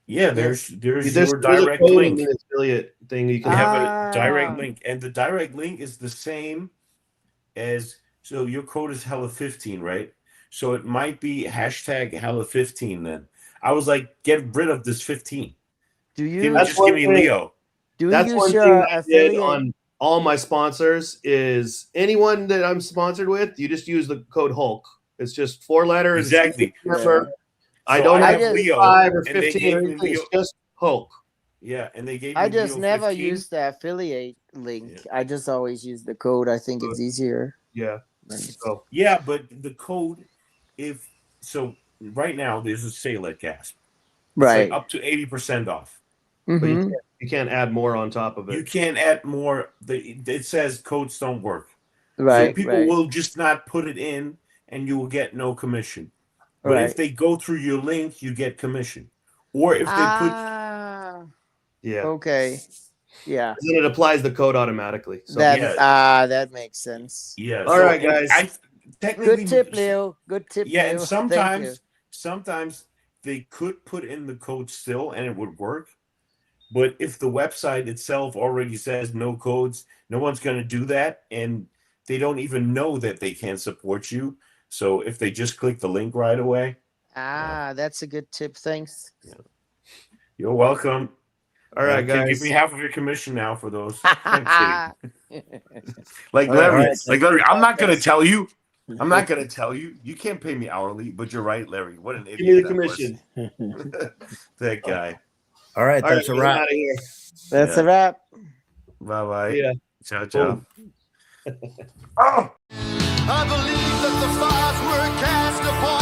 Yeah, there's your There's a direct code in link. the affiliate thing. You You can have Ah. a direct link, and the direct link is the same as, so your code is Hella 15, right? So it might be hashtag Hella 15 then. I was like, get rid of this 15. Do you Give me Leo. do you That's use one thing your that I did affiliate? on all my sponsors. Is anyone that I'm sponsored with, you just use the code Hulk. It's just 4 letters. Exactly. Remember, I So don't I have have Leo, 5 or and they 15 gave or me anything. It's Leo. just Hulk. Yeah, and they gave me I just Leo never 15. use the affiliate link. Yeah. I just always use the code. I think it's easier. Yeah. So Yeah, but the code, right now there's a sale at Gasp. It's Right. like up to 80% off. but Mhm. you can't add more on top of it. You can't add more. It says codes don't work. Right. So people will just not put it in, and you will get no commission. But if they go through your link, you get commission. Or if they put, Yeah. Okay. Yeah. Then it applies the code automatically. So That makes sense. yeah. All right, guys. Technically, Good tip, Leo. Good tip, Yeah, Leo. and Thank you. sometimes they could put in the code still, and it would work. But if the website itself already says no codes, no one's going to do that, and they don't even know that they can't support you. So if they just click the link right away, That's a good tip. Thanks. you're welcome. all right, Give guys. me half of your commission now for those. Thanks, Steve. Like All Larry, right. Larry, I'm not going to tell you. I'm not going to tell you. You can't pay me hourly, but you're right, Larry. What an idiot. Give me the that was. commission. That guy. All right, All that's right, a get wrap. out of here. That's Yeah. a wrap. Bye-bye. Yeah. Ciao, ciao. Boom. Oh! I believe that the fires were cast upon